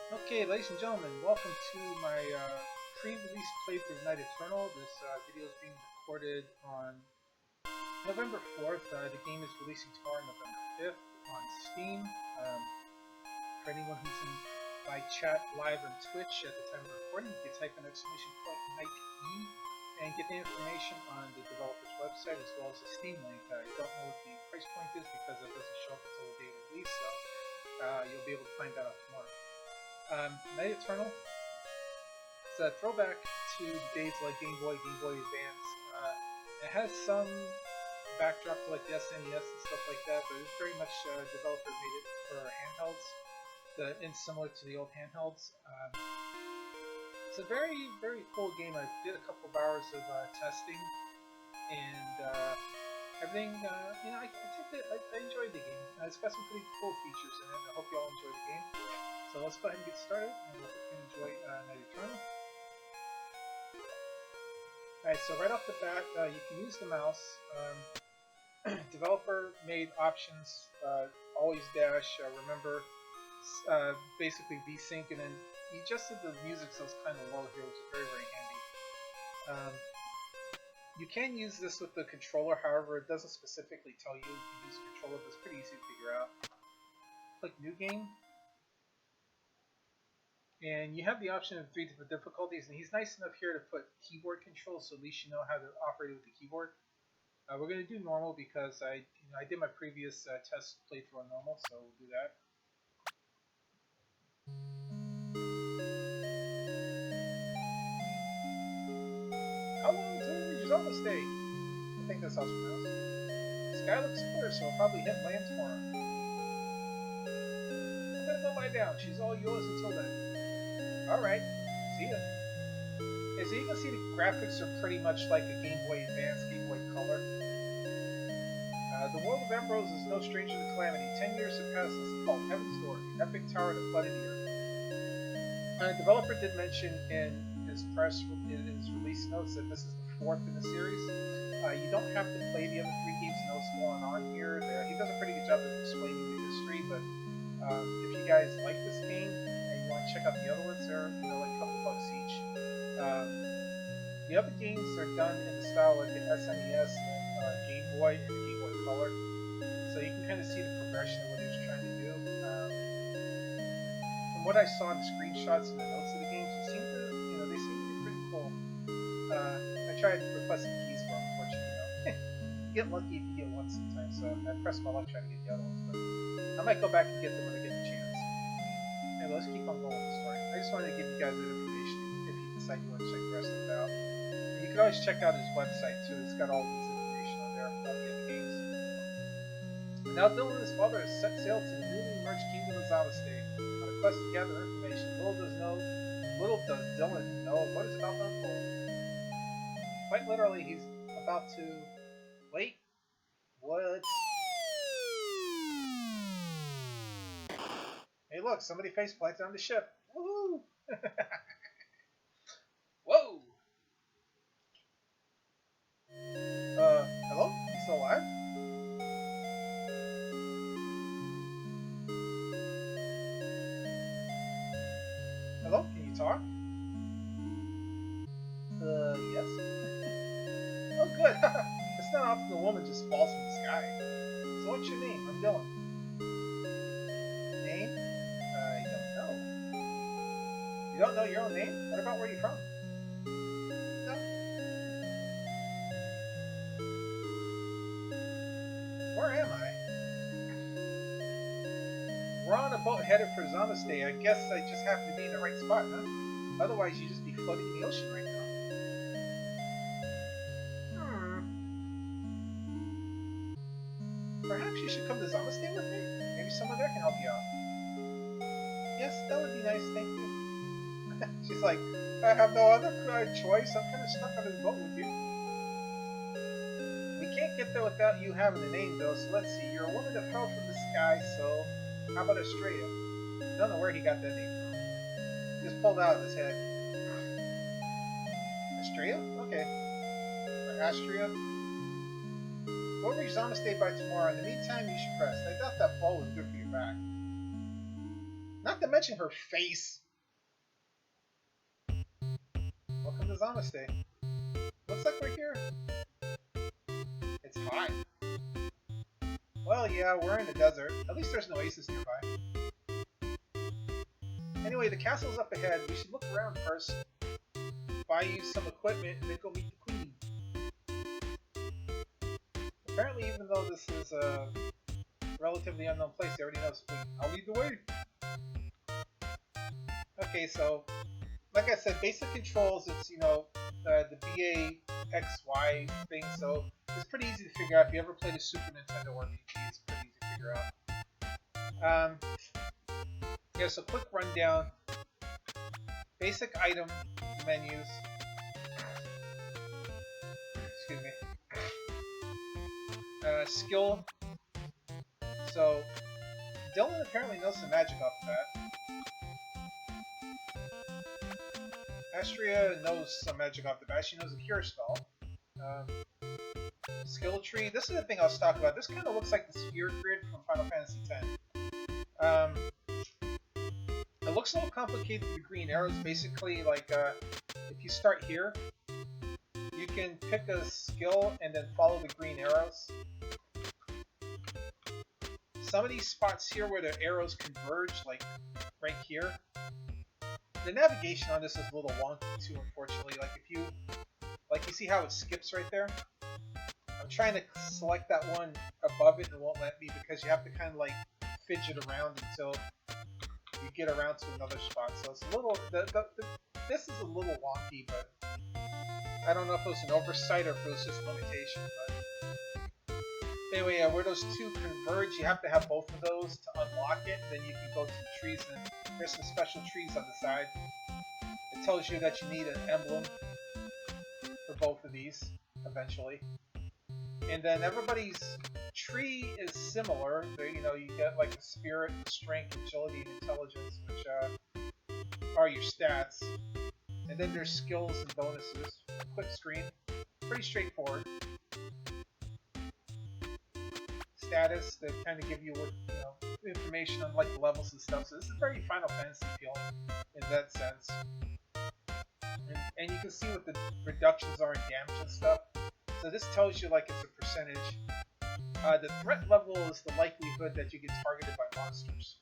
Okay, ladies and gentlemen, welcome to my pre-release playthrough of Night Eternal. This video is being recorded on November 4th. The game is releasing tomorrow, November 5th, on Steam. For anyone who's in my chat live on Twitch at the time of recording, you can type an exclamation point Night E and get the information on the developer's website as well as the Steam link. I don't know what the price point is because it doesn't show up until the day of release, so you'll be able to find that out tomorrow. Night Eternal, it's a throwback to the days like Game Boy Advance. It has some backdrop to like the SNES and stuff like that, but it's very much developer made it for handhelds, and similar to the old handhelds. It's a very, very cool game. I did a couple of hours of testing, and everything. I enjoyed the game. It's got some pretty cool features in it. I hope you all enjoy the game. So let's go ahead and get started, and hope you can enjoy Night Eternal. Alright, so right off the bat, you can use the mouse. Developer made options, always dash, remember, basically VSync, and then he adjusted the music so it's kind of low here, which is very, very handy. You can use this with the controller, however, it doesn't specifically tell you to use the controller, but it's pretty easy to figure out. Click New Game. And you have the option of 3 different difficulties, and he's nice enough here to put keyboard controls, so at least you know how to operate with the keyboard. We're going to do normal because I did my previous test playthrough on normal, so we'll do that. How long until we reach Zoma State? I think that's how it's pronounced. The sky looks clear, so we'll probably hit land tomorrow. I'm going to go lie down. She's all yours until then. Alright, see ya. Okay, so you can see the graphics are pretty much like a Game Boy Advance, Game Boy Color. The world of Ambrose is no stranger to calamity. 10 years have passed since the fall of Heaven's Door, the epic tower that flooded the earth. The developer did mention in his release notes that this is the 4th in the series. You don't have to play the other 3 games to know what's going on here. He does a pretty good job of explaining the history, but if you guys like this game, want to check out the other ones, they're like a couple bucks each. The other games are done in the style like an SNES and Game Boy and Game Boy Color, so you can kind of see the progression of what he was trying to do. From what I saw in the screenshots and the notes of the games, they seem to be pretty cool. I tried requesting keys for them, unfortunately. You get lucky if you get one sometimes, so I pressed my luck trying to get the other ones, but I might go back and get them when I get the chance. Anyway, let's keep on going with the story. I just wanted to give you guys that information if you decide you want to check the rest of it out. And you can always check out his website too. It's got all this information on there about the other games. And now Dylan and his father have set sail to the newly emerged kingdom of Zoma State on a quest to gather information. Little does Dylan know what is about to unfold. Quite literally, he's about to... Wait. What? Hey look, somebody face planted on the ship. Woohoo! Whoa! Hello? You still alive? Hello? Can you talk? Yes? Oh good! It's not often the woman just falls from the sky. So what's your name? I'm Dylan. Name? I don't know. You don't know your own name? What about where you're from? No. Where am I? We're on a boat headed for Zoma State. I guess I just happen to be in the right spot, huh? Otherwise, you'd just be floating in the ocean right now. Perhaps you should come to Zoma State with me? Maybe someone there can help you out. Yes, that would be nice, thank you. She's like, I have no other choice. I'm kind of stuck on this boat with you. We can't get there without you having a name, though, so let's see. You're a woman that fell from the sky, so how about Astraea? I don't know where he got that name from. He just pulled out of his head. Astraea? Okay. Or Astraea? We'll reach Zoma State by tomorrow. In the meantime, you should rest. I doubt that fall was good for your back. Not to mention her face. Welcome to Zamaste. Looks like we're here. It's hot. Well, yeah, we're in the desert. At least there's no oasis nearby. Anyway, the castle's up ahead. We should look around first. Buy you some equipment and then go meet the queen. Apparently, even though this is a relatively unknown place, they already know the queen. I'll lead the way. Okay, so like I said, basic controls. It's the BA XY thing, so it's pretty easy to figure out. If you ever played a Super Nintendo RPG, it's pretty easy to figure out. Yeah, so quick rundown. Basic item menus. Excuse me. Skill. So Dylan apparently knows some magic off of that. Astraea knows some magic off the bat. She knows the cure spell. Skill tree. This is the thing I was talking about. This kind of looks like the sphere grid from Final Fantasy X. It looks a little complicated with the green arrows. Basically, like if you start here, you can pick a skill and then follow the green arrows. Some of these spots here where the arrows converge, like right here, the navigation on this is a little wonky too, unfortunately. Like you see how it skips right there? I'm trying to select that one above it and it won't let me because you have to kind of like fidget around until you get around to another spot. So it's a little, this is a little wonky, but I don't know if it was an oversight or if it was just limitation. But anyway, where those two converge, you have to have both of those to unlock it. Then you can go to the trees, and there's some special trees on the side. It tells you that you need an emblem for both of these eventually. And then everybody's tree is similar. You get like the spirit, strength, agility, and intelligence, which are your stats. And then there's skills and bonuses. Quick screen, pretty straightforward. Status that kind of give you information on like the levels and stuff. So this is very Final Fantasy feeling in that sense. And you can see what the reductions are in damage and stuff. So this tells you like it's a percentage. The threat level is the likelihood that you get targeted by monsters.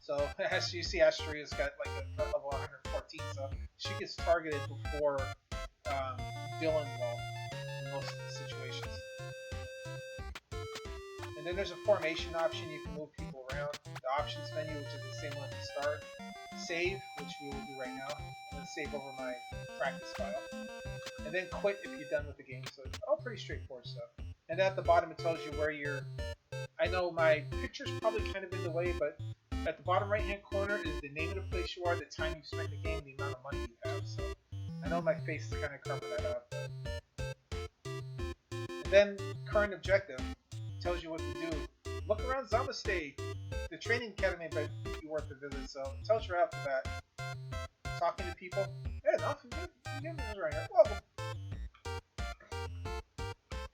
So as you see, Astraea's got like a threat level 114, so she gets targeted before Dylan will in most of the situations. And then there's a formation option. You can move people around. The options menu, which is the same one at the start. Save, which we will do right now. I'm going to save over my practice file. And then quit if you're done with the game. So it's all pretty straightforward stuff. And at the bottom it tells you where you're... I know my picture's probably kind of in the way, but at the bottom right hand corner is the name of the place you are, the time you spent the game, the amount of money you have. So I know my face is kind of covering that up. And then current objective tells you what to do. Look around Zamaste, the training academy that you worth to visit. So it tells you right off the bat. Talking to people. Hey, nothing good. You get right here. Welcome.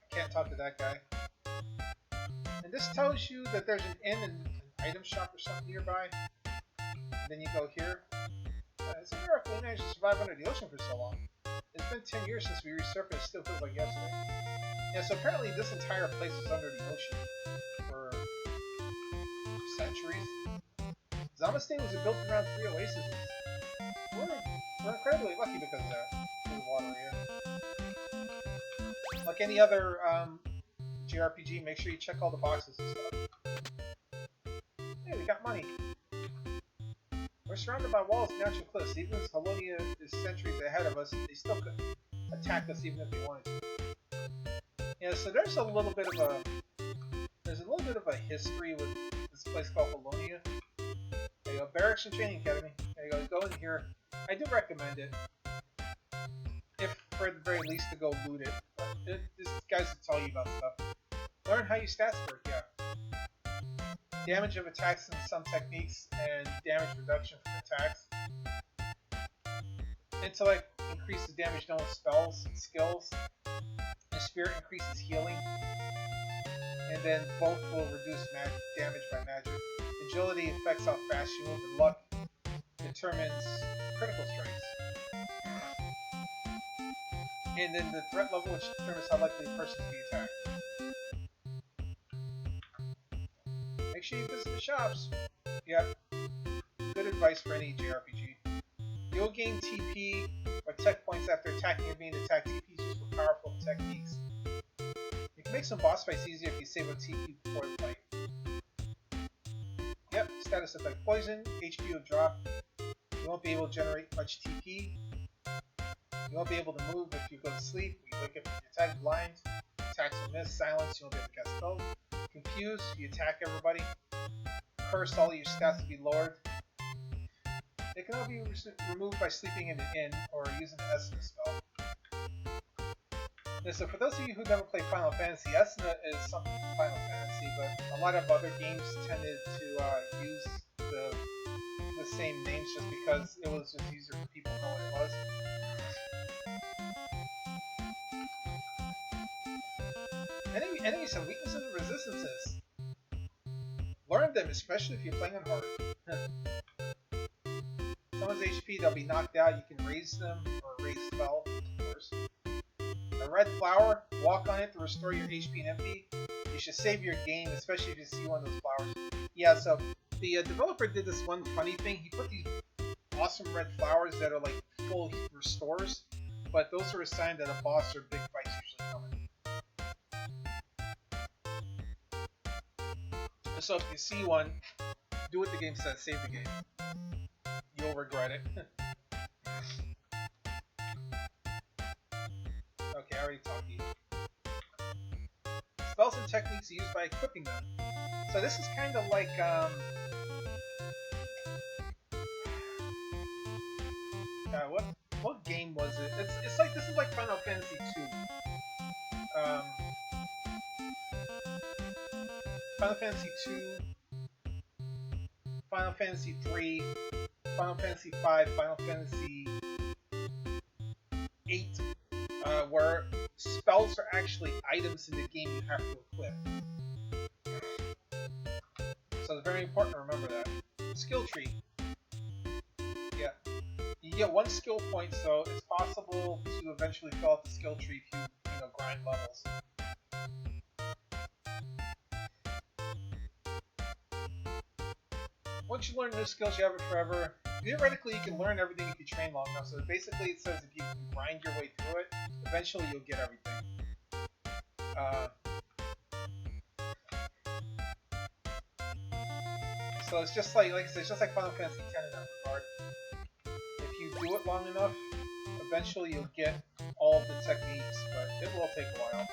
Can't talk to that guy. And this tells you that there's an inn and an item shop or something nearby. And then you go here. It's a miracle we managed to survive under the ocean for so long. It's been 10 years since we resurfaced. It still feels like yesterday. Yeah, so apparently this entire place is under the ocean for centuries. Zamaste was built around 3 oases. We're incredibly lucky because of that. There's water here. Like any other jrpg, make sure you check all the boxes and stuff. Hey, we got money. We're surrounded by walls and natural cliffs. Even as Halonia is centuries ahead of us, they still could attack us even if they wanted to. Yeah, so there's a little bit of a history with this place called Halonia. There you go, Barracks and Training Academy. There you go, go in here. I do recommend it. If for the very least to go loot it. But this guys will tell you about stuff. Learn how your stats work, yeah. Damage of attacks and some techniques, and damage reduction from attacks. Intellect increases damage done with spells and skills. And Spirit increases healing. And then both will reduce damage by magic. Agility affects how fast you move, and luck determines critical strikes. And then the threat level, which determines how likely the person to be attacked. Make sure you visit the shops. Yep. Good advice for any jrpg. You'll gain TP or tech points after attacking or being attacked. TP is used for powerful techniques. You can make some boss fights easier if you save on TP before the fight. Yep, status effect poison, HP will drop. You won't be able to generate much TP. You won't be able to move if you go to sleep. You wake up, you attack blind. Attacks will miss. Silence, you won't be able to cast spells. Confuse, you attack everybody. Curse, all your stats will be lowered. They can all be removed by sleeping in an inn or using an Esna spell. And so for those of you who never played Final Fantasy, Esna is something from Final Fantasy, but a lot of other games tended to use the same names just because it was just easier for people to know what it was. Enemies have weaknesses and resistances. Learn them, especially if you're playing on hard. Someone's HP, they'll be knocked out. You can raise them or raise spell, of course. A red flower, walk on it to restore your HP and MP. You should save your game, especially if you see one of those flowers. Yeah, so the developer did this one funny thing. He put these awesome red flowers that are like full restores, but those are a sign that a boss or big fight's usually coming. So if you see one, do what the game says, save the game. You'll regret it. Okay, I already talked to you. Spells and techniques used by equipping them. So this is kind of like, what game was it? It's like, this is like Final Fantasy 2. Final Fantasy 2, Final Fantasy 3, Final Fantasy 5, Final Fantasy 8, where spells are actually items in the game you have to equip. So it's very important to remember that. Skill tree. Yeah. You get one skill point, so it's possible to eventually fill out the skill tree if you grind levels. Once you learn new skills, you have it forever. Theoretically, you can learn everything if you train long enough. So basically, it says if you can grind your way through it, eventually you'll get everything. So it's just like I said, it's just like Final Fantasy X in that regard. If you do it long enough, eventually you'll get all of the techniques, but it will take a while.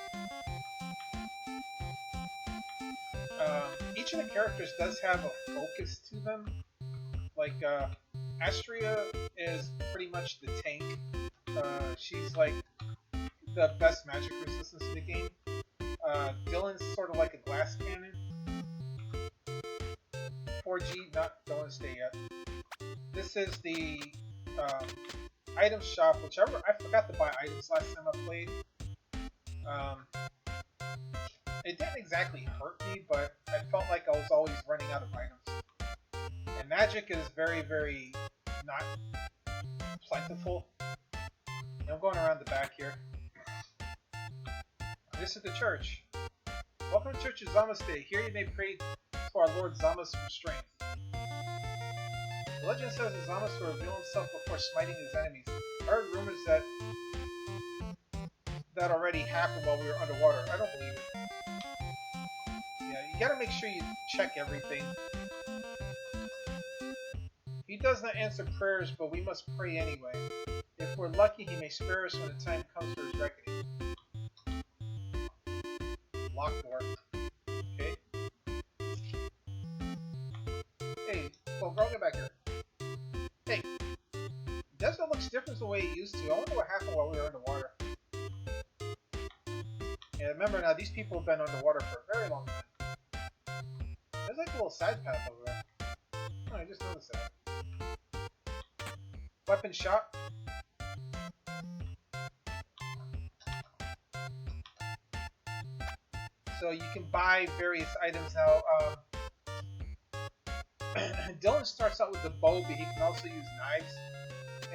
Each of the characters does have a focus to them. Like, Astraea is pretty much the tank. She's like the best magic resistance in the game. Dylan's sort of like a glass cannon. 4G, don't want to stay yet. This is the item shop, whichever. I forgot to buy items last time I played. It didn't exactly hurt me, but I felt like I was always running out of items. And magic is very, very not plentiful. And I'm going around the back here. This is the church. Welcome to Church of Zama's Day. Here you may pray to our Lord Zamas for strength. The legend says that Zamas will reveal himself before smiting his enemies. I heard rumors that already happened while we were underwater. I don't believe it. Yeah, you gotta make sure you check everything. He does not answer prayers, but we must pray anyway. If we're lucky, he may spare us when the time comes for his reckoning. Locked door. Okay. Hey, well, girl, get back here. Hey, Desert looks different the way it used to. I wonder what happened while we were underwater. And remember now, these people have been underwater for a very long time. There's like a little side path over there. Oh, I just noticed that. Weapon shop. So you can buy various items now. Dylan starts out with the bow, but he can also use knives.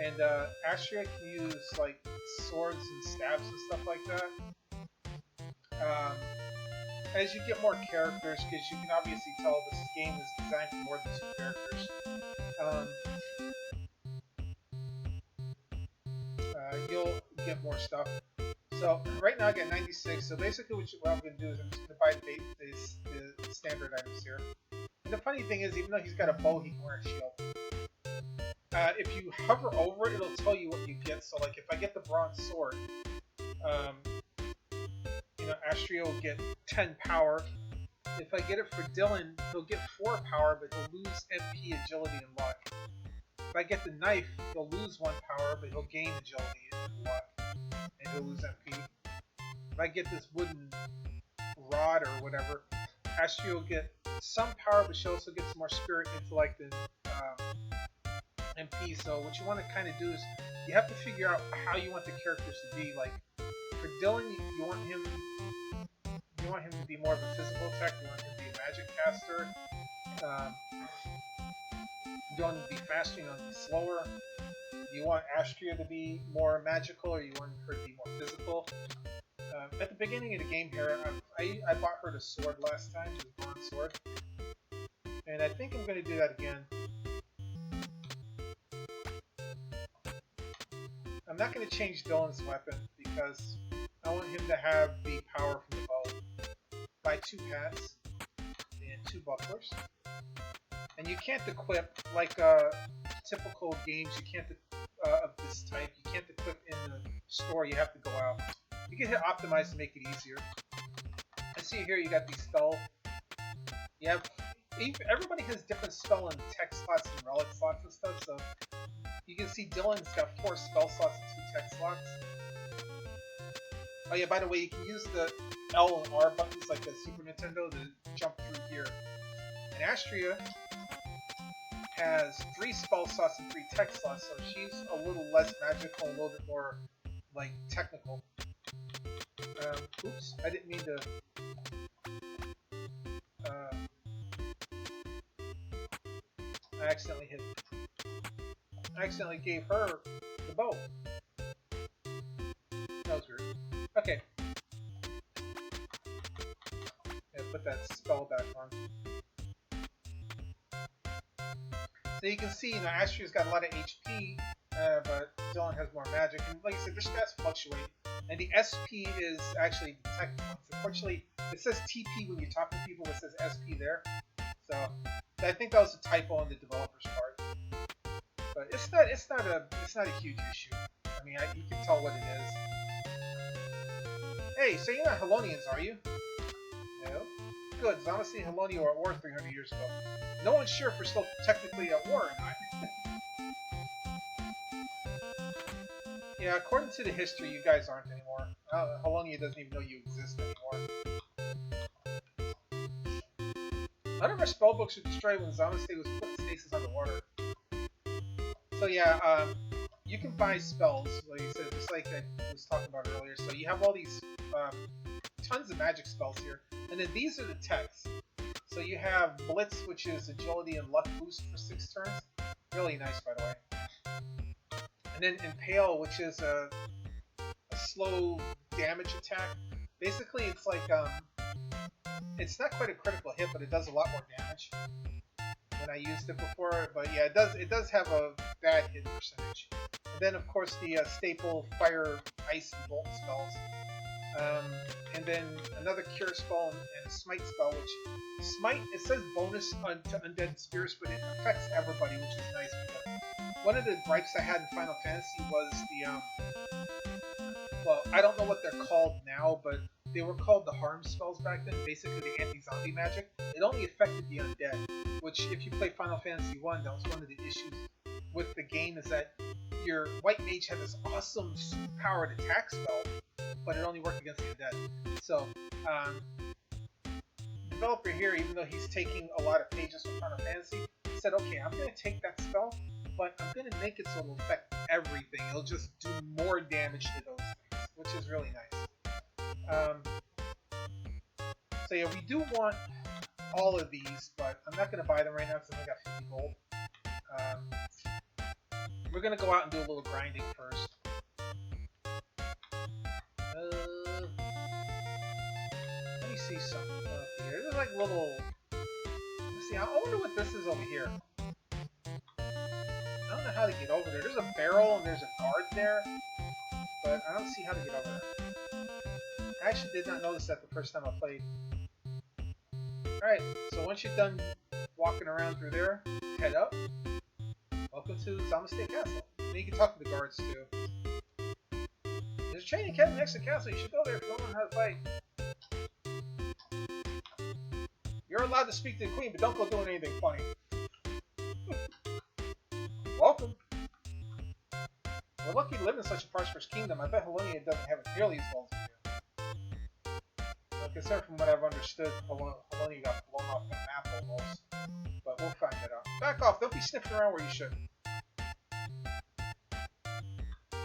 And Astraea can use like swords and stabs and stuff like that. As you get more characters, because you can obviously tell this game is designed for more than 2 characters, you'll get more stuff. So right now I got 96. So basically what I'm going to do is I'm just going to buy the standard items here. And the funny thing is, even though he's got a bow, he can wear a shield. If you hover over it, it'll tell you what you get. So like if I get the bronze sword, Astraea will get 10 power. If I get it for Dylan, he'll get 4 power, but he'll lose MP, agility, and luck. If I get the knife, he'll lose 1 power, but he'll gain agility and luck, and he'll lose MP. If I get this wooden rod or whatever, Astraea will get some power, but she also gets more spirit, intellect, and MP. So what you want to kind of do is you have to figure out how you want the characters to be. Like for Dylan, you want him to be more of a physical tech. You want him to be a magic caster. You want him to be faster. You want him to be slower. You want Astraea to be more magical, or you want her to be more physical. At the beginning of the game here, I bought her the sword last time, the bronze sword, and I think I'm going to do that again. I'm not going to change Dylan's weapon because I want him to have the power from the bow. Buy 2 hats and 2 bucklers. And you can't equip, like typical games, you can't of this type, you can't equip in the store, you have to go out. You can hit optimize to make it easier. I see here you got these spell. You have, everybody has different spell and tech slots and relic slots and stuff, so you can see Dylan's got 4 spell slots and 2 tech slots. Oh yeah, by the way, you can use the L and R buttons like the Super Nintendo to jump through here. And Astraea has 3 spell slots and 3 tech slots, so she's a little less magical, a little bit more like technical. Oops, I didn't mean to. I accidentally gave her the bow. That was weird. Okay. Yeah, put that spell back on. So you can see, Astraea's got a lot of HP, but Dylan has more magic. And like I said, their stats fluctuate. And the SP is actually the tech points. Unfortunately, it says TP when you talk to people, it says SP there. So I think that was a typo on the developer's part. But it's not a huge issue. I mean, you can tell what it is. Hey, so you're not Helonians, are you? No. Good. Xamaste and Helonia were at war 300 years ago. No one's sure if we're still technically at war or not. Yeah, according to the history, you guys aren't anymore. Helonia doesn't even know you exist anymore. None of our spellbooks were destroyed when Xamaste was put in stasis underwater. So yeah, you can buy spells, like you said, just like I was talking about earlier. So you have all these tons of magic spells here, and then these are the techs. So you have Blitz, which is agility and luck boost for 6 turns. Really nice, by the way. And then Impale, which is a slow damage attack. Basically, it's like it's not quite a critical hit, but it does a lot more damage than I used it before. But yeah, it does have a bad hit percentage. And then of course the staple fire, ice, and bolt spells. And then another cure spell and a smite spell, which smite, it says bonus to undead spirits, but it affects everybody, which is nice. Because one of the gripes I had in Final Fantasy was the well, I don't know what they're called now, but they were called the harm spells back then. Basically, the anti-zombie magic. It only affected the undead, which if you play Final Fantasy 1, that was one of the issues with the game, is that your white mage had this awesome powered attack spell, but it only worked against the undead. So, the developer here, even though he's taking a lot of pages from Final Fantasy, said, okay, I'm going to take that spell, but I'm going to make it so it'll affect everything. It'll just do more damage to those things, which is really nice. So yeah, we do want all of these, but I'm not going to buy them right now because I only got 50 gold. We're going to go out and do a little grinding first. Let me see something up here. There's like little... Let's see, I wonder what this is over here. I don't know how to get over there. There's a barrel and there's a guard there, but I don't see how to get over there. I actually did not notice that the first time I played. Alright, so once you're done walking around through there, head up. Welcome to Astraea Castle. And you can talk to the guards too. There's a training academy next to the castle. You should go there if you don't know how to fight. You're allowed to speak to the queen, but don't go doing anything funny. Welcome. We're lucky to live in such a prosperous kingdom. I bet Halonia doesn't have it nearly as well as we do. I'm concerned from what I've understood, Halonia got blown off the map almost. But we'll find it out. Back off, don't be sniffing around where you shouldn't.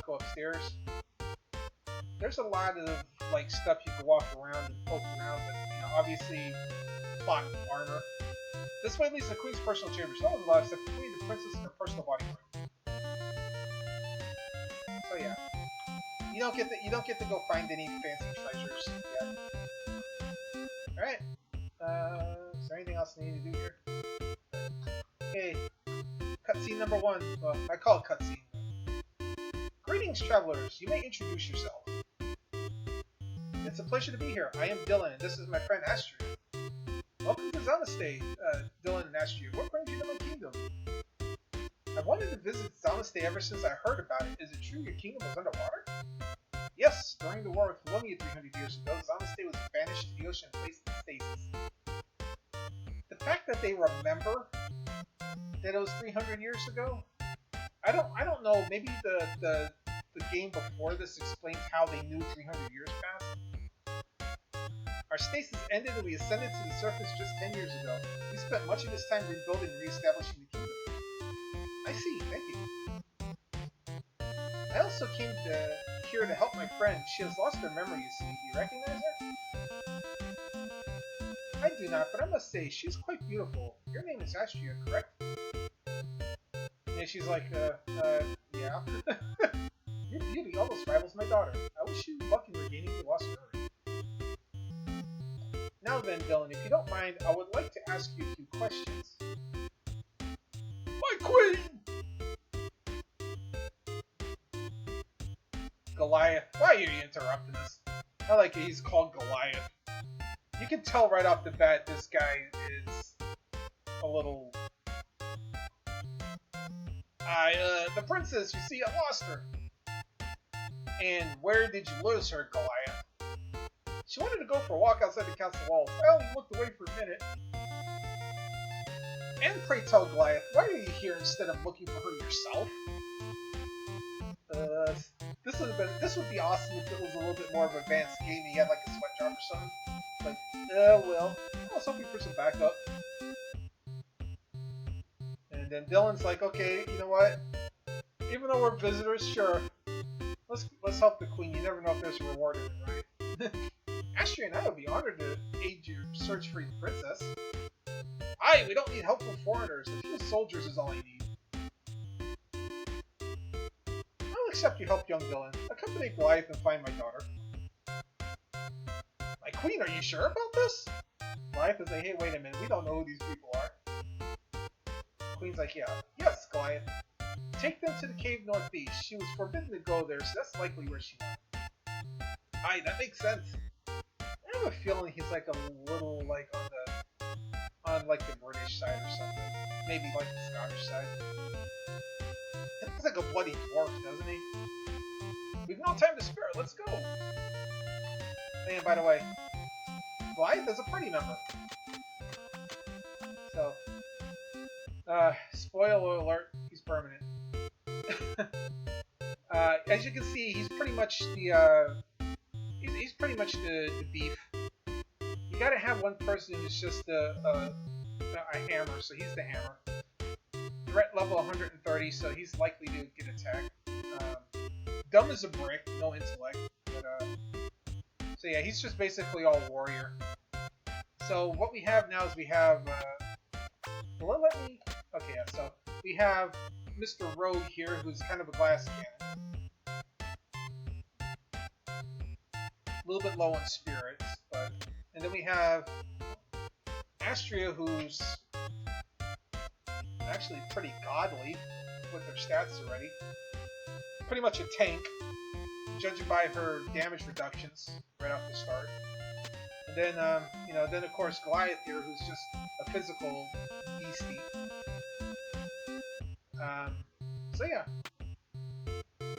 Go upstairs. There's a lot of like stuff you can walk around and poke around, but you know, obviously plot armor. This way leads to the queen's personal chambers. No one's allowed except the queen, the princess, and her personal bodyguard. So yeah, you don't get to go find any fancy treasures yet. All right. Is there anything else I need to do here? Okay. Cutscene number 1. Well, I call it cutscene. Greetings, travelers. You may introduce yourself. It's a pleasure to be here. I am Dylan, and this is my friend Astraea. Welcome to Astraea, Dylan and Astraea. What brings you to my kingdom? I've wanted to visit Astraea ever since I heard about it. Is it true your kingdom was underwater? Yes, during the war with Halonia 300 years ago, Astraea was banished to the ocean and placed in stasis. The fact that they remember that it was 300 years ago, I don't know. Maybe the game before this explains how they knew 300 years passed. Our stasis ended and we ascended to the surface just 10 years ago. We spent much of this time rebuilding and re-establishing the kingdom. I see, thank you. I also came here to help my friend. She has lost her memory, you see. Do you recognize her? I do not, but I must say, she's quite beautiful. Your name is Astraea, correct? And she's like, yeah. Your beauty almost rivals my daughter. I wish you luck in regaining your lost memory. Now then, Dylan, if you don't mind, I would like to ask you a few questions. My queen! Goliath. Why are you interrupting us? I like it. He's called Goliath. You can tell right off the bat this guy is a little... the princess, you see, I lost her. And where did you lose her, Goliath? She wanted to go for a walk outside the castle walls. I only looked away for a minute. And pray tell, Goliath, why are you here instead of looking for her yourself? This would be awesome if it was a little bit more of an advanced game and you had like a sweat drop or something. Like, well, I was hoping for some backup. And then Dylan's like, okay, you know what? Even though we're visitors, sure. Let's help the queen. You never know if there's a reward in it, right? Astraea and I would be honored to aid your search for your princess. Aye, we don't need help from foreigners. A few soldiers is all I need. I'll accept your help, young Dylan. Accompany Goliath and find my daughter. My queen, are you sure about this? Goliath is like, hey, wait a minute. We don't know who these people are. Queen's like, yeah. Yes, Goliath. Take them to the cave northeast. She was forbidden to go there, so that's likely where she went. Aye, that makes sense. I have a feeling he's like a little like on like the British side or something. Maybe like the Scottish side. He looks like a bloody dwarf, doesn't he? We've no time to spare. Let's go. And by the way, Goliath is a party member. So, spoiler alert, he's permanent. As you can see, he's pretty much the he's pretty much the beef. You gotta have one person who's just a hammer, so he's the hammer. Threat level 130, so he's likely to get attacked. Dumb as a brick, no intellect. But, so yeah, he's just basically all warrior. So what we have now is we have. Will it let me? Okay, yeah. So we have Mr. Rogue here, who's kind of a glass cannon. A little bit low in spirits, but and then we have Astraea, who's actually pretty godly with her stats already. Pretty much a tank, judging by her damage reductions right off the start. And then, then of course Goliath here, who's just a physical beastie. So yeah,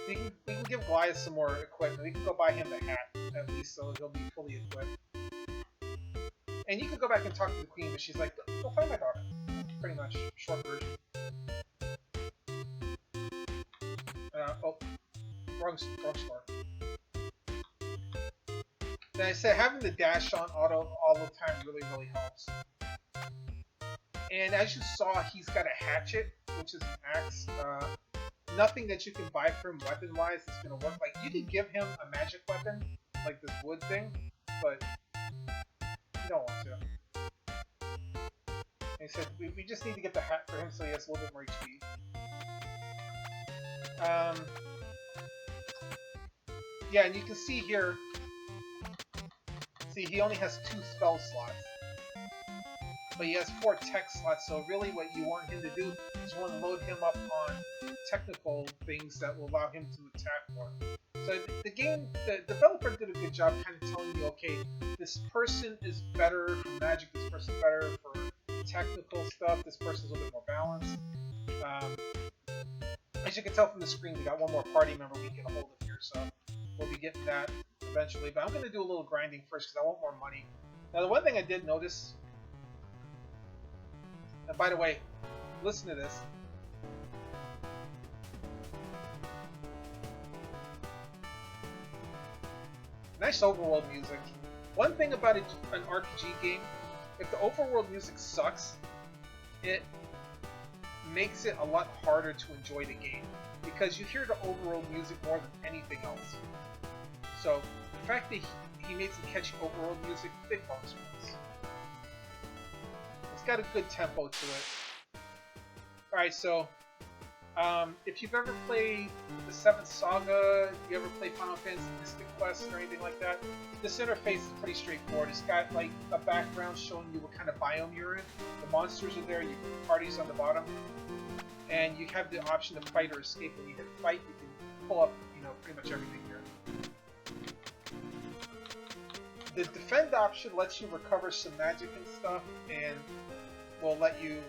we can give Goliath some more equipment. We can go buy him the hat at least, so he'll be fully equipped. And you can go back and talk to the queen, but she's like, "Go find my daughter." Pretty much, short version. Oh, wrong store. Then I said having the dash on auto all the time really helps. And as you saw, he's got a hatchet, which is an axe. Nothing that you can buy for him weapon-wise is going to work. Like, you can give him a magic weapon, like this wood thing, but you don't want to. And he said, we just need to get the hat for him so he has a little bit more HP. Yeah, and you can see here, he only has 2 spell slots. But he has 4 tech slots, so really what you want him to do is you want to load him up on technical things that will allow him to attack more. So the developer did a good job kind of telling you, okay, this person is better for magic, this person's better for technical stuff, this person's a little bit more balanced. As you can tell from the screen, we got one more party member we can get a hold of here, so we'll be getting that eventually. But I'm going to do a little grinding first because I want more money. Now, the one thing I did notice, and by the way, listen to this. Nice overworld music. One thing about an RPG game, if the overworld music sucks, it makes it a lot harder to enjoy the game because you hear the overworld music more than anything else. So the fact that he made some catchy overworld music, big bonus points. It's got a good tempo to it. Alright, so if you've ever played the 7th Saga, if you ever played Final Fantasy Mystic Quest or anything like that, this interface is pretty straightforward. It's got like a background showing you what kind of biome you're in. The monsters are there, your party's on the bottom, and you have the option to fight or escape. When you hit fight, you can pull up, pretty much everything here. The defend option lets you recover some magic and stuff, and will let you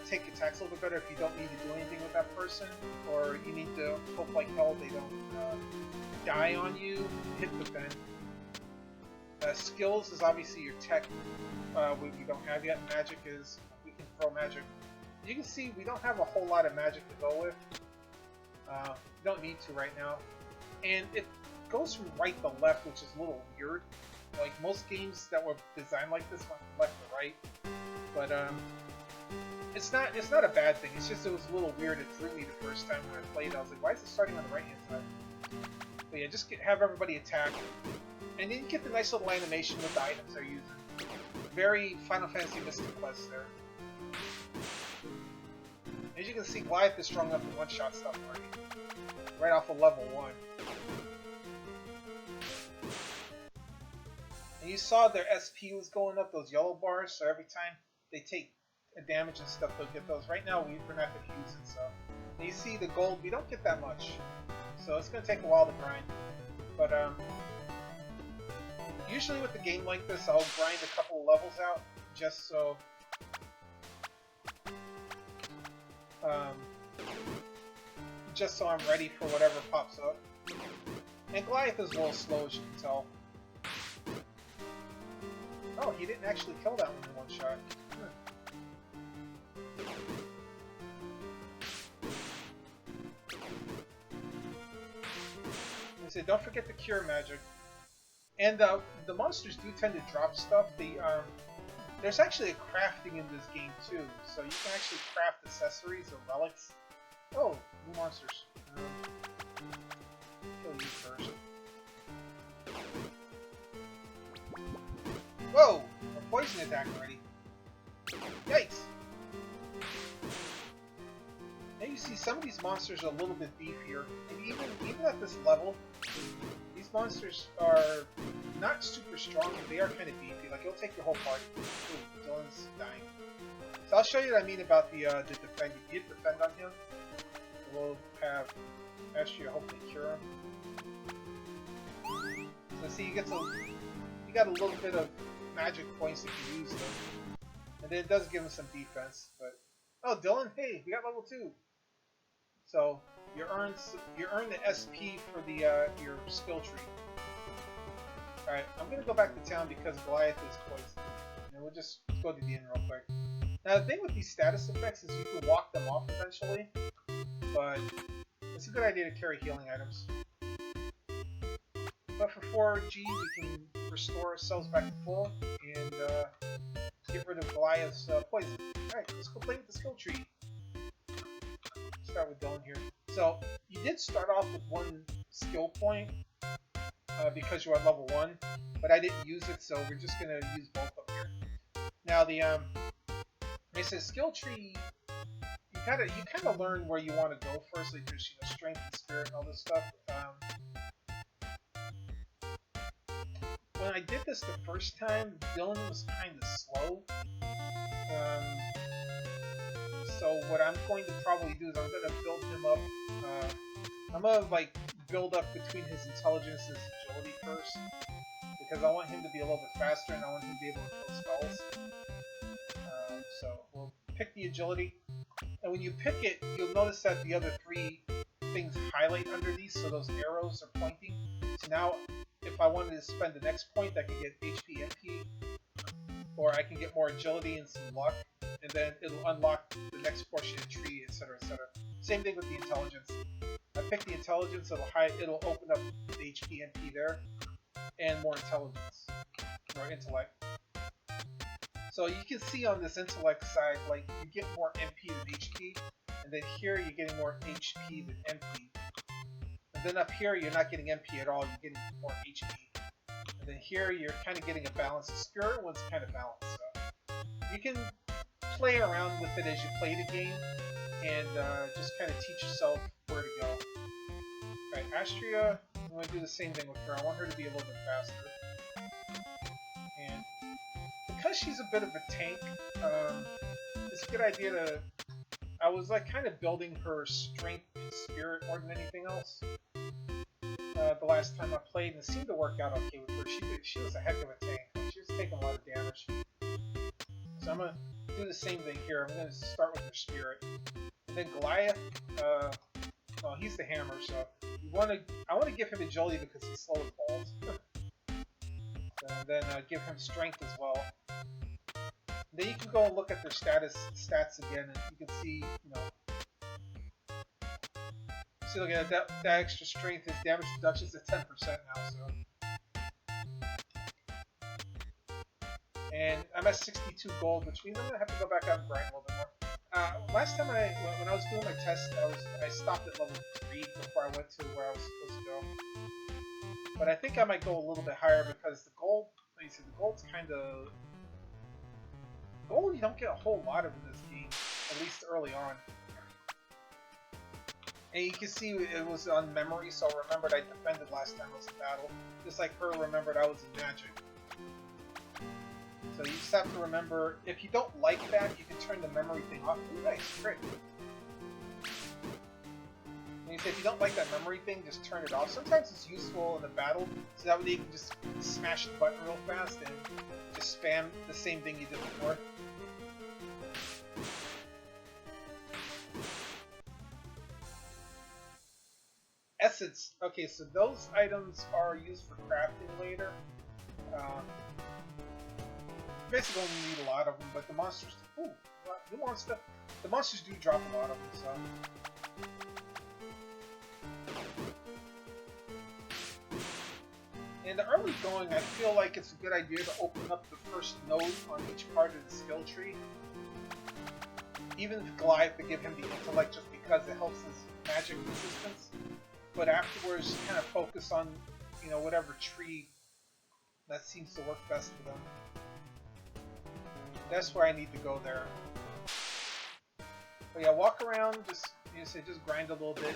take attacks a little bit better if you don't need to do anything with that person, or you need to hope like hell they don't die on you. Hit defend. Skills is obviously your tech, we don't have yet. Magic is, we can throw magic. You can see we don't have a whole lot of magic to go with. Don't need to right now. And it goes from right to left, which is a little weird. Like most games that were designed like this went from left to right. But it's not a bad thing. It's just it was a little weird. It threw me the first time when I played. I was like, why is it starting on the right hand side? But yeah, just have everybody attack. And then you get the nice little animation with the items they're using. Very Final Fantasy Mystic Quest there. As you can see, Goliath is strung up in one-shot stuff already. Right off of level 1. And you saw their SP was going up, those yellow bars, so every time they take a damage and stuff, they'll get those. Right now, we're not going to use it, so. And you see the gold, we don't get that much. So it's going to take a while to grind. But, usually with a game like this, I'll grind a couple of levels out, just so I'm ready for whatever pops up. And Goliath is a little slow, as you can tell. Oh, he didn't actually kill that one in one shot. I said, don't forget the cure magic. And the monsters do tend to drop stuff. There's actually a crafting in this game too, so you can actually craft accessories or relics. Oh, new monsters. Kill you first. Whoa! poison attack already. Yikes! Now you see some of these monsters are a little bit beefier, and even at this level, these monsters are not super strong, but they are kind of beefy. Like, it'll take your whole party. Ooh, Dylan's dying. So I'll show you what I mean about the defend. You hit defend on him. We'll have Astraea hopefully cure him. So see, you got a little bit of magic points that you use them, and then it does give him some defense. But oh, Dylan, hey, we got level 2. So you earn the SP for the your skill tree. All right, I'm gonna go back to town because Goliath is poisoned, and we'll just go to the inn real quick. Now the thing with these status effects is you can walk them off eventually, but it's a good idea to carry healing items. But for 4G, we can restore ourselves back to full and get rid of Goliath's poison. Alright, let's complete the skill tree. Start with Dylan here. So, you did start off with 1 skill point because you're at level 1, but I didn't use it, so we're just going to use both up here. Now, it says skill tree, you kind of learn where you want to go first, like there's strength and spirit and all this stuff. When I did this the first time, Dylan was kind of slow. So what I'm going to probably do is I'm going to build him up. I'm going to like build up between his intelligence and his agility first, because I want him to be a little bit faster and I want him to be able to kill spells. So we'll pick the agility, and when you pick it, you'll notice that the other 3 things highlight under these, so those arrows are pointing. So now, if I wanted to spend the next point, I can get HP, MP, or I can get more agility and some luck, and then it'll unlock the next portion of the tree, etc., etc. Same thing with the intelligence. I pick the intelligence, it'll open up the HP, MP there, and more intelligence, or intellect. So you can see on this intellect side, like, you get more MP than HP, and then here you're getting more HP than MP. And then up here, you're not getting MP at all, you're getting more HP. And then here, you're kind of getting a balance. The spirit one's kind of balanced, so you can play around with it as you play the game, and just kind of teach yourself where to go. Alright, Astraea, I'm going to do the same thing with her. I want her to be a little bit faster. And because she's a bit of a tank, it's a good idea to... I was like kind of building her strength and spirit more than anything else. The last time I played, and it seemed to work out okay with her. She was a heck of a tank. She was taking a lot of damage. So I'm going to do the same thing here. I'm going to start with her spirit. And then Goliath, well, he's the hammer, so I want to give him agility because he's slow as balls. And then give him strength as well. And then you can go and look at their stats again, and you can see, see, look at that extra strength. His damage reduction is at 10% now, so. And I'm at 62 gold, which means I'm gonna have to go back out and grind a little bit more. Last time when I was doing my test, I stopped at level 3 before I went to where I was supposed to go. But I think I might go a little bit higher because the gold, like you said, the gold's kind of... Gold you don't get a whole lot of in this game, at least early on. And you can see it was on memory, so I remembered I defended last time I was in battle. Just like her remembered I was in magic. So you just have to remember, if you don't like that, you can turn the memory thing off. Ooh, nice, great. And you say if you don't like that memory thing, just turn it off. Sometimes it's useful in a battle, so that way you can just smash the button real fast and just spam the same thing you did before. Essence. Okay, so those items are used for crafting later. Basically, only need a lot of them, but the monsters. Ooh, new monster. The monsters do drop a lot of them, so. In the early going, I feel like it's a good idea to open up the first node on each part of the skill tree. Even if Goliath, to give him the intellect just because it helps his magic resistance. But afterwards, kind of focus on, whatever tree that seems to work best for them. That's where I need to go there. But yeah, walk around, just grind a little bit.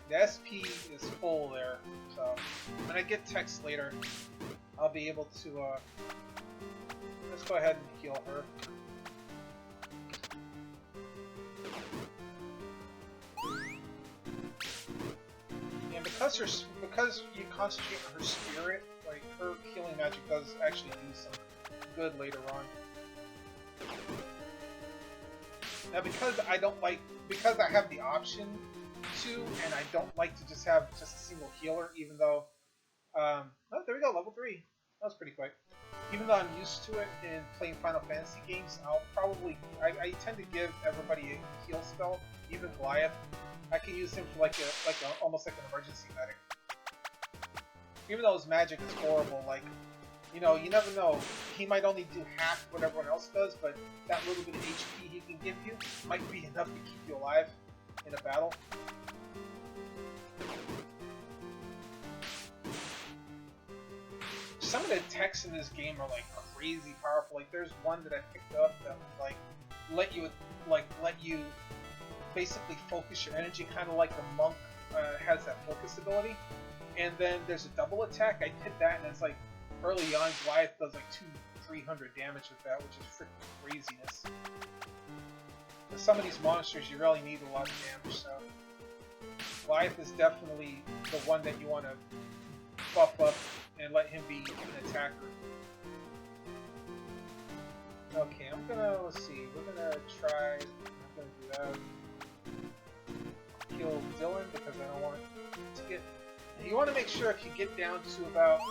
The SP is full there, so when I get text later, I'll be able to, let's go ahead and heal her. And because you concentrate on her spirit, like, her healing magic does actually do some good later on. Now because I have the option to, and I don't like to just have just a single healer, even though, oh, there we go, level 3. That was pretty quick. Even though I'm used to it in playing Final Fantasy games, I tend to give everybody a heal spell, even Goliath. I can use him for almost like an emergency medic. Even though his magic is horrible, like, you know, you never know. He might only do half what everyone else does, but that little bit of HP he can give you might be enough to keep you alive in a battle. Some of the techs in this game are like crazy powerful. Like there's one that I picked up that would let you basically focus your energy, kind of like the monk has that focus ability. And then there's a double attack. I did that, and it's like early on, Goliath does like 200-300 damage with that, which is freaking craziness. But some of these monsters, you really need a lot of damage. So Goliath is definitely the one that you want to buff up and let him be an attacker. Okay, let's see, we're gonna try, I'm gonna do that. Kill Dylan because I don't want to get, you want to make sure if you get down to about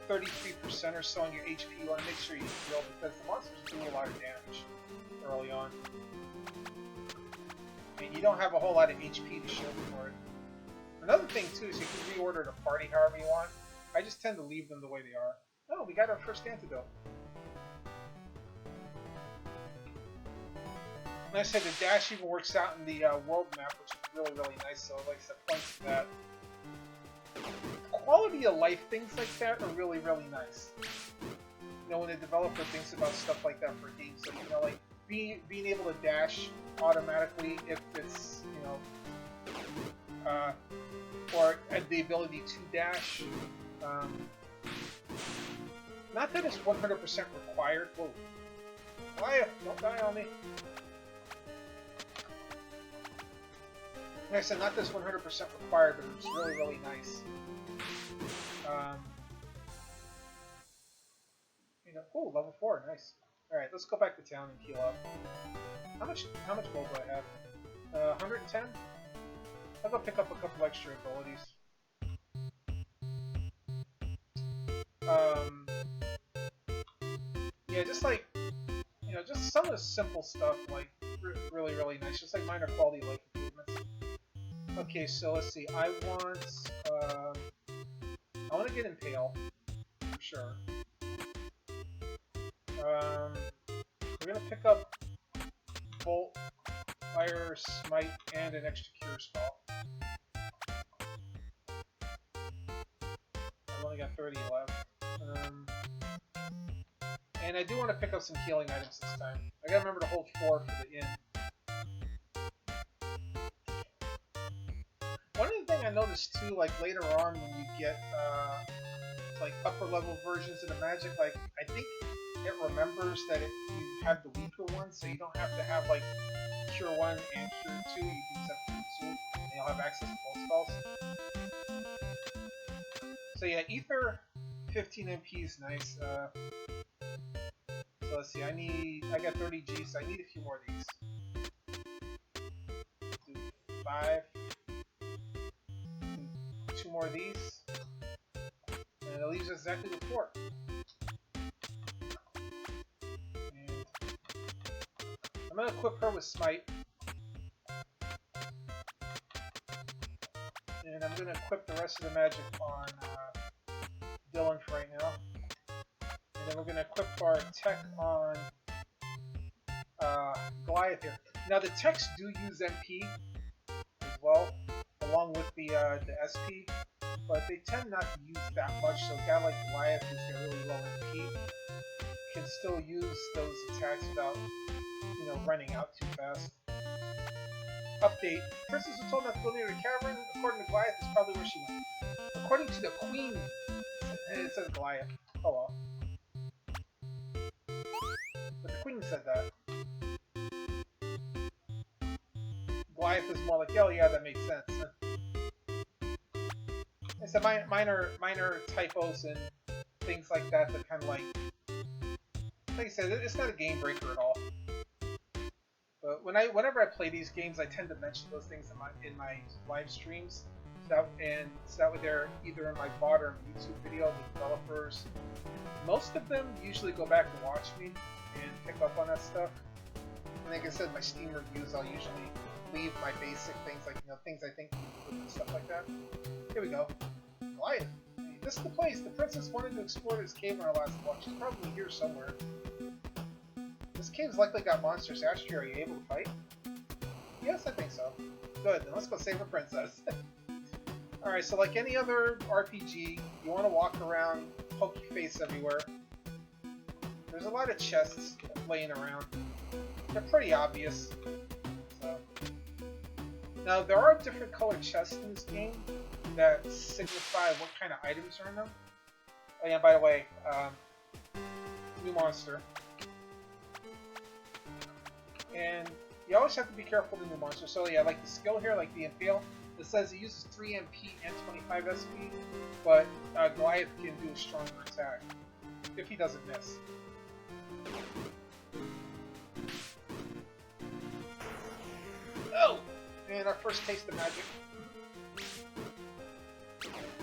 33% or so on your HP, you want to make sure you heal because the monsters do a lot of damage early on. And you don't have a whole lot of HP to show for it. Another thing too is you can reorder the party however you want. I just tend to leave them the way they are. Oh, we got our first antidote. And I said the dash even works out in the world map, which is really, really nice, so like I said, points to that. Quality of life things like that are really, really nice. You know, when a developer thinks about stuff like that for games, so, you know, like being able to dash automatically if it's, you know, or the ability to dash. Not that it's 100% required. Whoa. Goliath, don't die on me. Like I said, not this 100% required, but it's really, really nice. You know, oh, level 4, nice. Alright, let's go back to town and heal up. How much gold do I have? 110? I'll go pick up a couple extra abilities. Yeah, just like, you know, just some of the simple stuff, like, really, really nice. Just like minor quality of life improvements. Okay, so let's see. I want to get Impale, for sure. We're gonna pick up Bolt, Fire, Smite, and an extra Cure spell. I've only got 30 left. And I do want to pick up some healing items this time. I gotta remember to hold 4 for the inn. One other thing I noticed too, like later on when you get like upper level versions of the magic, like I think it remembers that you have the weaker one, so you don't have to have like Cure 1 and Cure 2. You can set Cure 2, and you'll have access to both spells. So yeah, Ether 15 MP is nice. So let's see, I got 30 G, so I need a few more of these. Do 5. Do 2 more of these. And it leaves us exactly with 4. And I'm going to equip her with Smite. And I'm going to equip the rest of the magic on Dylan for right now. And then we're going to equip our tech on Goliath here. Now the techs do use MP as well, along with the SP. but they tend not to use that much, so a guy like Goliath, who's got really low MP, can still use those attacks without, you know, running out too fast. Update. Princess was told not to go near the cavern. According to Goliath, is probably where she went. According to the queen, it says Goliath. Oh well. But the queen said that. Goliath is more like, oh yeah, that makes sense. It's a minor typos and things like that that kind of like I said, it's not a game breaker at all. But whenever I play these games, I tend to mention those things in my live streams. So that way they're either in my VOD or YouTube video. The developers, most of them usually go back and watch me and pick up on that stuff. And like I said, my Steam reviews, I'll usually leave my basic things like, you know, things I think and stuff like that. Here we go. Goliath. This is the place. The princess wanted to explore this cave in our last walk. She's probably here somewhere. This cave's likely got monsters. Astraea, are you able to fight? Yes, I think so. Good, then let's go save a princess. Alright, so like any other RPG, you want to walk around, poke your face everywhere. There's a lot of chests laying around. They're pretty obvious. So. Now, there are different colored chests in this game that signify what kind of items are in them. Oh yeah, by the way, new monster. And you always have to be careful with the new monster. So yeah, like the skill here, like the Impale, it says it uses 3 MP and 25 SP, but Goliath can do a stronger attack if he doesn't miss. Oh! And our first taste of magic.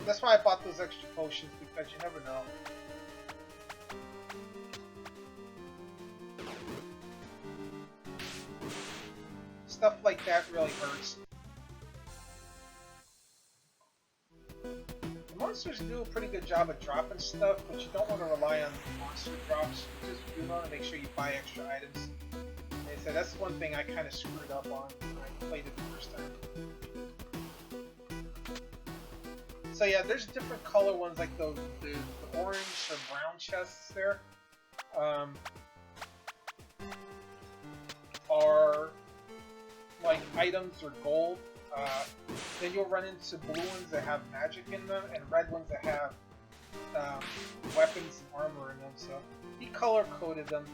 That's why I bought those extra potions, because you never know. Stuff like that really hurts. The monsters do a pretty good job of dropping stuff, but you don't want to rely on monster drops. You want to make sure you buy extra items. And I said that's one thing I kind of screwed up on when I played it the first time. So yeah, there's different color ones, like the orange or brown chests there. Are like items or gold. Then you'll run into blue ones that have magic in them, and red ones that have weapons and armor in them. So he color coded them,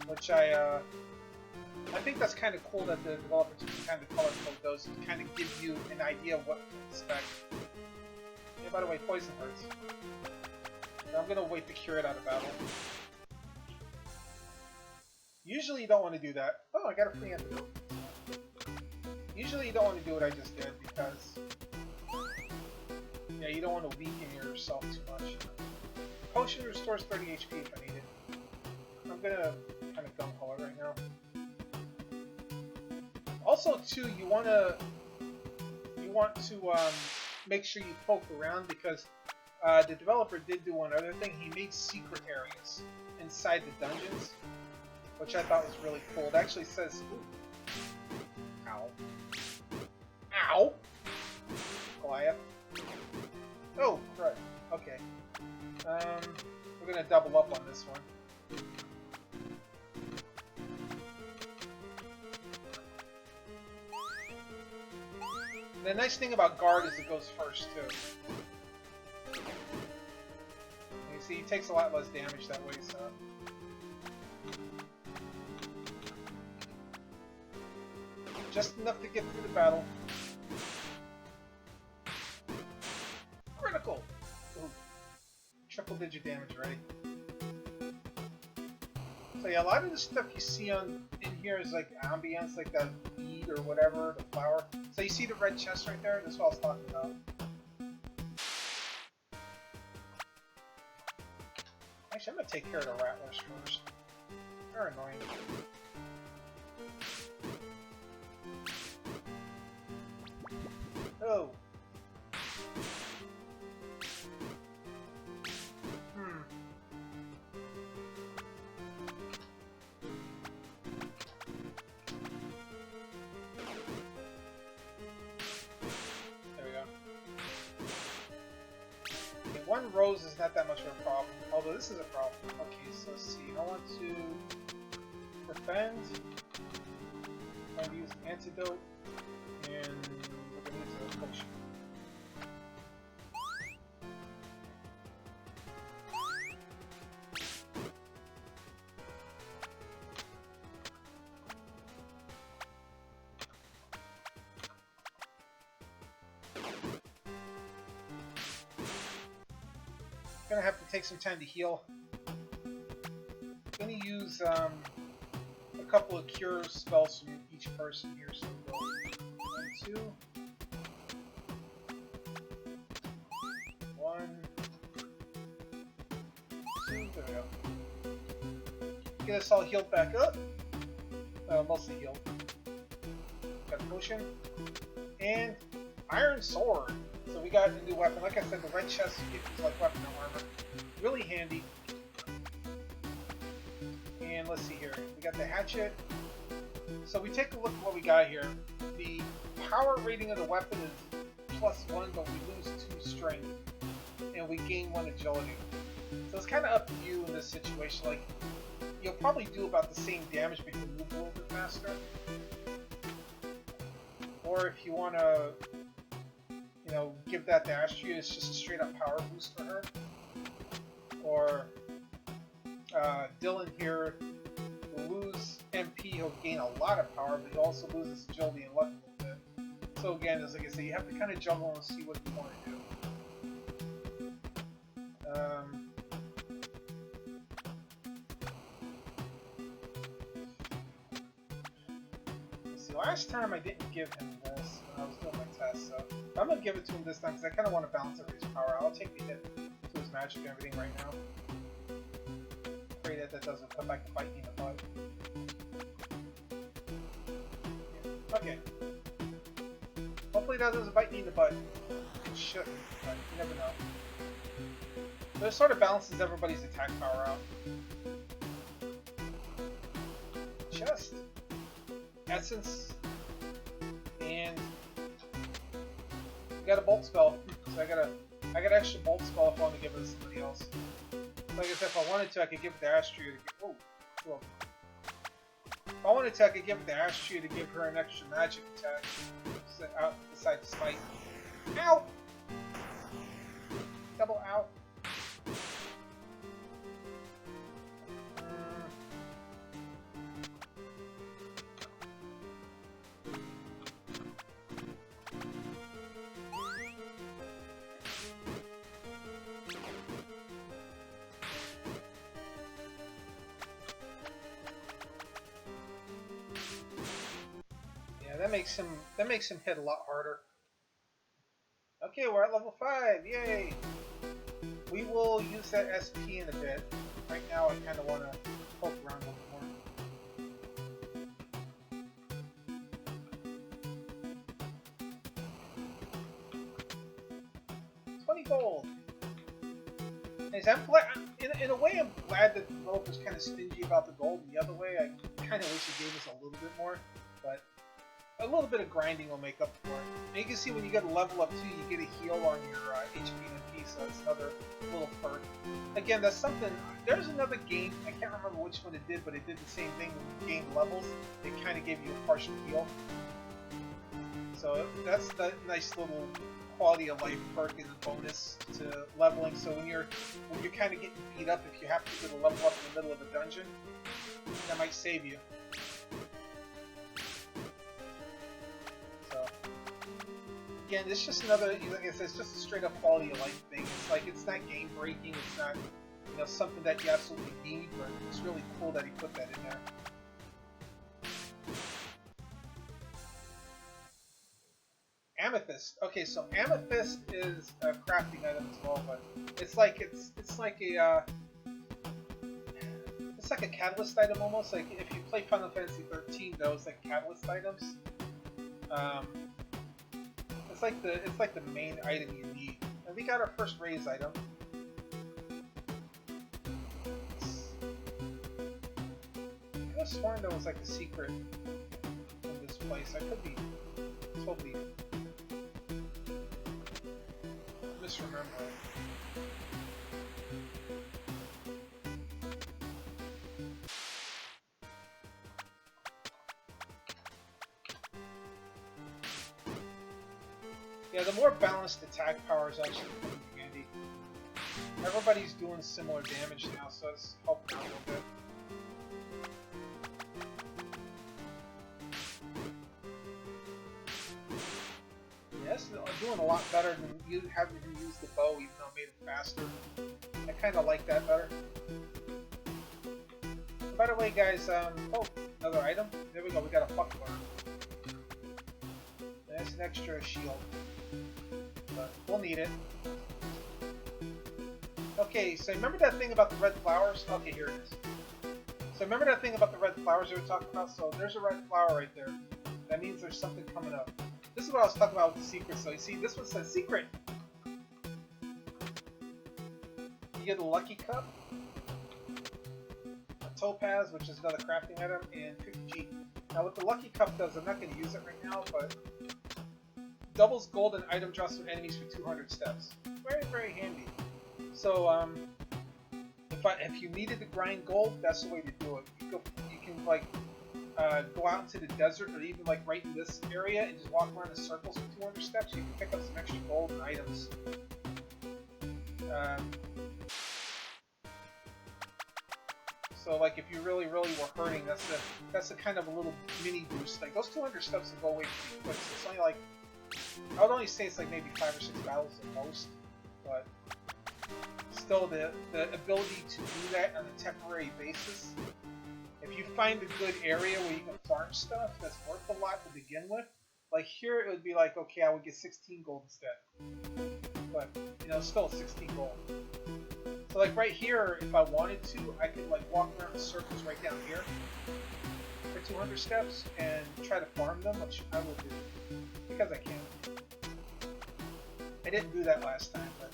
which I think that's kind of cool that the developers can kind of color code those to kind of give you an idea of what to expect. Yeah, by the way, poison hurts. Now I'm gonna wait to cure it out of battle. Usually you don't want to do that. Oh, I got a free antidote. Usually you don't want to do what I just did because, yeah, you don't want to weaken yourself too much. Potion restores 30 HP if I need it. I'm gonna kind of gung-ho it right now. Also, too, you want to make sure you poke around because the developer did do one other thing. He made secret areas inside the dungeons, which I thought was really cool. It actually says, ooh, ow. Ow! Goliath. Oh, right. Okay. We're gonna double up on this one. The nice thing about guard is it goes first, too. You see, he takes a lot less damage that way, so... Just enough to get through the battle. Critical! Ooh. Triple digit damage, right? So yeah, a lot of the stuff you see in here is like ambience, like that bead or whatever, the flower. So you see the red chest right there? That's what I was talking about. Actually, I'm gonna take care of the rattlers first. They're annoying. Oh. There we go. one rose is not that much of a problem, although this is a problem. Okay, so let's see. I want to defend. I'm going to use an antidote, and we're going to use a potion. Gonna have to take some time to heal. Gonna use a couple of cure spells from each person here, so we'll go 1, 2, 1, 2, there we go. Get us all healed back up. Mostly healed. Got a potion. And Iron Sword. So we got a new weapon. Like I said, the red chest gives like weapon and armor. Really handy. And let's see here. We got the hatchet. So we take a look at what we got here. The power rating of the weapon is +1, but we lose 2 strength. And we gain 1 agility. So it's kind of up to you in this situation. Like, you'll probably do about the same damage, but you can move a little bit faster. Or if you want to, you know, give that to Astraea, it's just a straight up power boost for her. Or Dylan here will lose MP, he'll gain a lot of power, but he also loses agility and luck a little bit. So again, as like I say, you have to kind of juggle and see what you want to do. Last time I didn't give him this when I was doing my test, so I'm going to give it to him this time because I kind of want to balance everybody's power. I'll take the hit to his magic and everything right now. Pray that that doesn't come back and bite me in the butt. Yeah. Okay. Hopefully that doesn't bite me in the butt. It shouldn't, but you never know. So it sort of balances everybody's attack power out. Chest. Essence, and we got a bolt spell, so I got an extra bolt spell if I want to give it to somebody else. Like I said, if I wanted to, I could give it to Astraea to give. Oh, cool. If I wanted to, I could give it to Astraea to give her an extra magic attack out besides smite. Ow! Double ow. That makes him hit a lot harder. Okay, we're at level 5, yay! We will use that SP in a bit. Right now I kind of want to poke around a little more. 20 gold! Nice. I'm glad, in a way I'm glad that the developer's kind of stingy about the gold, and the other way I kind of wish he gave us a little bit more, but a little bit of grinding will make up for it. And you can see when you get a level up too, you get a heal on your HP and MP, so that's another little perk. Again, that's something. There's another game, I can't remember which one it did, but it did the same thing when you gained levels. It kind of gave you a partial heal. So that's the nice little quality of life perk and a bonus to leveling. So when you're kind of getting beat up, if you have to get a level up in the middle of a dungeon, that might save you. Again, it's just another, like I said, it's just a straight up quality of life thing. It's like, it's not game breaking, it's not, you know, something that you absolutely need, but it's really cool that he put that in there. Amethyst. Okay, so amethyst is a crafting item as well, but it's like a catalyst item almost. Like if you play Final Fantasy 13, those like catalyst items. It's like the main item you need. And we got our first raise item. I could have sworn there was like a secret in this place. I could be totally misremembering. Yeah, the more balanced attack power is actually coming in handy. Everybody's doing similar damage now, so it's helping out a little bit. Yes, doing a lot better than you having to use the bow, even though it made it faster. I kind of like that better. By the way, guys, oh, another item. There we go. We got a buckler. That's an extra shield, but we'll need it. Okay, so remember that thing about the red flowers? Okay, here it is. So remember that thing about the red flowers we were talking about? So there's a red flower right there. That means there's something coming up. This is what I was talking about with the secret. So you see, this one says secret. You get a lucky cup, a topaz, which is another crafting item, and 50G. Now what the lucky cup does, I'm not going to use it right now, but doubles golden item drops from enemies for 200 steps. Very, very handy. So if you needed to grind gold, that's the way to do it. You can like go out into the desert, or even like right in this area, and just walk around in circles for 200 steps. You can pick up some extra gold and items. So like if you really were hurting, that's the kind of a little mini boost. Like those 200 steps will go away pretty quick. So it's only like, I would only say it's like maybe 5 or 6 battles at most, but still the ability to do that on a temporary basis. If you find a good area where you can farm stuff that's worth a lot to begin with, like here it would be like, okay, I would get 16 gold instead. But, you know, still 16 gold. So like right here, if I wanted to, I could like walk around in circles right down here for 200 steps and try to farm them, which I will do, because I can. I didn't do that last time, but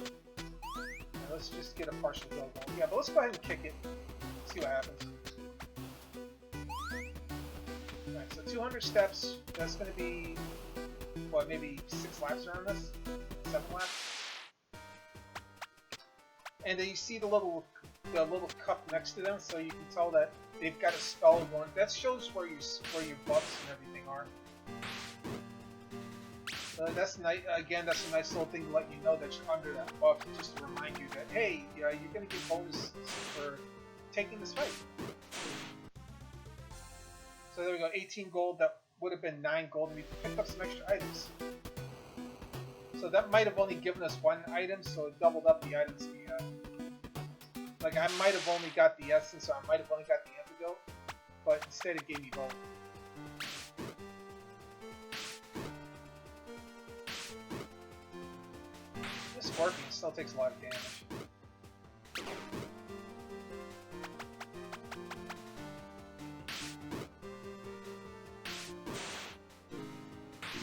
let's just get a partial go going. Yeah, but let's go ahead and kick it, see what happens. Alright, so 200 steps, that's going to be, what, maybe 6 laps around this? 7 laps? And then you see the little cup next to them, so you can tell that they've got a spell going. That shows where your buffs and everything are. That's nice. Again, that's a nice little thing to let you know that you're under that buff, just to remind you that, hey, you're going to get bonus for taking this fight. So there we go, 18 gold. That would have been 9 gold, and we picked up some extra items. So that might have only given us 1 item, so it doubled up the items we had. Like I might have only got the essence, or I might have only got the antidote, but instead it gave me both. This scorpion still takes a lot of damage.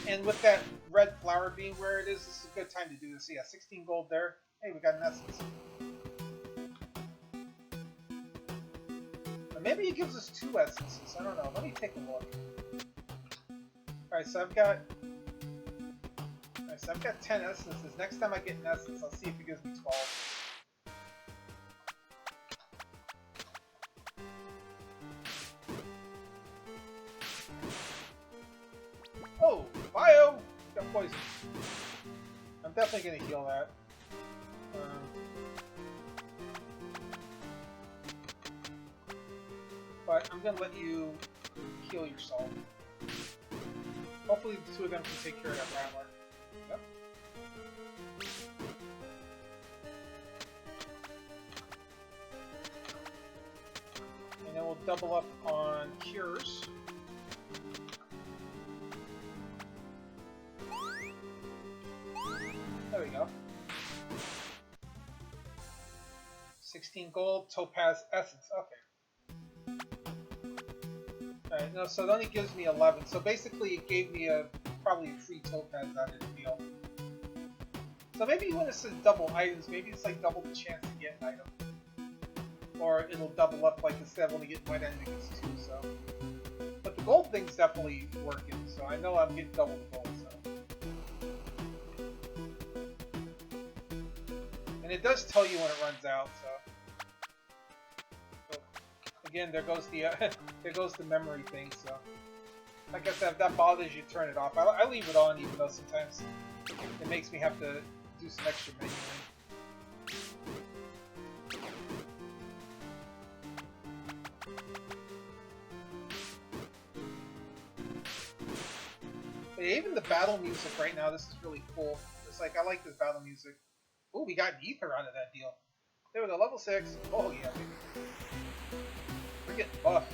And with that red flower being where it is, this is a good time to do this. So yeah, 16 gold there. Hey, we got an essence. Or maybe it gives us 2 essences. I don't know. Let me take a look. Alright, so I've got 10 essences. Next time I get an essence, I'll see if it gives me 12. Oh, bio! Got poison. I'm definitely gonna heal that. But I'm gonna let you heal yourself. Hopefully the 2 of them can take care of that rattler. Yep. And then we'll double up on cures. There we go. 16 gold, topaz essence. Okay. Alright, no, so it only gives me 11. So basically it gave me probably a free topaz out of the deal. So maybe when it says double items, maybe it's like double the chance to get an item. Or it'll double up, like instead of only getting 1 item, it gets 2, so. But the gold thing's definitely working, so I know I'm getting double the gold, so. And it does tell you when it runs out, so. Again, there goes the memory thing. So, like I said, if that bothers you, turn it off. I leave it on, even though sometimes it makes me have to do some extra manuing. But even the battle music right now, this is really cool. It's like, I like this battle music. Oh, we got ether out of that deal. There we go, level 6. Oh yeah, baby. We're getting buff.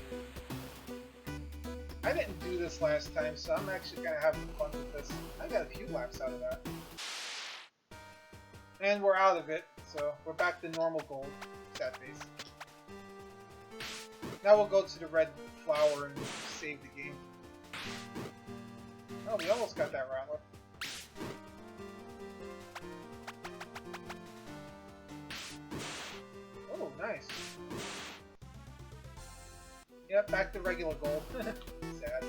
I didn't do this last time, so I'm actually kind of having fun with this. I got a few laps out of that. And we're out of it, so we're back to normal gold. Sad face. Now we'll go to the red flower and save the game. Oh, we almost got that rattler. Oh, nice. Yep, back to regular gold. Sad.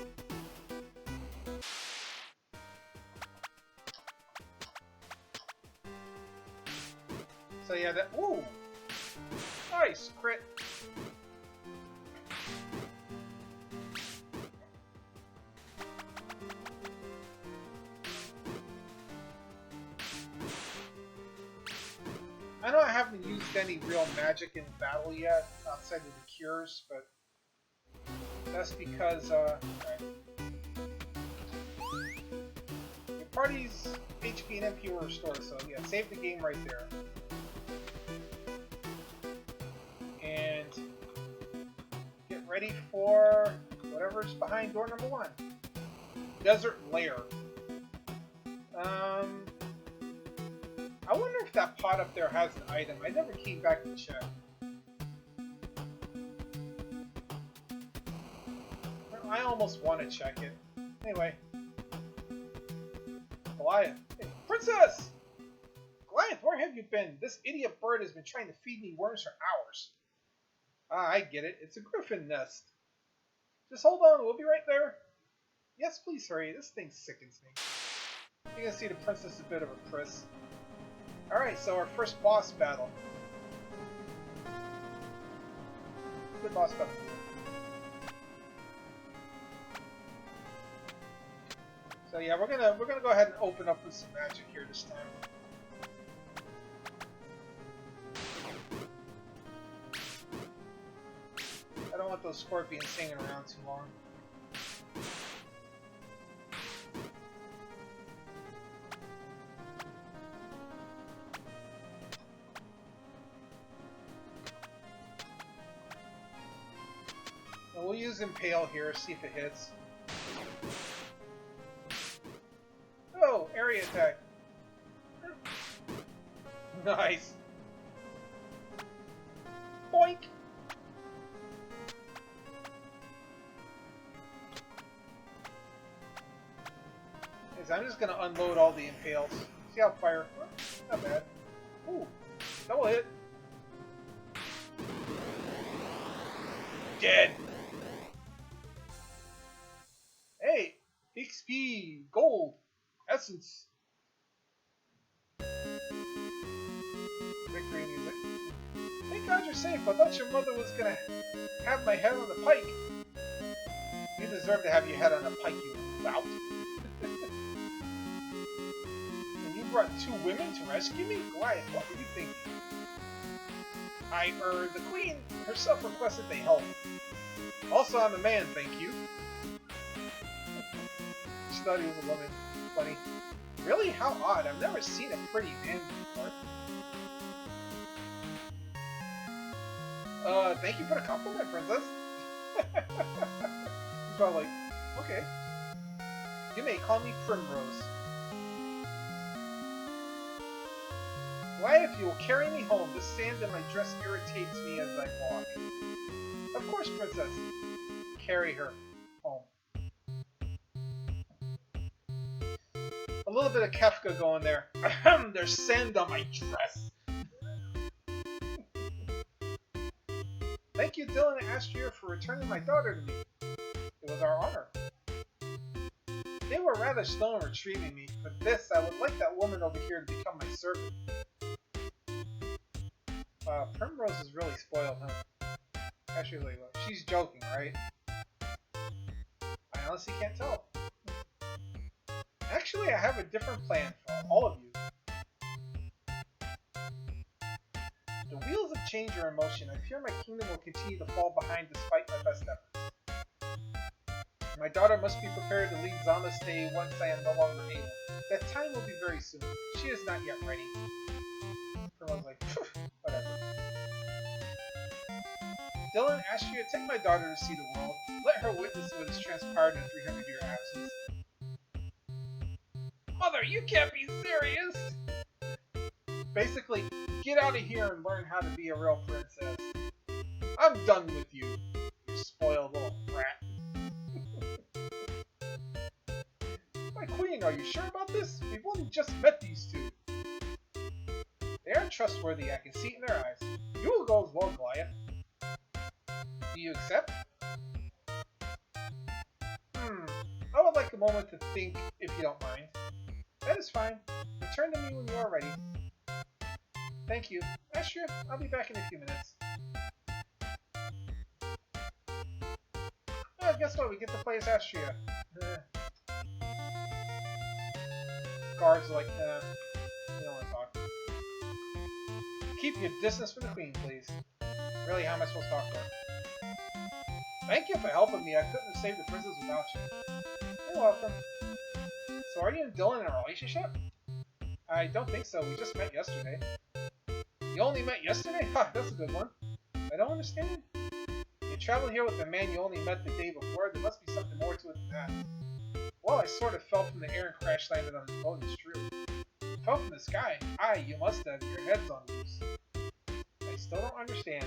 So yeah, that. Ooh! Nice! Crit! I know I haven't used any real magic in battle yet, outside of the cures, but that's because, right. Your party's HP and MP were restored, so yeah, save the game right there. And get ready for whatever's behind door number 1. Desert Lair. I wonder if that pot up there has an item. I never came back to check. I almost want to check it. Anyway. Goliath. Hey, Princess! Goliath, where have you been? This idiot bird has been trying to feed me worms for hours. Ah, I get it. It's a griffin nest. Just hold on, we'll be right there. Yes, please hurry. This thing sickens me. You can see the princess is a bit of a priss. Alright, so our first boss battle. Good boss battle. So yeah, we're gonna go ahead and open up with some magic here this time. I don't want those scorpions hanging around too long. We'll use Impale here, see if it hits. Oh, area attack. Nice. Boink. I'm just gonna unload all the Impales. See how fire. Not bad. Ooh, double hit. Dead. Hey, XP, gold, essence. Victory music. Thank God you're safe. I thought your mother was gonna have my head on the pike. You deserve to have your head on a pike, you lout. And you brought 2 women to rescue me? Goliath, what were you thinking? The queen herself requested they help. Also, I'm a man, thank you. She thought he was a woman. Funny. Really? How odd. I've never seen a pretty man before. Thank you for the compliment, princess. He's probably like, okay. You may call me Primrose. Why, if you will carry me home, the sand in my dress irritates me as I walk. Of course, princess. Carry her home. A little bit of Kefka going there. Ahem, there's sand on my dress. Thank you, Dylan and Astraea, for returning my daughter to me. It was our honor. They were rather slow in retrieving me, but this, I would like that woman over here to become my servant. Primrose is really spoiled, huh? Actually, she's joking, right? I honestly can't tell. Actually, I have a different plan for all of you. The wheels of change are in motion. I fear my kingdom will continue to fall behind despite my best efforts. My daughter must be prepared to leave Zamasne once I am no longer able. That time will be very soon. She is not yet ready. Everyone's like, whatever. Dylan, Astraea, take my daughter to see the world. Let her witness what has transpired in a 300-year absence. Mother, you can't be serious! Basically, get out of here and learn how to be a real princess. I'm done with you, you spoiled little brat. My queen, are you sure about this? We've only just met these two. They are trustworthy, I can see it in their eyes. You will go as well, Goliath. Do you accept? I would like a moment to think, if you don't mind. That is fine. Return to me when you are ready. Thank you. Astraea, I'll be back in a few minutes. Oh, guess what? We get to play as Astraea. Guards are like, you don't want to talk. Keep your distance from the queen, please. Really, how am I supposed to talk to her? Thank you for helping me. I couldn't have saved the princess without you. You're welcome. So are you and Dylan in a relationship? I don't think so. We just met yesterday. You only met yesterday? Ha, that's a good one. I don't understand. You traveled here with a man you only met the day before. There must be something more to it than that. Well, I sort of fell from the air and crash landed on his boat. It's true. Fell from the sky? Aye, you must have. Your head's on loose. I still don't understand.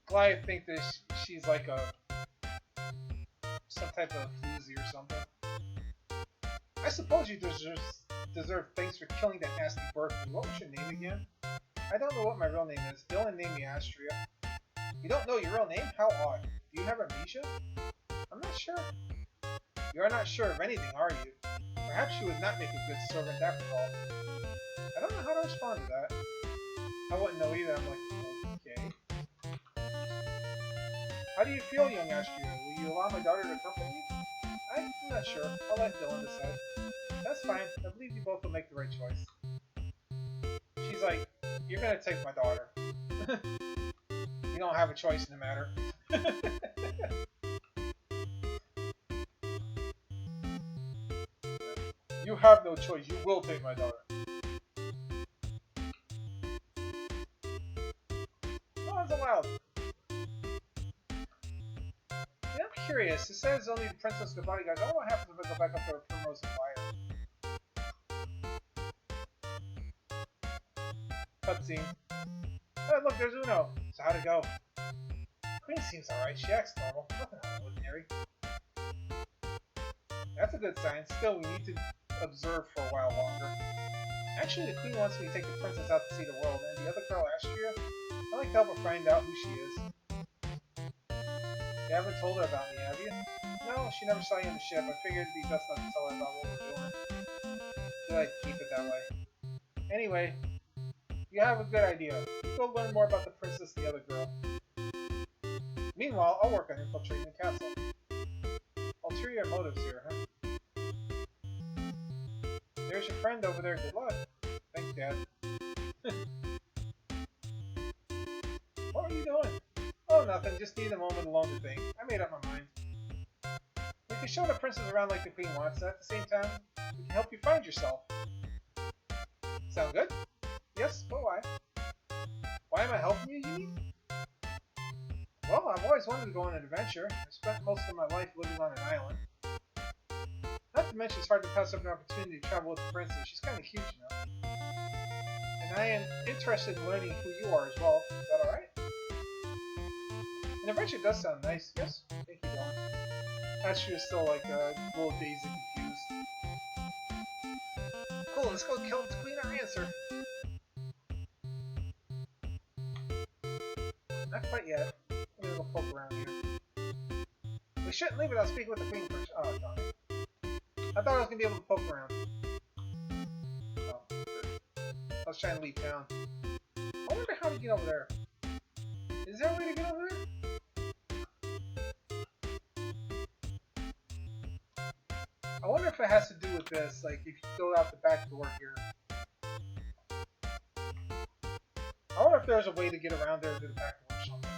Goliath thinks that she's like some type of floozy or something. I suppose you deserve thanks for killing that nasty bird. What was your name again? I don't know what my real name is. Dylan named me Astraea. You don't know your real name? How odd. Do you have amnesia? I'm not sure. You are not sure of anything, are you? Perhaps you would not make a good servant after all. I don't know how to respond to that. I wouldn't know either. I'm like, okay. How do you feel, young Astraea? Will you allow my daughter to accompany you? I'm not sure. I'll let Dylan decide. That's fine. I believe you both will make the right choice. She's like, you're gonna take my daughter. You don't have a choice in the matter. You have no choice. You will take my daughter. Oh, it's allowed. Yeah, I'm curious. It says only the princess and the bodyguards. I don't know what happens if I go back up to her Primrose and fire. Cutscene. Oh, look, there's Uno. So how'd it go? Queen seems alright. She acts normal. Nothing out of the ordinary. That's a good sign. Still, we need to observe for a while longer. Actually, the queen wants me to take the princess out to see the world, and the other girl, Astraea, I'd like to help her find out who she is. You haven't told her about me, have you? No, she never saw you on the ship. I figured it'd be best not to tell her about what we're doing. So I'd keep it that way. Anyway, you have a good idea. You go learn more about the princess and the other girl. Meanwhile, I'll work on infiltrating the castle. Ulterior motives here, huh? There's your friend over there. Good luck. Thanks, Dad. What are you doing? Oh, nothing. Just need a moment alone to think. I made up my mind. We can show the princess around like the queen wants, and at the same time, we can help you find yourself. Sound good? Yes, but why? Why am I helping you, you mean? Well, I've always wanted to go on an adventure. I've spent most of my life living on an island. Not to mention, it's hard to pass up an opportunity to travel with the princess. She's kind of huge now. And I am interested in learning who you are as well. Is that alright? An adventure does sound nice. Yes? Thank you, Dylan. Astraea's still like a little dazed and confused. Cool, let's go kill the queen or answer. Not quite yet. I'm gonna go poke around here. We shouldn't leave without speaking with the queen first. Oh, darn it. I thought I was gonna be able to poke around. Oh, good. I was trying to leave town. I wonder how to get over there. Is there a way to get over there? I wonder if if it has to do with this, like if you go out the back door here. I wonder if there's a way to get around there to the back door or something.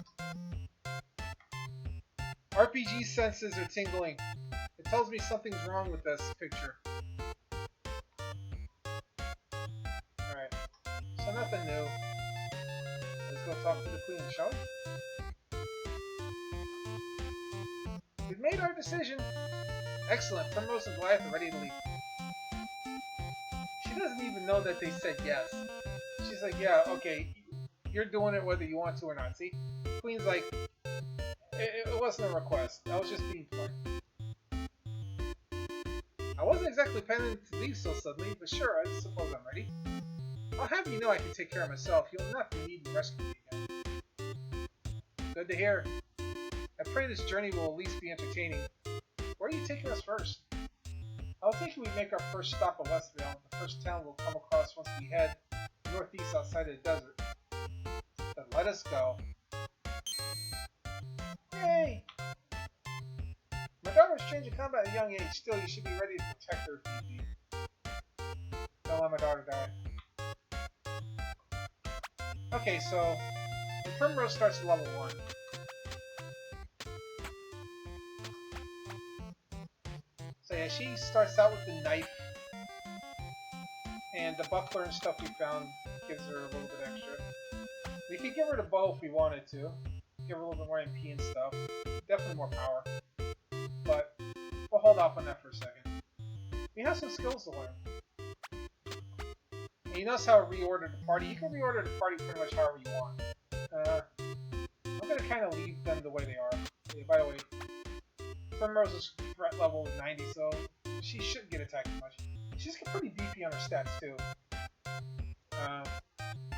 RPG senses are tingling. It tells me something's wrong with this picture. Alright, so nothing new. Let's go talk to the queen, shall we? We've made our decision. Excellent. Primrose and Goliath are ready to leave. She doesn't even know that they said yes. She's like, yeah, okay, you're doing it whether you want to or not. See? Queen's like, it wasn't a request. I was just being polite. I wasn't exactly planning to leave so suddenly, but sure, I suppose I'm ready. I'll have you know I can take care of myself. You'll not be needing rescue me again. Good to hear. I pray this journey will at least be entertaining. Where are you taking us first? I was thinking we'd make our first stop at Westvale, the first town we'll come across once we head northeast outside of the desert. Then let us go. Yay! My daughter was trained in combat at a young age. Still, you should be ready to protect her if need be. Don't let my daughter die. Okay, so Primrose starts at level 1. So yeah, she starts out with the knife, and the buckler and stuff we found gives her a little bit extra. We could give her the bow if we wanted to. Give her a little bit more MP and stuff. Definitely more power. But we'll hold off on that for a second. We have some skills to learn. And you notice how I reordered the party? You can reorder the party pretty much however you want. I'm going to kind of leave them the way they are. Yeah, by the way, Primrose's threat level is 90, so she shouldn't get attacked much. She's pretty beefy on her stats too.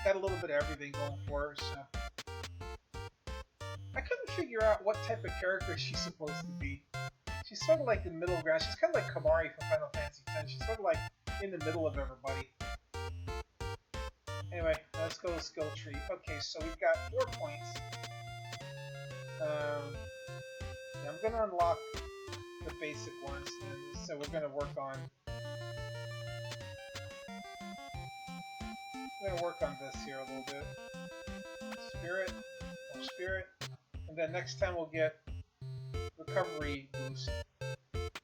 Got a little bit of everything going for her, so I couldn't figure out what type of character she's supposed to be. She's sort of like the middle ground. She's kind of like Kamari from Final Fantasy X. She's sort of like in the middle of everybody. Anyway, let's go to skill tree. Okay, so we've got 4 points. Yeah, I'm going to unlock the basic ones, and so we're going to work on this here a little bit. Spirit, more spirit, and then next time we'll get recovery boost.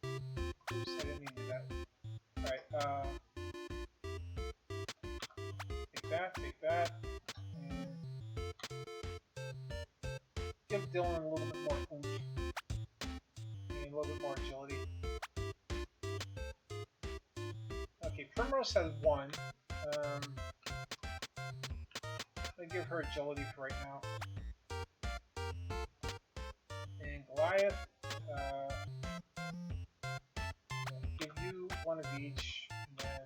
Oops, I didn't mean to do that. Alright, take that, and give Dylan a little bit more oomph, and a little bit more agility. Okay, Primrose has 1. I'm gonna give her agility for right now. And Goliath, give you 1 of each, and then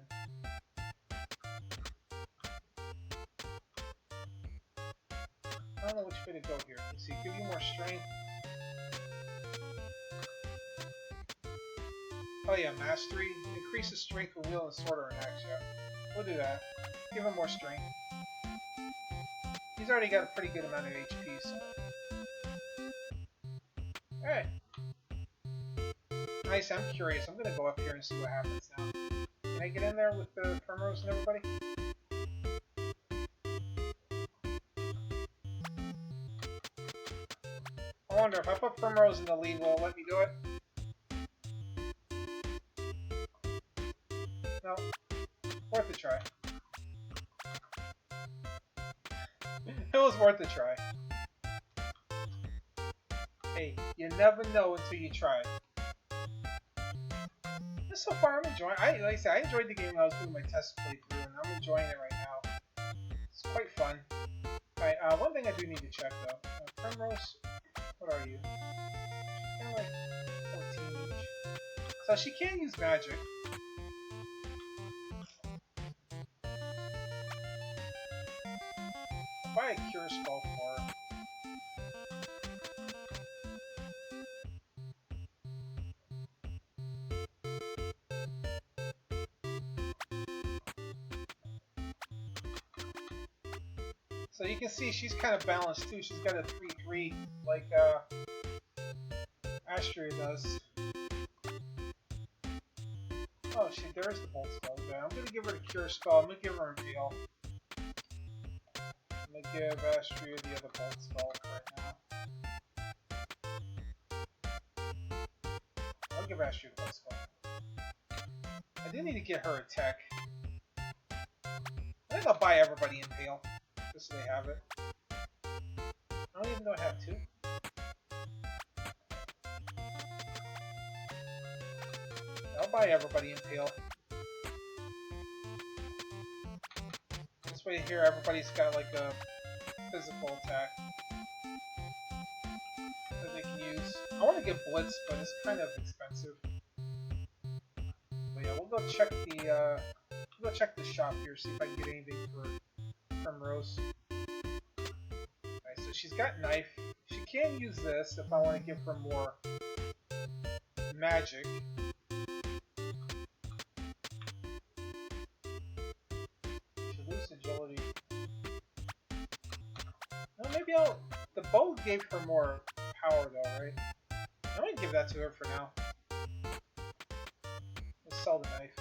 I don't know which way to go here. Let's see, give you more strength. Oh yeah, mastery. Increases strength with wheel and sword or an axe, yeah. We'll do that. Give him more strength. He's already got a pretty good amount of HP, so. Alright. Nice, I'm curious. I'm gonna go up here and see what happens now. Can I get in there with the Primrose and everybody? I wonder if I put Primrose in the lead, will it let me do it? No. Worth a try. It was worth a try. Hey, you never know until you try. So far, I'm enjoying. Like I said, I enjoyed the game when I was doing my test playthrough, and I'm enjoying it right now. It's quite fun. Alright, one thing I do need to check though. Primrose, what are you? Kind of like 14 each. So she can use magic. Buy a cure spell for her. So you can see she's kind of balanced too. She's got a 3-3 like Astraea does. Oh shit, there is the bolt spell. Okay, I'm gonna give her the cure spell. I'm gonna give her a heal. I'm gonna give Astraea the other bolt spell right now. I'll give Astraea the bolt spell. I do need to get her a tech. I think I'll buy everybody Impale, just so they have it. I don't even know I have two. I'll buy everybody Impale. This way here, everybody's got like a physical attack that they can use. I want to get Blitz, but it's kind of expensive. But yeah, we'll go check the shop here, see if I can get anything for Ambrose. Alright, so she's got knife. She can use this if I want to give her more magic. She loses agility. No, maybe I'll. The bow gave her more power though, right? I'm gonna give that to her for now. Let's sell the knife.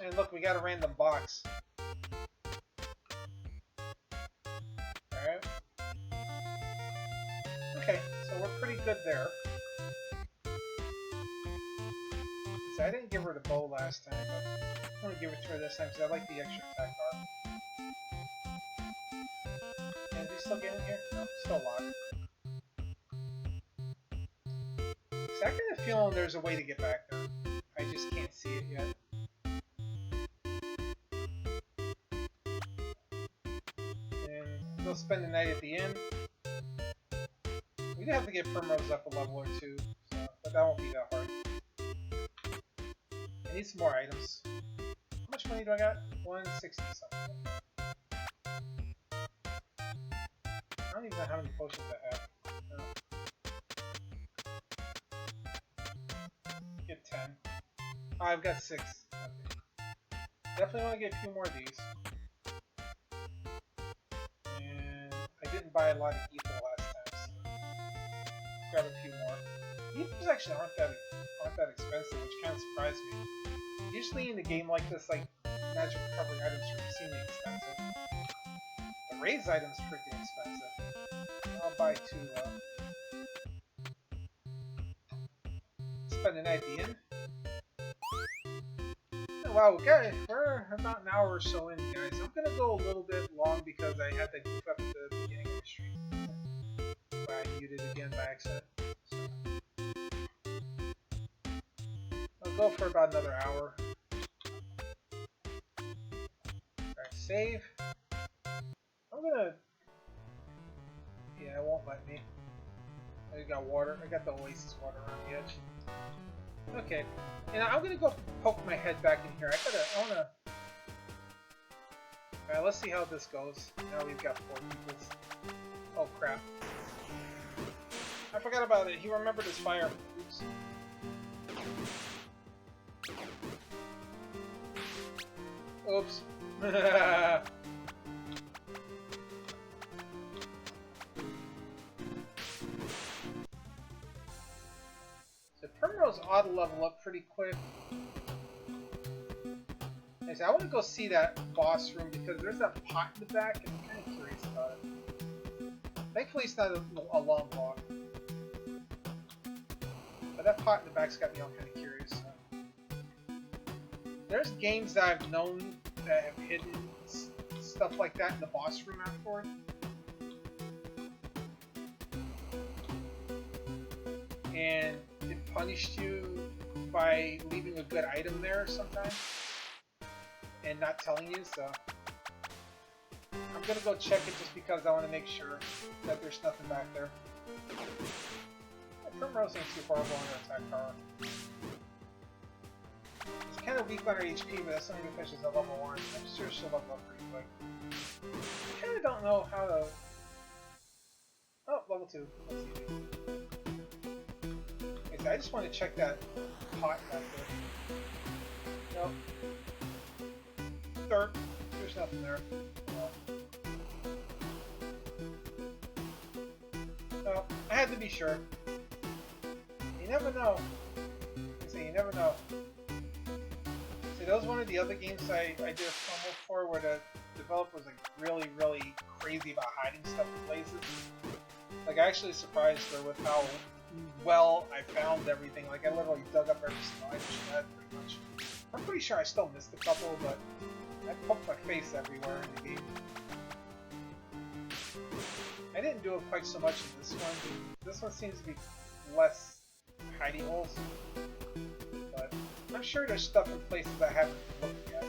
And look, we got a random box. Alright. Okay, so we're pretty good there. So I didn't give her the bow last time, but I'm gonna give it to her this time because I like the extra attack bar. And do you still get in here? No, still locked. So I kind of feeling there's a way to get back there. I just can't see it yet. And we'll spend the night at the inn. We do have to get Primrose up a level or two, so, but that won't be that hard. I need some more items. How much money do I got? 160 something. I don't even know how many potions I have. No. Get 10. Oh, I've got 6. Okay. Definitely want to get a few more of these. And I didn't buy a lot of ether last time, so grab a few more. Ethers actually aren't that expensive, which kind of surprised me. Usually in a game like this, like magic recovery items are extremely expensive. The raise items are freaking expensive. I'll buy 2. Spend the night at the inn. Wow, okay, we're about an hour or so in, guys. I'm gonna go a little bit long because I had to goof up at the beginning of the stream. I muted again by accident. So. I'll go for about another hour. Alright, save. I'm gonna... Yeah, it won't let me. I got water. I got the oasis water around the edge. Okay. And I'm gonna go poke my head back in here. I wanna... Alright, let's see how this goes. Now we've got 4 people. Oh crap. I forgot about it. He remembered his fire. Oops. Oops. So Primrose ought to level up pretty quick. Anyways, I want to go see that boss room because there's that pot in the back and I'm kind of curious about it. Thankfully it's not a long walk. But that pot in the back's got me all kind of curious. So. There's games that I've known that have hidden stuff like that in the boss room afterward. And it punished you by leaving a good item there sometimes and not telling you, so I'm gonna go check it just because I want to make sure that there's nothing back there. Primrose ain't too horrible on her attack power. It's kind of weak on her HP, but that's only because she's at level 1. I'm sure she'll level up pretty quick. I kind of don't know how to... Oh, level 2. That's easy. Okay, I just want to check that pot back there. Nope. Third. There's nothing there. Well, I had to be sure. You never know. I say you never know. See, that was one of the other games I did a promo for where the developer was like really crazy about hiding stuff in places. Like, I actually surprised her with how well I found everything. Like, I literally dug up every slide she had, pretty much. I'm pretty sure I still missed a couple, but I poked my face everywhere in the game. I didn't do it quite so much in this one. This one seems to be less hidey holes. But I'm sure there's stuff in places I haven't looked yet.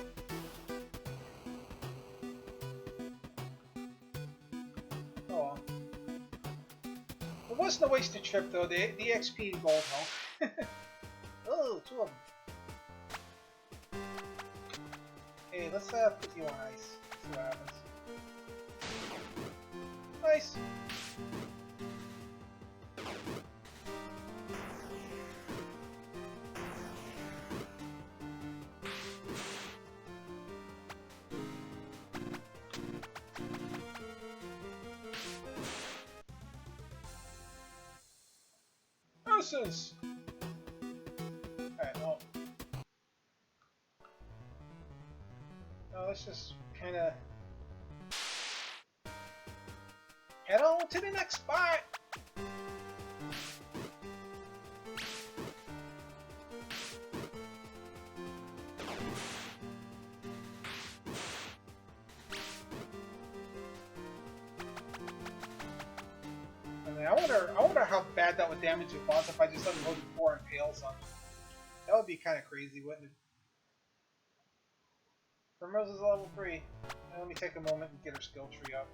Oh well. It wasn't a wasted trip though, the XP and gold help. Oh, 2 of them. Hey, let's put you on ice. See what happens. Nice. Nonsense. Alright, well. Now let's just kind of head on to the next spot. I wonder how bad that would damage your boss if I just unloaded 4 impales on them. That would be kind of crazy, wouldn't it? Ambrose is level 3. Now let me take a moment and get her skill tree up.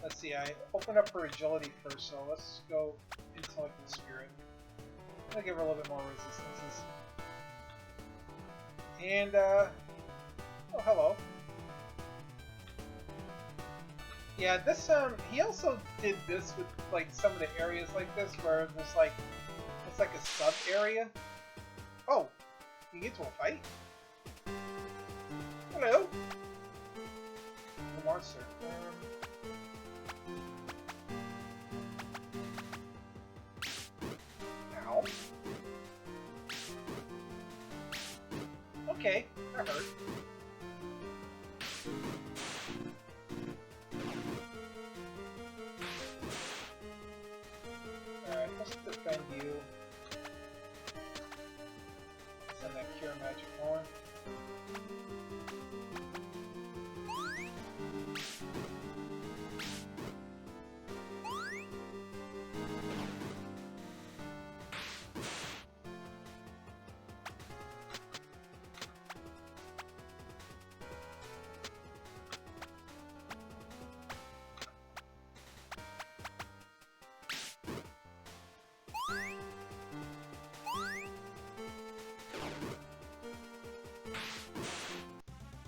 Let's see, I opened up her agility first, so let's go intellect and spirit. I'm gonna give her a little bit more resistances. And, oh, hello. Yeah, this, he also did this with, like, some of the areas like this, where there's, like, it's like a sub-area. Oh, you get to a fight? Hello? The monster. Ow. Okay, that hurt. Alright, let's defend you. Send that cure magic on.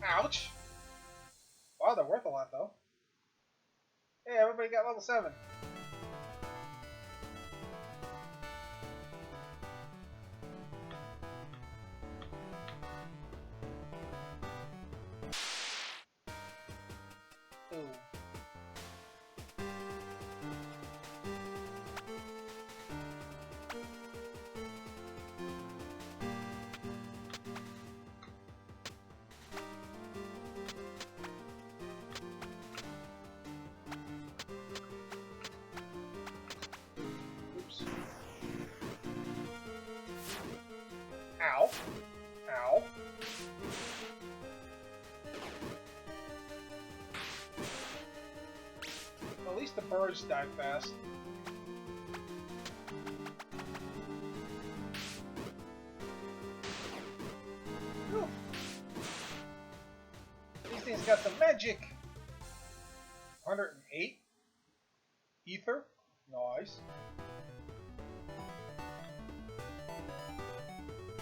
Ouch! Wow, they're worth a lot though. Hey, everybody got level 7. Ooh. Oops. Ow. Ow. Well, at least the birds die fast. Whew. These things got some magic. 108. Ether. Nice.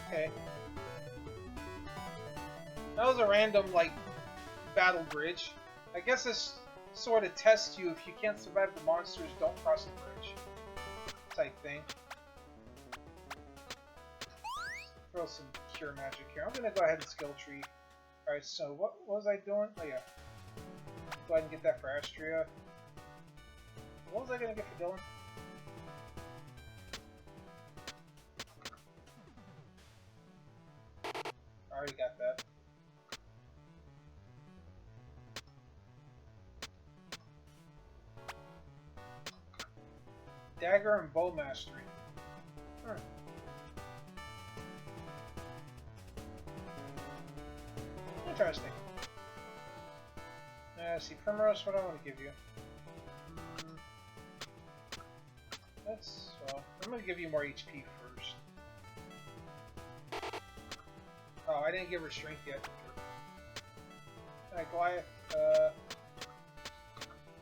Okay. That was a random, like, battle bridge. I guess this sort of tests you if you can't survive the monsters, don't cross the bridge. Type thing. Throw some cure magic here. I'm gonna go ahead and skill tree. Alright, so what was I doing? Oh yeah. Go ahead and get that for Astraea. What was I gonna get for Dylan? I already got that. Dagger and bow mastery. Interesting. See, Primrose, what do I want to give you? Well, I'm going to give you more HP first. Oh, I didn't give her strength yet. Alright, Goliath,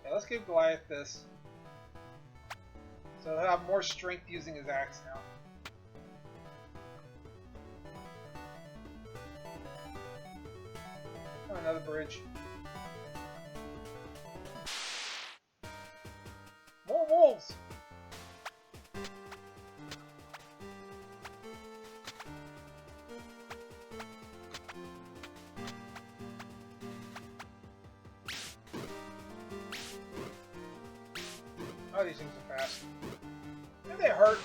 yeah, let's give Goliath this. So he'll have more strength using his axe now. Oh, another bridge. More wolves! Oh, these things are fast. And they hurt.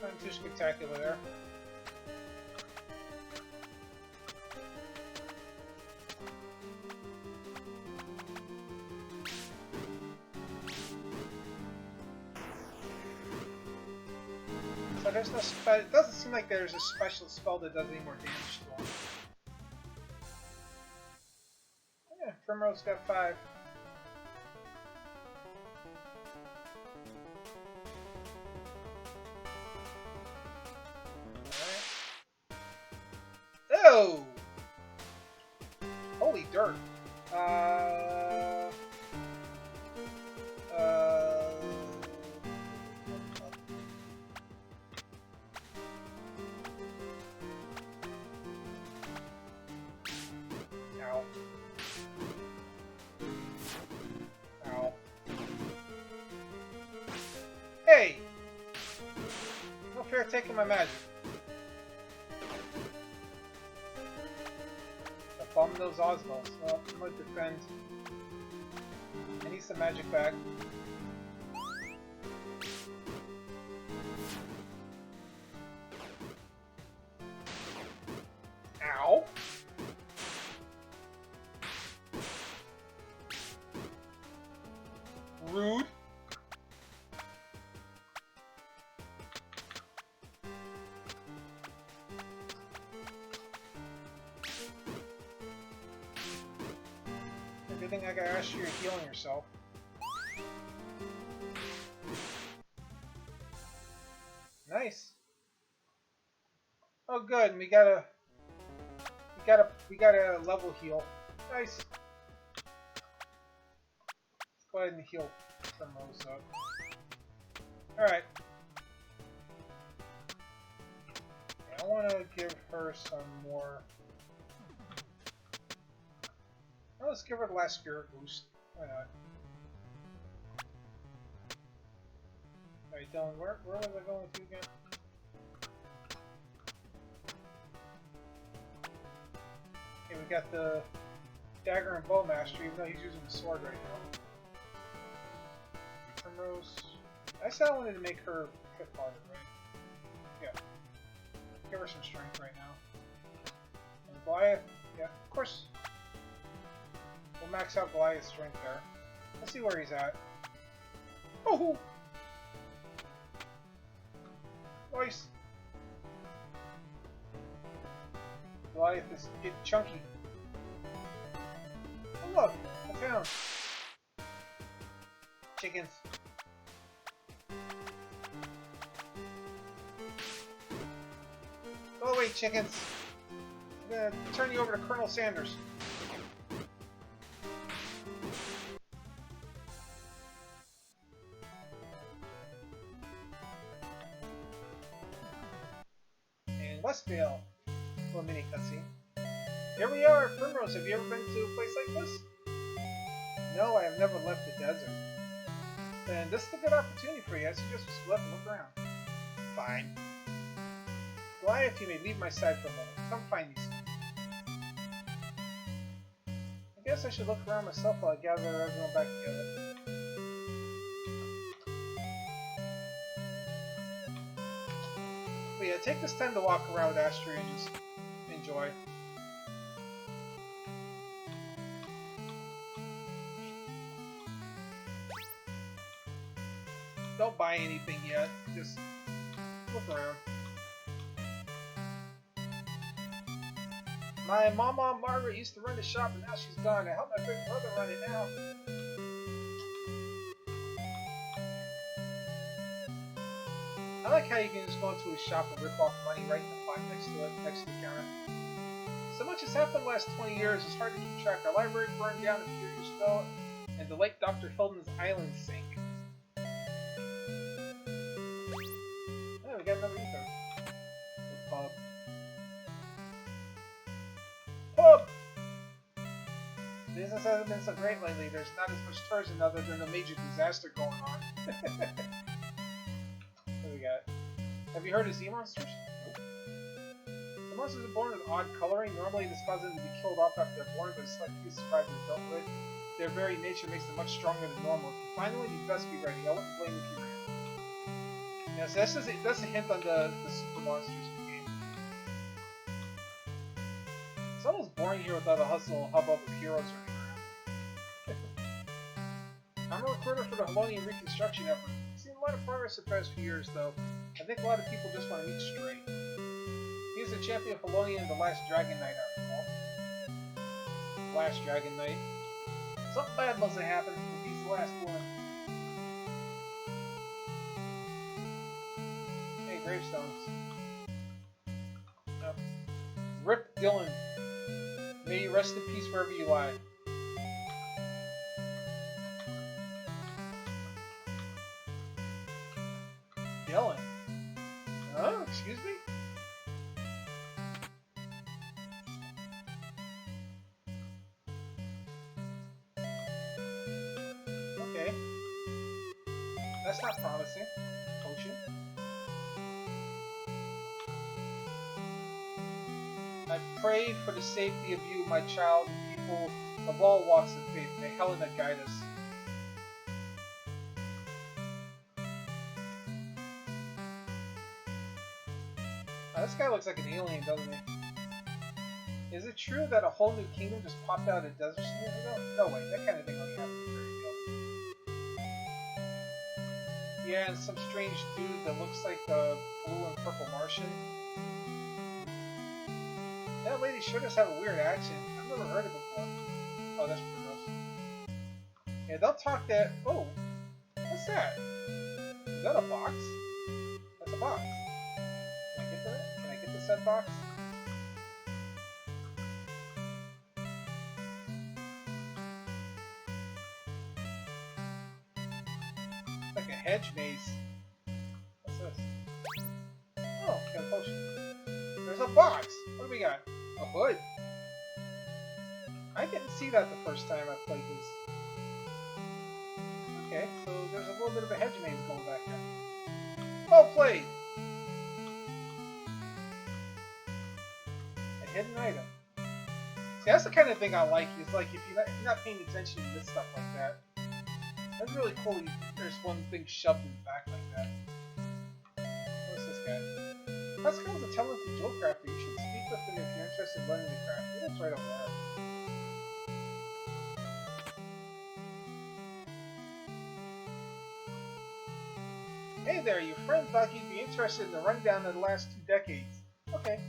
Nothing too spectacular there. So there's no it doesn't seem like there's a special spell that does any more damage to him. Yeah, Primrose got 5. Alright. Oh! Holy dirt. Hey! No fair taking my magic. I bomb those Osmos. Well, I'm gonna defend. I need some magic back. Ow! Rude. Good thing I got asked you're healing yourself. Nice. Oh, good. And we got a level heal. Nice. Let's go ahead and heal Primrose up. All right. Yeah, I want to give her some more. Well, let's give her the last spirit boost. Why not? Alright, Dylan, where was I going with you again? Okay, we got the dagger and bow mastery, even though he's using the sword right now. Primrose. I said I wanted to make her hit harder, right? Yeah. Give her some strength right now. And Goliath, yeah, of course. We'll max out Goliath's strength there. Let's see where he's at. Oh! Nice! Goliath is getting chunky. Oh look! I found chickens. Go away, chickens! I'm gonna turn you over to Colonel Sanders. Westvale. Little mini cutscene. Here we are, Primrose. Have you ever been to a place like this? No, I have never left the desert. Then this is a good opportunity for you. I suggest you split and look around. Fine. Goliath, you may leave my side for a moment. Come find these things. guess I should look around myself while I gather everyone back together. But yeah, take this time to walk around with Astraea and just enjoy. Don't buy anything yet, just look around. My mama Margaret used to run the shop and now she's gone. I help my big brother run it now. I like how you can just go into his shop and rip off money right in the pot next to it, next to the counter. So much has happened the last 20 years, it's hard to keep track. Our library burned down a few years ago, and the late Dr. Hilden's island sank. Oh, we got another ether. Pub. Pub! Business hasn't been so great lately. There's not as much tourism other than a major disaster going on. What do we got? Have you heard of sea monsters? The monsters are born with odd coloring. Normally this causes them to be killed off after they're born, but select few survive in adulthood. Their very nature makes them much stronger than normal. If you find one, you best be ready. I wouldn't blame if you ran. Yeah, so that's a hint on the super monsters in the game. It's almost boring here without a hustle and hubbub of heroes running around. I'm a recruiter for the Halonian reconstruction effort. I've seen a lot of progress the past few years, though. I think a lot of people just want to meet Stray. He was the champion of Halonia in the last Dragon Knight, I recall. Last Dragon Knight. Something bad must have happened if he's the last one. Hey, gravestones. Oh. Rip Dylan. May you rest in peace wherever you lie. Dylan? Oh, excuse me? Okay. That's not promising. Potion. I pray for the safety of you, my child, and people of all walks of faith. May Helena guide us. This guy looks like an alien, doesn't he? Is it true that a whole new kingdom just popped out of the desert some years ago? No way, that kind of thing only happens in fairy tales. Yeah, and some strange dude that looks like a blue and purple Martian. That lady sure does have a weird accent. I've never heard it before. Oh, that's pretty gross. Yeah, don't talk that. Oh, what's that? Is that a box? That's a box. Can I get that? Can I get the said box? It's like a hedge maze. What's this? Oh, got a potion. There's a box! What do we got? A hood? I didn't see that the first time I played this. Okay, so there's a little bit of a hedge maze going back there. Well played! A hidden item. See, that's the kind of thing I like, is like if you're not paying attention to this stuff like that. That's really cool. There's one thing shoved in the back like that. What's this guy? Pascal's a talented jewel crafter. You should speak with him if you're interested in learning the craft. He lives right over there. Hey there, your friend thought you'd be interested in the rundown of the last 2 decades. Okay.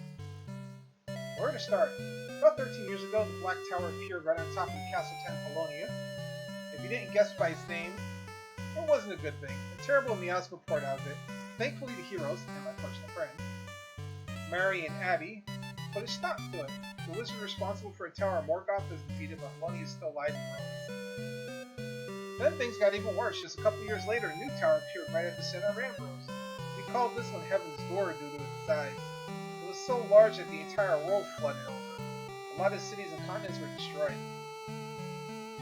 Where to start? About 13 years ago, the Black Tower appeared right on top of the Castle 10 Polonia. If you didn't guess by its name, it wasn't a good thing. A terrible miasma poured out of it. Thankfully, the heroes, and my personal friends, Mary and Abby, put a stop to it. The wizard responsible for a tower of Morgoth was defeated, but Polonia is still alive and ruins. Then things got even worse. Just a couple years later, a new tower appeared right at the center of Ambrose. We called this one Heaven's Door due to its size. It was so large that the entire world flooded over. A lot of cities and continents were destroyed.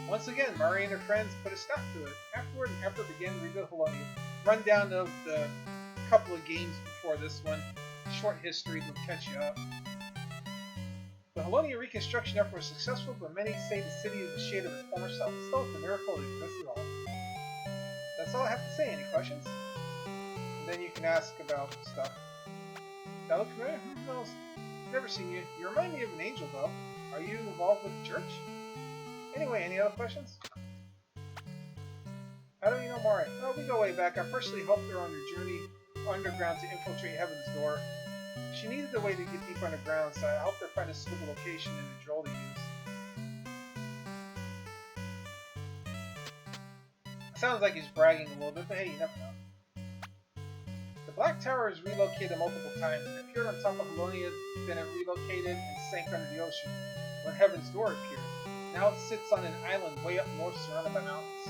Once again, Mari and her friends put a stop to it. Afterward, an effort began to rebuild Halonia. Rundown of the couple of games before this one. Short history will catch you up. The Holonia reconstruction effort was successful, but many say the city is a shade of its former self. Still, it's a miracle it exists at all. That's all I have to say. Any questions? And then you can ask about stuff. That look familiar? Who knows? Never seen you. You remind me of an angel, though. Are you involved with the church? Anyway, any other questions? How do you know Mari? Oh, we go way back. I personally helped her on her journey underground to infiltrate Heaven's Door. She needed a way to get deep underground, so I helped her find a suitable location and a drill to use. Sounds like he's bragging a little bit, but hey, you never know. The Black Tower is relocated multiple times. It appeared on top of Holonia, then it relocated and sank under the ocean when Heaven's Door appeared. Now it sits on an island way up north surrounded by mountains.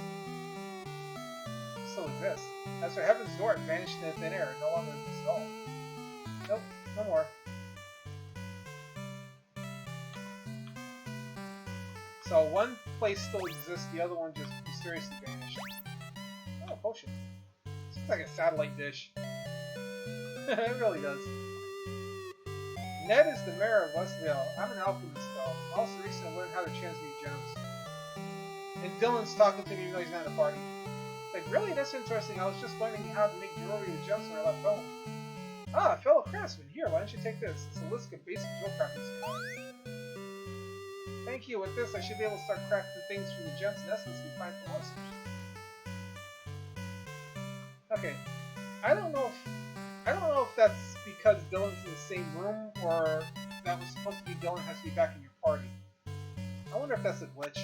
It still exists. As for Heaven's Door, it vanished in thin air. It no longer exists at all. Nope, no more. So one place still exists, the other one just mysteriously vanished. Oh, potion. Seems like a satellite dish. It really does. Ned is the mayor of Westvale. I'm an alchemist, though. Also recently learned how to transmute gems. And Dylan's talking to me even though he's not in the party. Like, really? That's interesting. I was just learning how to make jewelry with gems when I left home. Ah, fellow craftsman. Here, why don't you take this? It's a list of basic jewel crafting skills. Thank you. With this, I should be able to start crafting things from the gems and essence we find from monsters. Okay. I don't know if that's because Dylan's in the same room, or that was supposed to be Dylan has to be back in your party. I wonder if that's a glitch,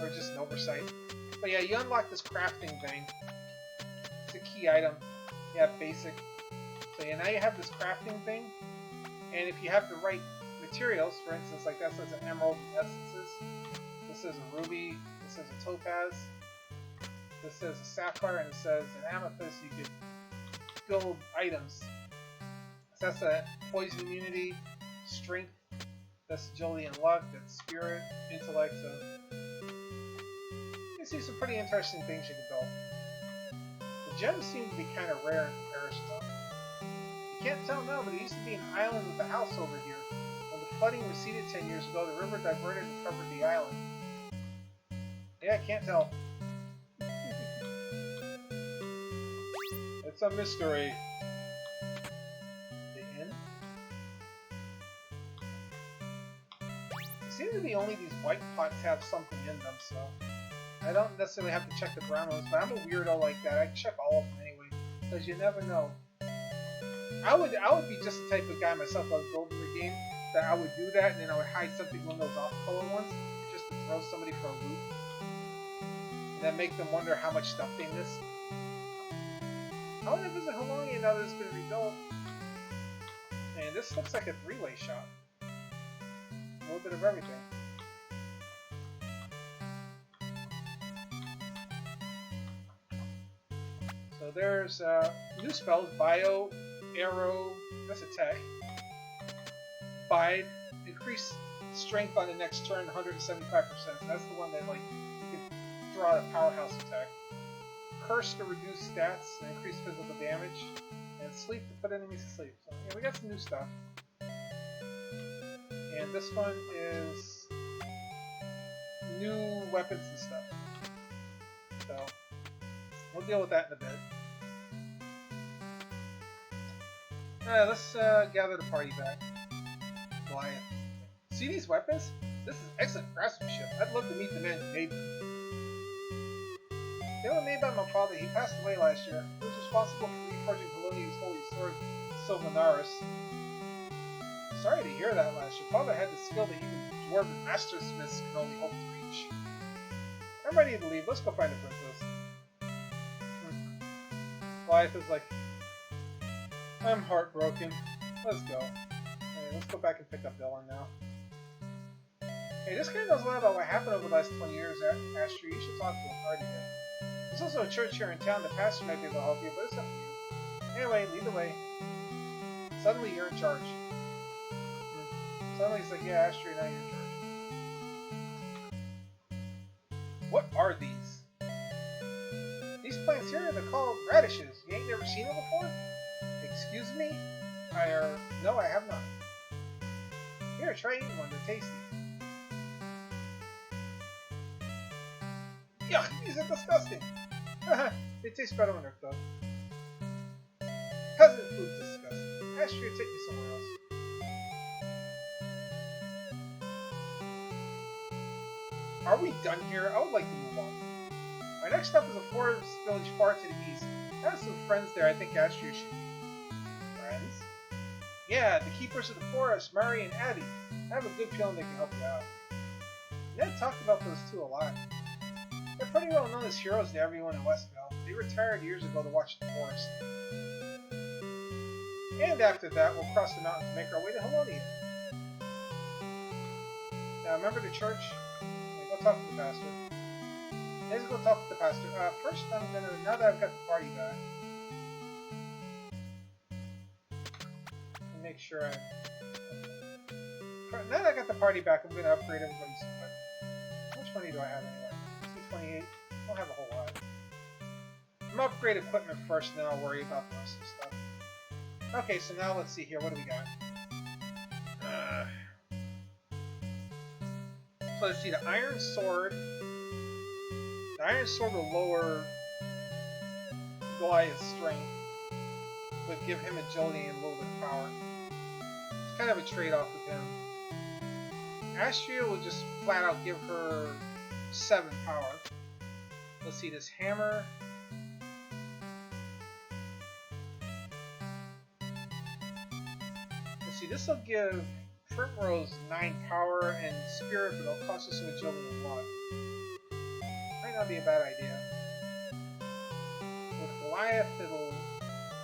or just an oversight. But yeah, you unlock this crafting thing. It's a key item. Yeah, basic. So yeah, now you have this crafting thing, and if you have the right materials, for instance, like that says an emerald and essences, this is a ruby, this is a topaz, this says a sapphire, and it says an amethyst. You could build items. So that's a poison immunity, strength, that's agility and luck, that's spirit, intellect. So you see some pretty interesting things you can build. The gems seem to be kind of rare in comparison. You can't tell now, but it used to be an island with a house over here. When the flooding receded 10 years ago, the river diverted and covered the island. Yeah, I can't tell. It's a mystery. The inn? It seems to be only these white pots have something in them, so I don't necessarily have to check the brown ones, but I'm a weirdo like that. I check all of them anyway, because you never know. I would be just the type of guy myself. I was building the game that I would do that, and then I would hide something one of those off-color ones, just to throw somebody for a loop, and then make them wonder how much stuff they missed. I want to visit Holonia now that it's been rebuilt. And this looks like a three-way shot. A little bit of everything. So there's new spells: Bio, Arrow, that's attack. Bide, increase strength on the next turn 175%. So that's the one that like you can throw out a powerhouse attack. Curse to reduce stats and increase physical damage. And sleep to put enemies to sleep. So yeah, we got some new stuff. And this one is new weapons and stuff. So we'll deal with that in a bit. Let's gather the party back. Goliath. See these weapons? This is excellent craftsmanship. I'd love to meet the man who made them. They were made by my father. He passed away last year. He was responsible for reforging Polonia's holy sword, Sylvanaris. Sorry to hear that, lass. Your father had the skill that even dwarven mastersmiths can only hope to reach. I'm ready to leave. Let's go find the princess. Goliath is like, I'm heartbroken. Let's go. Hey, let's go back and pick up Dylan now. Hey, this guy knows a lot about what happened over the last 20 years, Astraea. You should talk to him. Already did. There's also a church here in town. The pastor might be able to help you, but it's up to you. Anyway, lead the way. Suddenly you're in charge. Suddenly it's like, yeah, Astraea, now you're in charge. What are these? These plants here, they're called radishes. You ain't never seen them before? Excuse me? No, I have not. Here, try eating one. They're tasty. Yuck! These are disgusting. They taste better when they're cooked. Peasant food's disgusting. Astraea, take me somewhere else. Are we done here? I would like to move on. Our next stop is a forest village far to the east. I have some friends there I think Astraea should meet. Friends? Yeah, the keepers of the forest, Murray and Addie. I have a good feeling they can help you out. Ned talked about those two a lot. They're pretty well known as heroes to everyone in Westville. They retired years ago to watch the forest. And after that, we'll cross the mountain to make our way to Hellonia. Now, remember the church? Go talk to the pastor. Let's go talk to the pastor. First, I'm gonna, now that I've got the party back, make sure now that I got the party back, I'm gonna upgrade everybody's equipment. How much money do I have anyway? 228. I don't have a whole lot. I'm gonna upgrade equipment first, and then I'll worry about the rest of the stuff. Okay, so now let's see here. What do we got? So let's see, the Iron Sword. The Iron Sword will lower Goliath's strength, but give him agility and a little bit of power. It's kind of a trade-off with him. Astraea will just flat out give her 7 power. Let's see, this hammer. Let's see, this will give Primrose 9 power and Spirit, but it'll cost us some agility and luck. Might not be a bad idea. With Goliath, it'll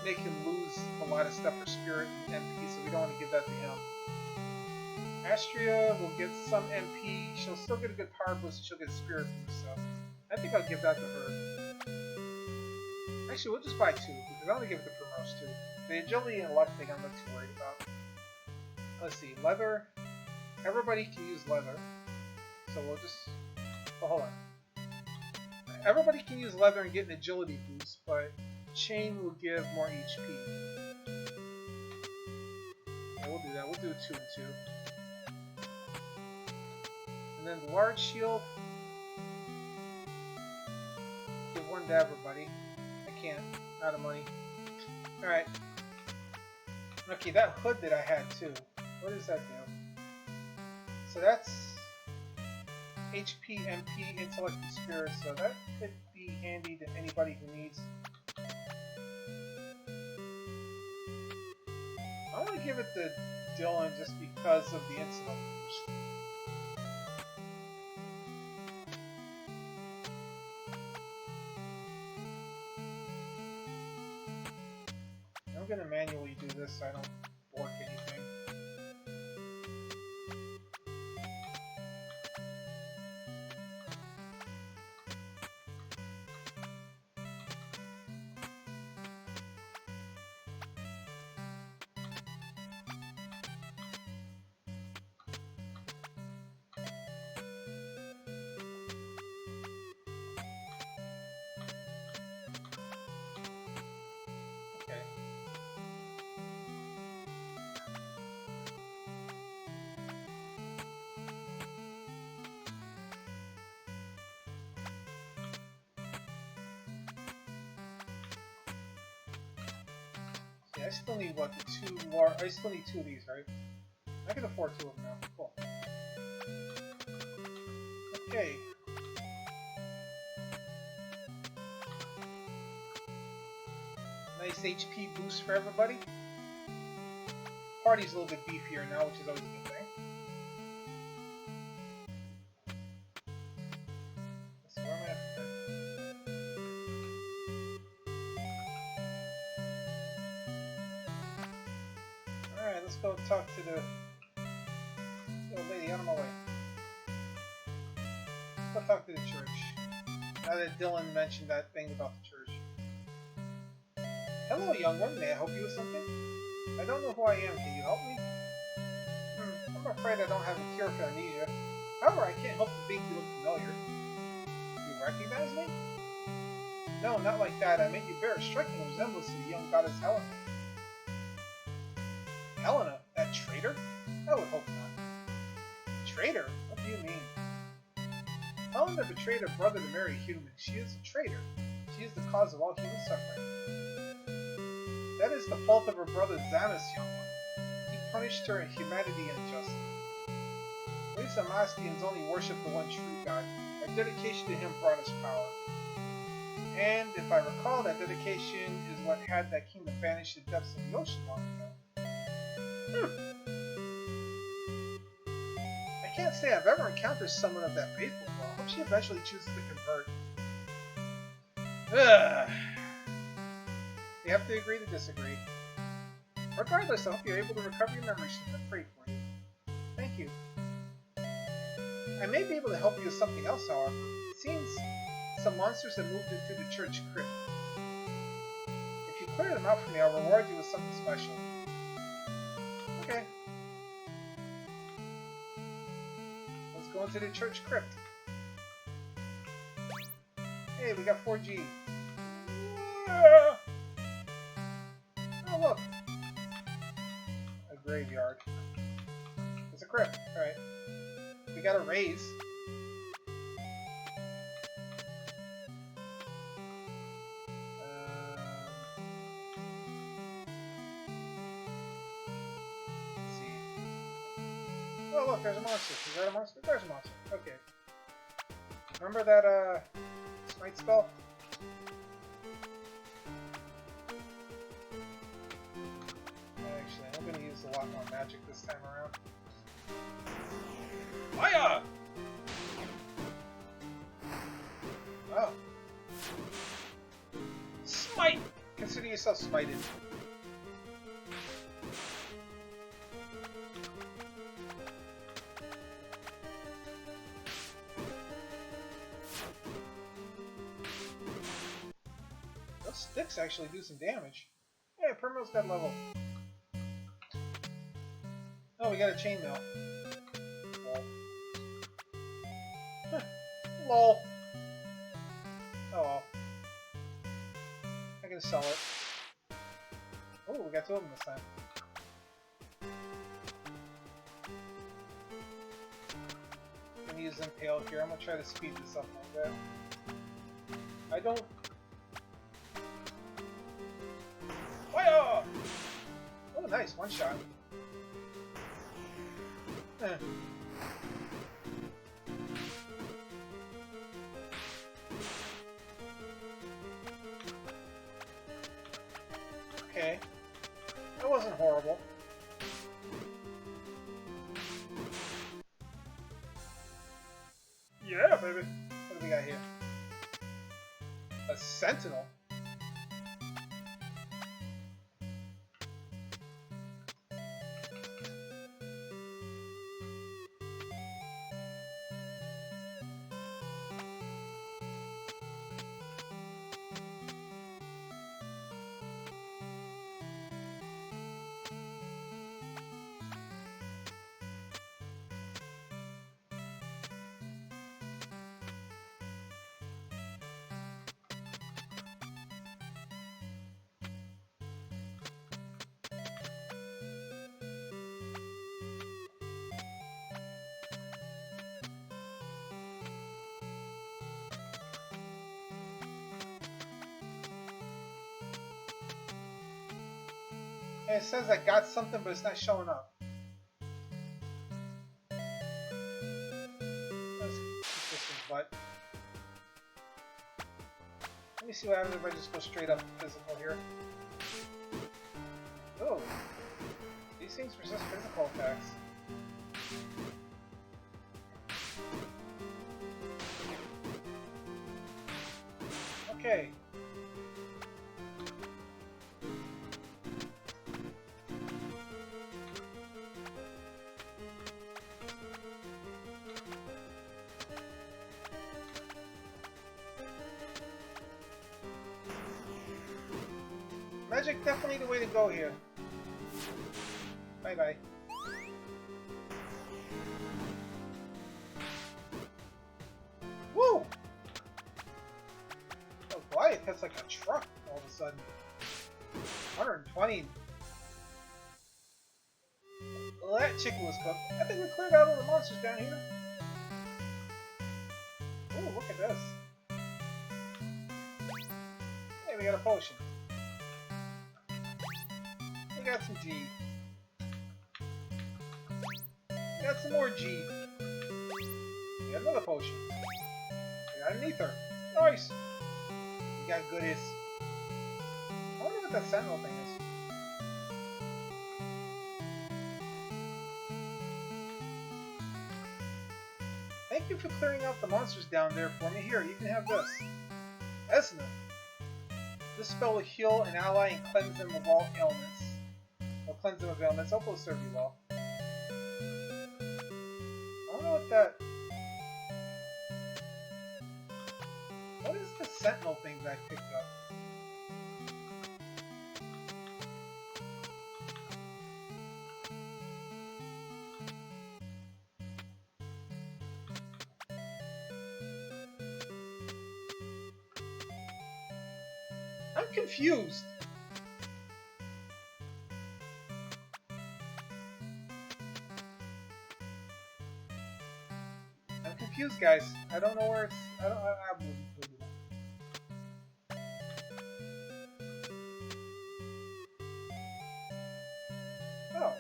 make him lose a lot of stuff for Spirit and MP, so we don't want to give that to him. Astraea will get some MP. She'll still get a good power boost, and she'll get a Spirit boost, so I think I'll give that to her. Actually, we'll just buy 2, because I want to give it to Primrose too. The agility and luck thing I'm not too worried about. Let's see, leather. Everybody can use leather. So we'll just... Oh, hold on. Everybody can use leather and get an agility boost, but chain will give more HP. Yeah, we'll do that. We'll do a 2 and 2. And then the large shield. Give 1 to everybody. I can't. Out of money. Alright. Okay, that hood that I had too. What does that do? So that's HP, MP, Intellect, and Spirit, so that could be handy to anybody who needs. I want to give it to Dylan just because of the Intellect boost. I'm going to manually do this so I don't bork anything. I still need what, the 2 large. I still need 2 of these, right? I can afford 2 of them now. Cool. Okay. Nice HP boost for everybody. Party's a little bit beefier now, which is always a good thing. Let's see, where am I at? Let's go talk to the old lady out of my way. Let's go talk to the church. Now that Dylan mentioned that thing about the church. Hello, young one. May I help you with something? I don't know who I am. Can you help me? I'm afraid I don't have a cure for amnesia. However, I can't help but think you look familiar. You recognize me? No, not like that. I meant you bear a striking resemblance to the young goddess Helena. Helena? That traitor? I would hope not. Traitor? What do you mean? Helen betrayed her brother to marry a human. She is a traitor. She is the cause of all human suffering. That is the fault of her brother Xanas, young one. He punished her in humanity and justice. We Samastians only worship the one true God. Our dedication to him brought us power. And, if I recall, that dedication is what had that kingdom banished to the depths of the ocean long ago. I can't say I've ever encountered someone of that faith before. I hope she eventually chooses to convert. Ugh. You have to agree to disagree. Regardless, I hope you're able to recover your memories from the pray for you. Thank you. I may be able to help you with something else, however. It seems some monsters have moved into the church crypt. If you clear them out for me, I'll reward you with something special. Okay. Let's go into the church crypt. Hey, we got 4G. Yeah. Oh, look. A graveyard. It's a crypt. Alright. We got a raise. Let's see. Oh, look, there's a monster. Is that a monster? There's a monster. Okay. Remember that, smite spell? Actually, I'm going to use a lot more magic this time around. Fire! Oh. Smite! Consider yourself smited. Those sticks actually do some damage. Yeah, Primrose got level. Oh, we got a chainmail. Lol. Lol. Oh well. I can sell it. Oh, we got two of them this time. I'm gonna use Impale here. I'm gonna try to speed this up a little bit. I don't. Fire! Oh, nice. One shot. Okay. That wasn't horrible. Yeah, baby. What do we got here? A sentinel? And it says I got something, but it's not showing up. Let's keep this in butt. Let me see what happens if I just go straight up physical here. Oh, these things resist physical attacks. Okay. Magic definitely the way to go here. Bye bye. Woo! Oh, Goliath hits like a truck all of a sudden. 120. Well, that chicken was cooked. I think we cleared out all the monsters down here. Oh, look at this. Hey, we got a potion. We got some G. We got some more G. We got another potion. We got an ether. Nice. We got goodies. I wonder what that sentinel thing is. Thank you for clearing out the monsters down there for me. Here, you can have this. Esna. This spell will heal an ally and cleanse them of all ailments. Or cleanse them of ailments. Hope it'll serve you well. I don't know what that... What is the sentinel thing that I picked up? I'm confused. I'm confused, guys. I don't know where it's... I don't... Oh.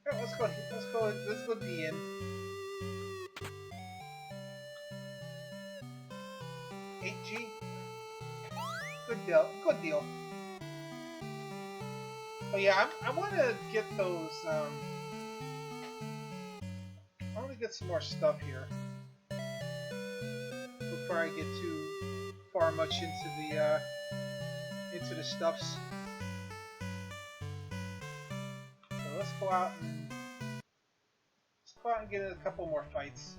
Yeah, let's go D in. 8G? Good deal. Oh yeah, I want to get those, I want to get some more stuff here. Before I get too far much into the stuffs. So let's go out and get in a couple more fights.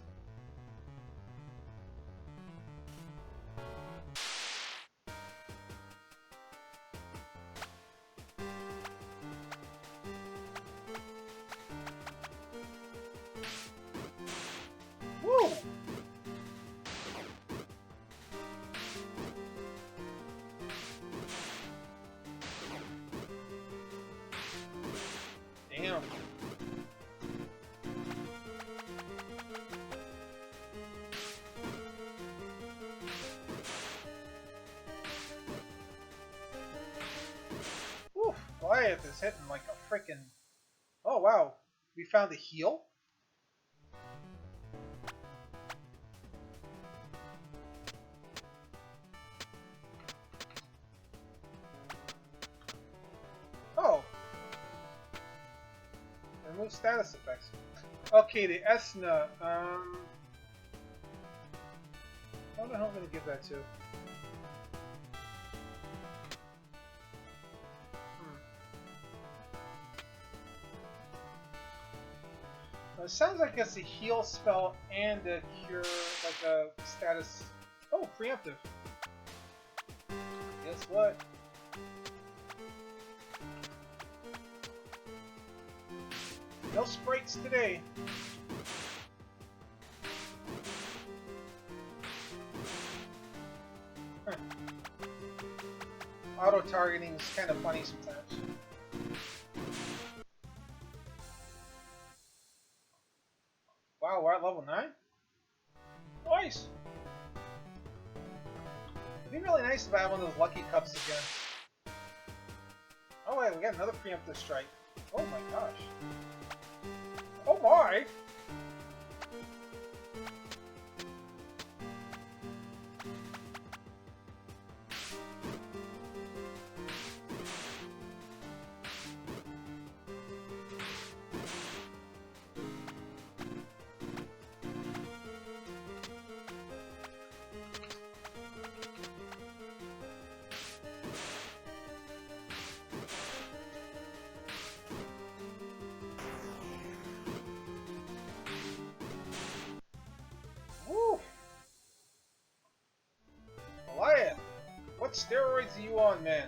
Woo! Damn. Woo! Goliath is hitting like a freaking... Oh wow, we found a heal? Oh. Remove status effects. Okay, the Esna, what the hell am I gonna give that to? It sounds like it's a heal spell and a cure, like a status. Oh, preemptive. Guess what? No sprites today. Auto targeting is kind of funny sometimes. Wow, we're at level 9? Nice! It'd be really nice if I had one of those lucky cups again. Oh wait, we got another preemptive strike. Oh my gosh. Oh my! steroids are you on, man?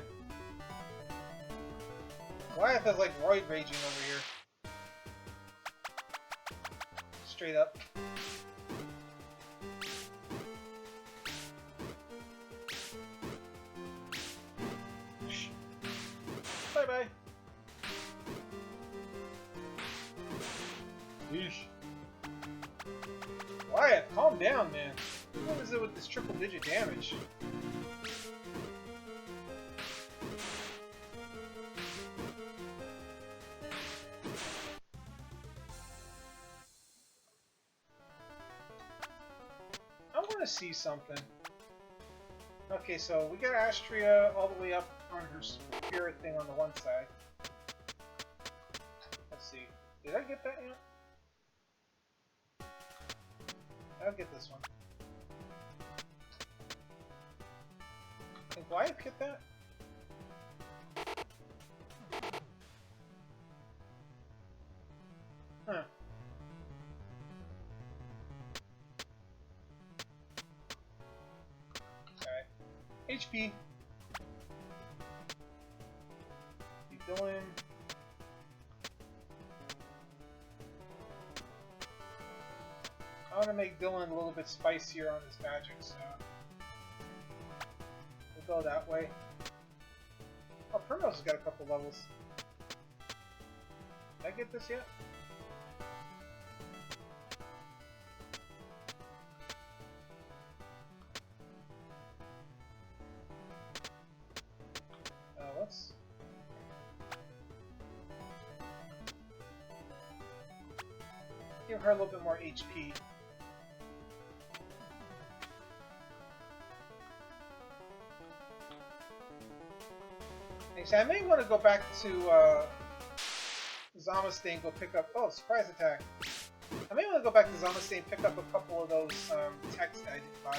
Goliath is like roid raging over here. Straight up. Bye bye. Yeesh. Goliath, calm down, man. What is it with this triple digit damage? I want to see something. Okay, so we got Astraea all the way up on her spirit thing on the one side. Let's see. Did I get that yet? I'll get this one. Can Goliath get that? Huh. Alright. HP. Keep going. I want to make Dylan a little bit spicier on this magic, so we'll go that way. Oh, Primrose has got a couple levels. Did I get this yet? Let's... give her a little bit more HP. Actually, I may want to go back to Zamastain, go pick up... Oh, surprise attack. I may want to go back to Zamastain, pick up a couple of those techs that I didn't buy.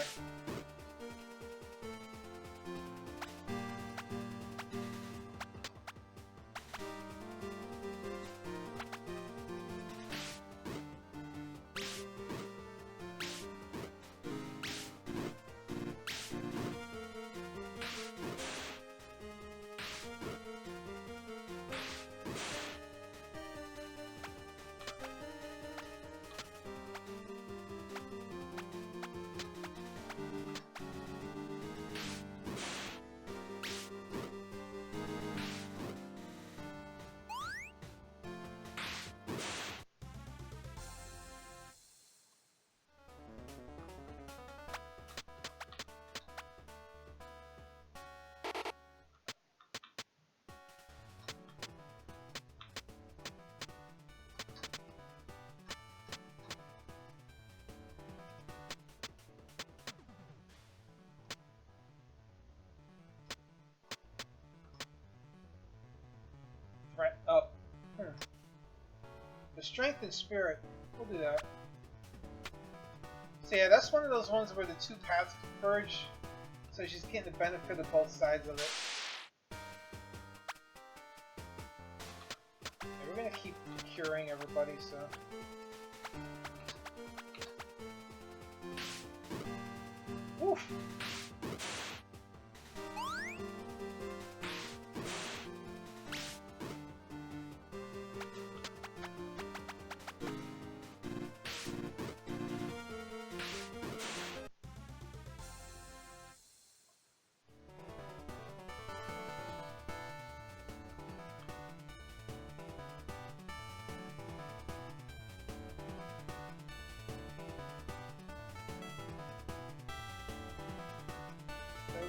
Threat up. The strength and spirit. We'll do that. So yeah, that's one of those ones where the two paths converge. So she's getting the benefit of both sides of it. Yeah, we're gonna keep curing everybody, so. Woof!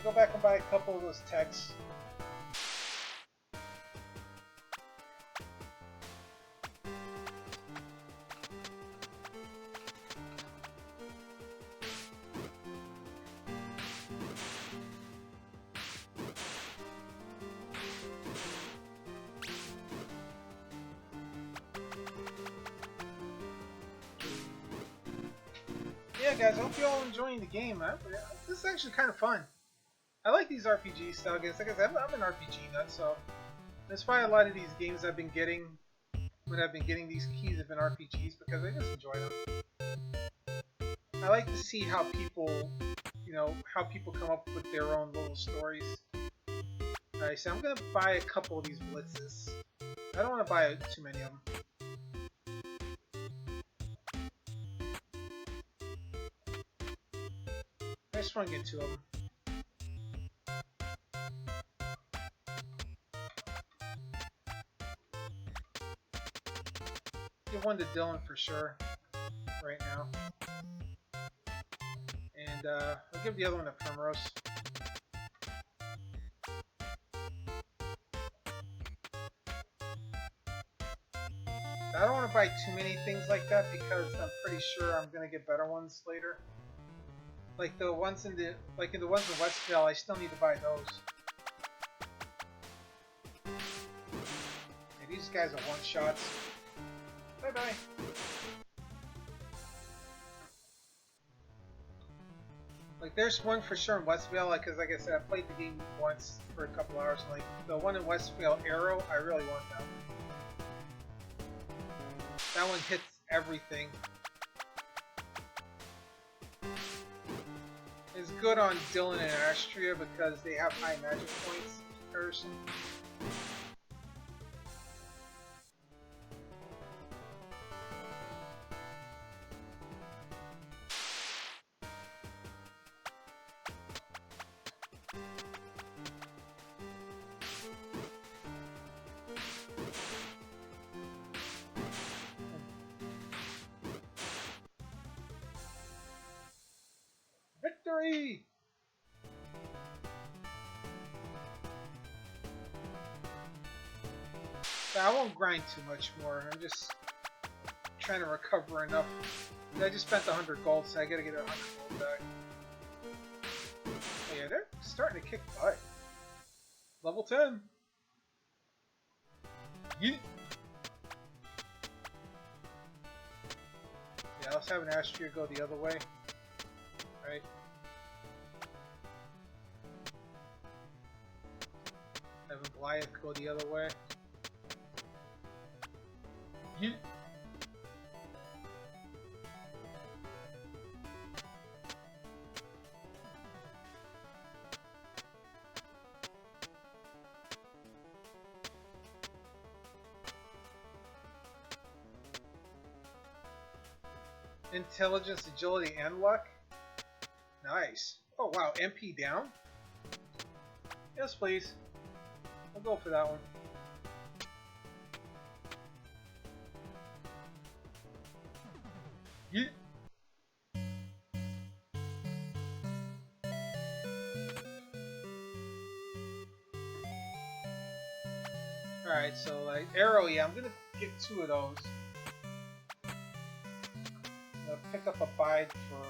We'll go back and buy a couple of those techs. Yeah, guys, I hope you all enjoying the game. This is actually kind of fun. I like these RPG style games. Like I said, I'm an RPG nut, so that's why a lot of these games I've been getting, when I've been getting these keys, have been RPGs because I just enjoy them. I like to see how people, you know, how people come up with their own little stories. Alright, so I'm gonna buy a couple of these blitzes. I don't want to buy too many of them. I just want to get 2 of them. Give 1 to Dylan for sure, right now. And I'll give the other one to Primrose. I don't want to buy too many things like that because I'm pretty sure I'm gonna get better ones later. Like the ones in the in the ones in Westvale, I still need to buy those. Yeah, these guys are one-shots. Bye bye. Like there's one for sure in Westvale, like because like I said, I played the game once for a couple hours. Like the one in Westvale, Arrow, I really want that one. That one hits everything. It's good on Dylan and Astraea because they have high magic points in comparison. Victory! I won't grind too much more. I'm just trying to recover enough. I just spent 100 gold, so I gotta get 100 gold back. Oh yeah, they're starting to kick butt. Level 10. Yeet. Yeah, let's have an Astraea go the other way. Right. Having Goliath go the other way. Yeet. Intelligence, agility, and luck. Nice. Oh wow, MP down? Yes, please. I'll go for that one. Yeet. Alright, so like Arrow, yeah, I'm gonna get 2 of those. I'm gonna pick up a bide for,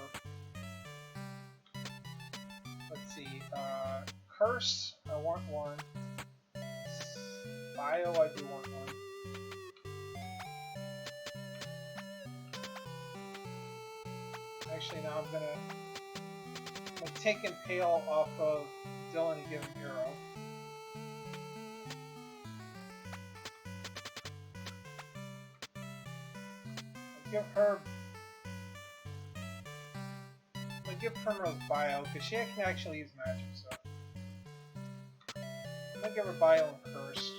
let's see, Curse, I want 1. Bio, I do want 1. Actually, now I'm gonna take Impale off of Dylan and give him Arrow. I'll give Primrose Bio, because she can actually use magic, so. I'm gonna give her Bio and Curse.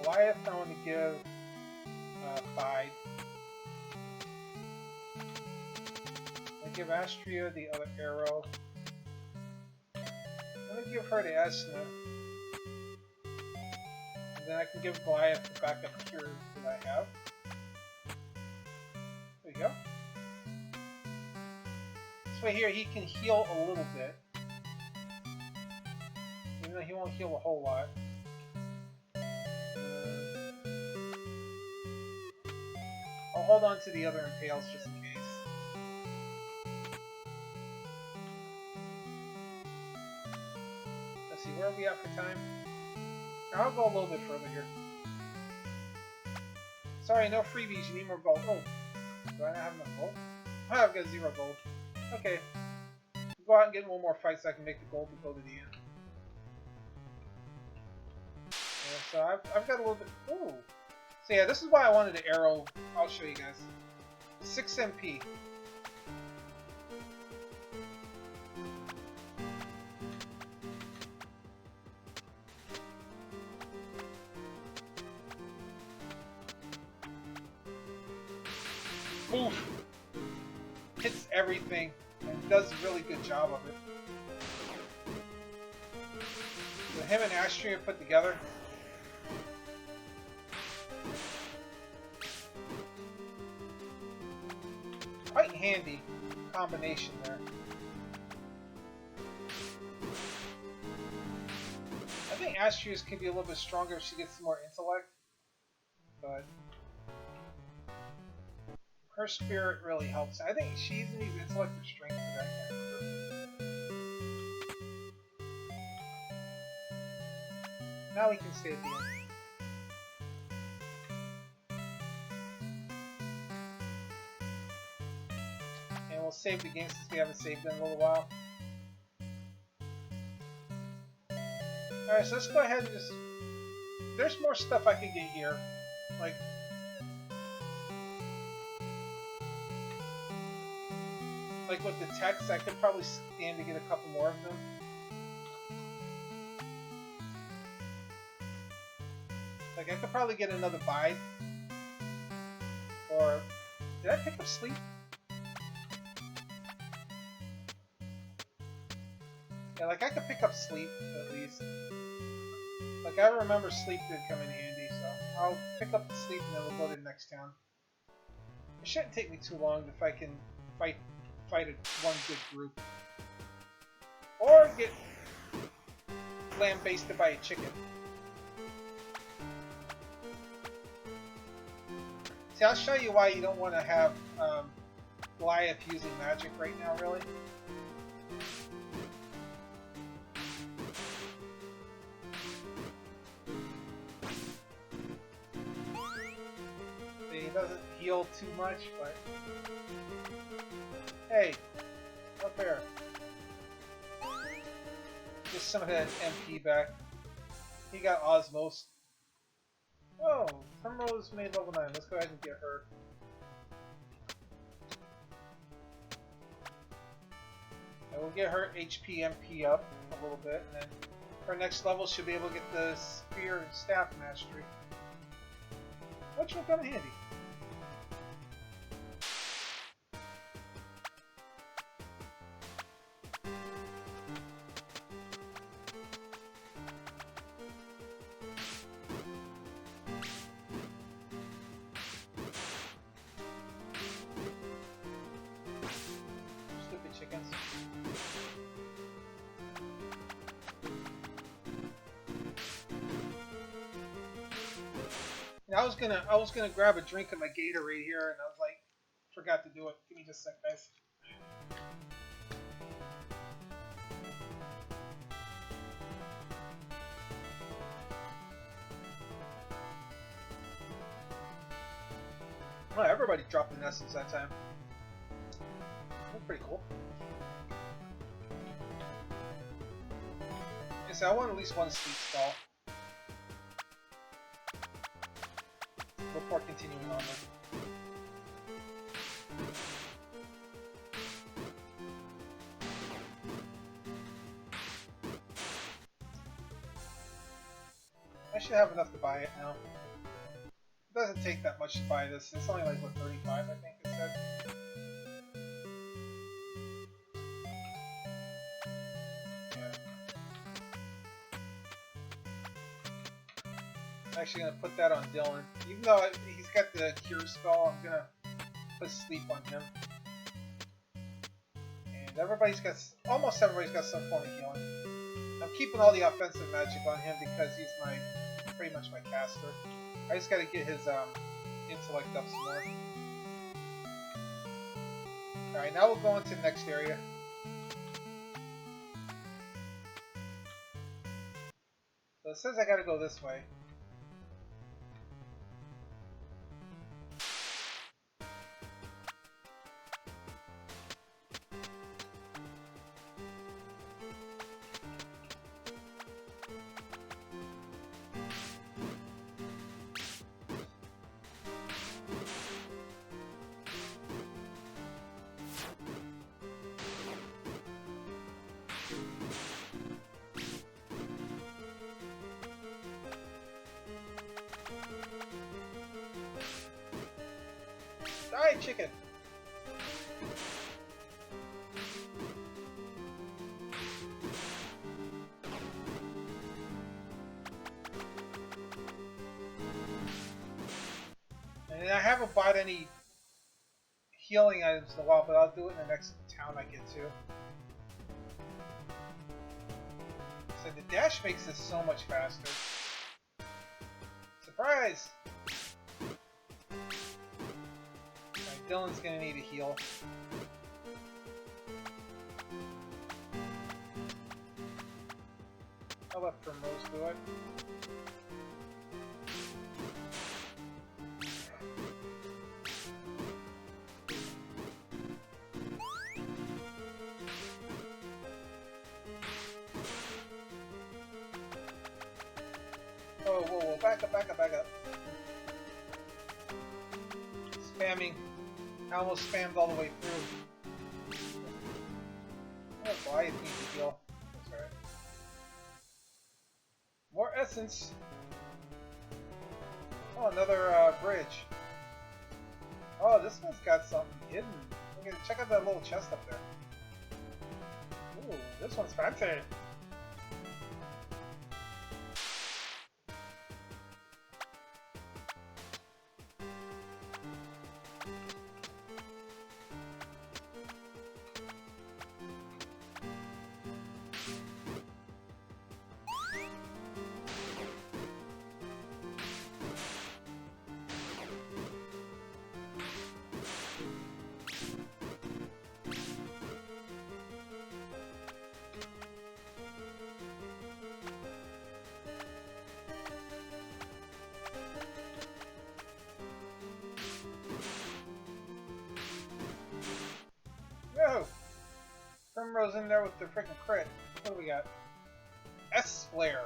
Goliath, I want to give Bide. I'm gonna give Astraea the other Arrow. I'm gonna give her the Esna. And then I can give Goliath the backup cure that I have. There you go. This way here he can heal a little bit. Even though he won't heal a whole lot. I'll hold on to the other Impales just in case. Let's see, where are we at for time? I'll go a little bit further here. Sorry, no freebies, you need more gold. Oh, do I not have enough gold? Oh, I've got 0 gold. Okay. Go out and get 1 more fight so I can make the gold to go to the end. Yeah, so I've got a little bit... Ooh! So yeah, this is why I wanted the arrow. I'll show you guys. 6 MP. Oof. Hits everything and does a really good job of it. So him and Astraea put together. Quite handy combination there. I think Astraea's can be a little bit stronger if she gets some more intellect, but her spirit really helps. I think she even needs intellect or strength for that. I can't remember. Now we can stay at the end. And we'll save the game since we haven't saved in a little while. Alright, so let's go ahead and just... There's more stuff I can get here. Like with the text, I could probably stand to get a couple more of them. Like I could probably get another bide. Or... Did I pick up sleep? Yeah, like I could pick up sleep at least. Like I remember sleep did come in handy, so I'll pick up the sleep and then we'll go to the next town. It shouldn't take me too long if I can fight one good group. Or get lambasted by a chicken. See, I'll show you why you don't want to have Goliath using magic right now, really. He doesn't heal too much, but... Hey! Up there. Get some of that MP back. He got Osmos. Whoa! Ambrose made level 9. Let's go ahead and get her. And we'll get her HP MP up a little bit, and then her next level should be able to get the Spear and Staff Mastery. Which will come in handy. Stupid chickens. And I was gonna grab a drink of my Gatorade here, and I was like, forgot to do it. Give me just a sec, guys. Oh, everybody dropped an essence that time. That's pretty cool. I said I want at least one sleep stall before continuing on with. I should have enough to buy it now. It doesn't take that much to buy this. It's only like, what, 35, I think it said. Yeah. I'm actually going to put that on Dylan. Even though he's got the cure spell, I'm going to put sleep on him. And almost everybody's got some form of healing. I'm keeping all the offensive magic on him because he's pretty much my caster. I just gotta get his intellect up some more. Alright, now we'll go into the next area. So it says I gotta go this way. fried chicken. And I haven't bought any healing items in a while, but I'll do it in the next town I get to. So the dash makes this so much faster. Surprise! Alright, Dylan's gonna need a heal. I'll let Ambrose do it. Oh, whoa, whoa, back up, back up, back up. Spamming. I almost spammed all the way through. Oh, why it needs to heal. That's alright. More essence. Oh, another bridge. Oh, this one's got something hidden. Look at, check out that little chest up there. Ooh, this one's fancy. No! Ambrose in there with the freaking crit. What do we got? S-Flare.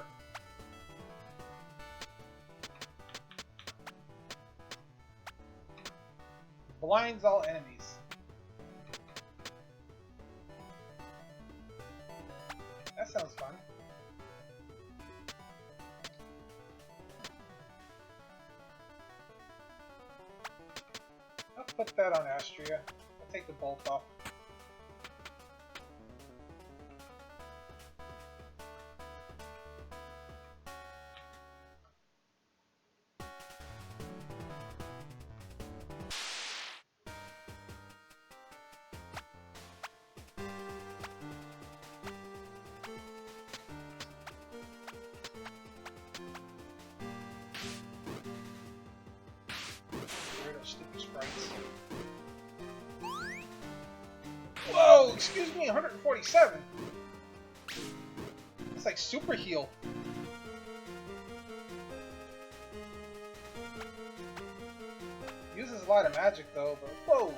Blinds all enemies. That sounds fun. I'll put that on Astraea. I'll take the bolt off. Stupid sprites. Whoa! Excuse me, 147. It's like super heal. Uses a lot of magic though, but whoa!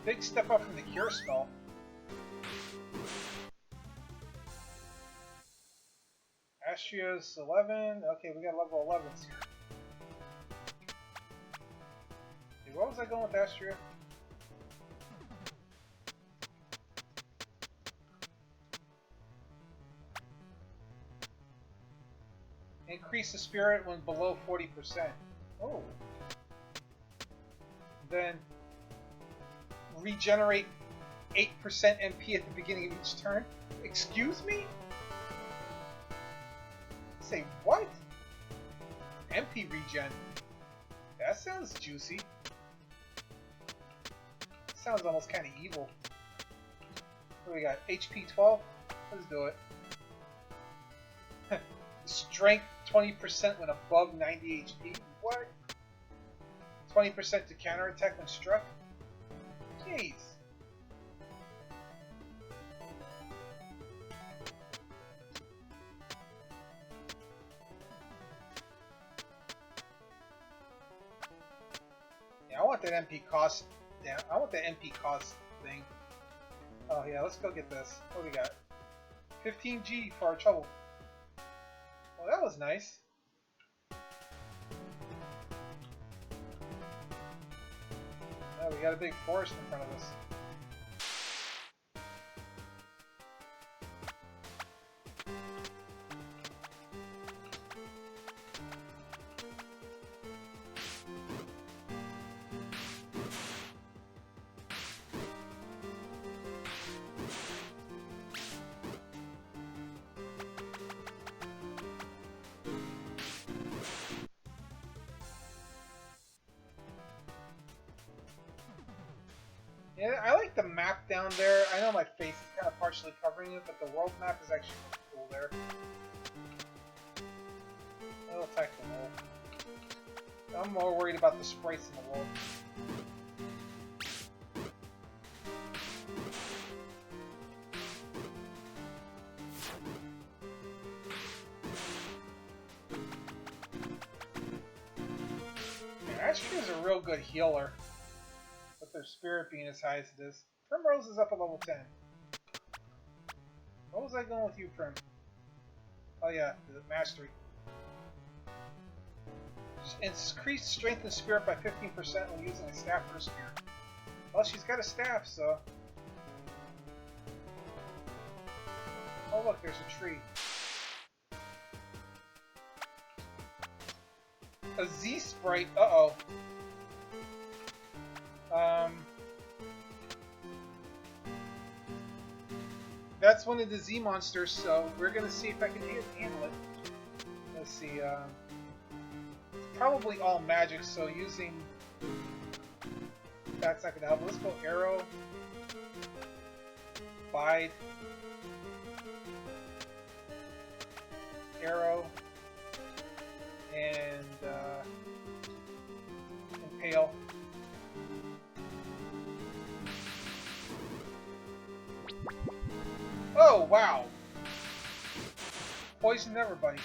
Big step up from the cure spell. Astraea's 11. Okay, we got level 11s here. Okay, what was I going with Astraea? Increase the spirit when below 40%. Oh. Then regenerate 8% MP at the beginning of each turn. Excuse me? Say what? MP regen. That sounds juicy. Sounds almost kind of evil. What do we got? HP 12? Let's do it. Strength 20% when above 90 HP? What? 20% to counterattack when struck? Jeez. I want that MP cost down. I want the MP cost thing. Oh yeah, let's go get this. What do we got? 15G for our trouble. Well, that was nice. Oh, we got a big forest in front of us. Yeah, I like the map down there. I know my face is kind of partially covering it, but the world map is actually really cool there. I'll attack the wolf. I'm more worried about the sprites in the wolf. Astraea is a real good healer, with their spirit being as high as it is. Ambrose is up at level 10. What was I going with you, Prim? Oh yeah, the mastery. Increase strength and spirit by 15% when using a staff or a spear. Well, she's got a staff, so... Oh look, there's a tree. A Z sprite. Uh-oh. That's one of the Z monsters, so we're gonna see if I can handle it. Let's see. It's probably all magic, so using that's not gonna help. Let's go arrow, bide, arrow, and impale. Oh, wow! Poisoned everybody.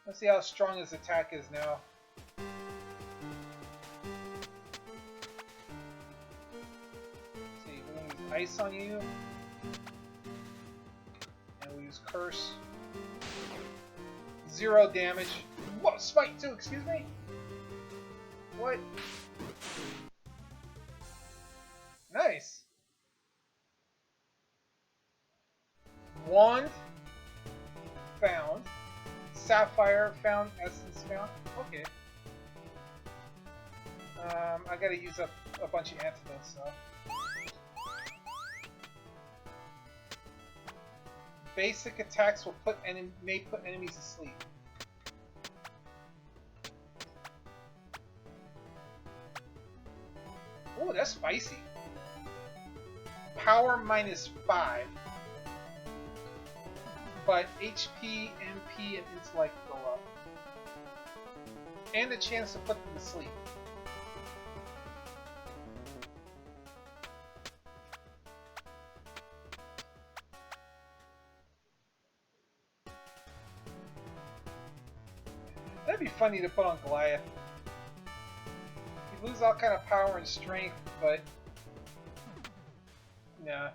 Let's see how strong his attack is now. Let's see, we're going to use ice on you. And we'll use curse. 0 damage. What? Smite 2, excuse me? What? Nice. Wand found. Sapphire found. Essence found. Okay. I gotta use up a bunch of antidotes, so. Basic attacks will may put enemies to sleep. Oh, that's spicy. Power -5. But HP, MP, and intellect go up. And a chance to put them to sleep. That'd be funny to put on Goliath. You lose all kind of power and strength, but... Nah.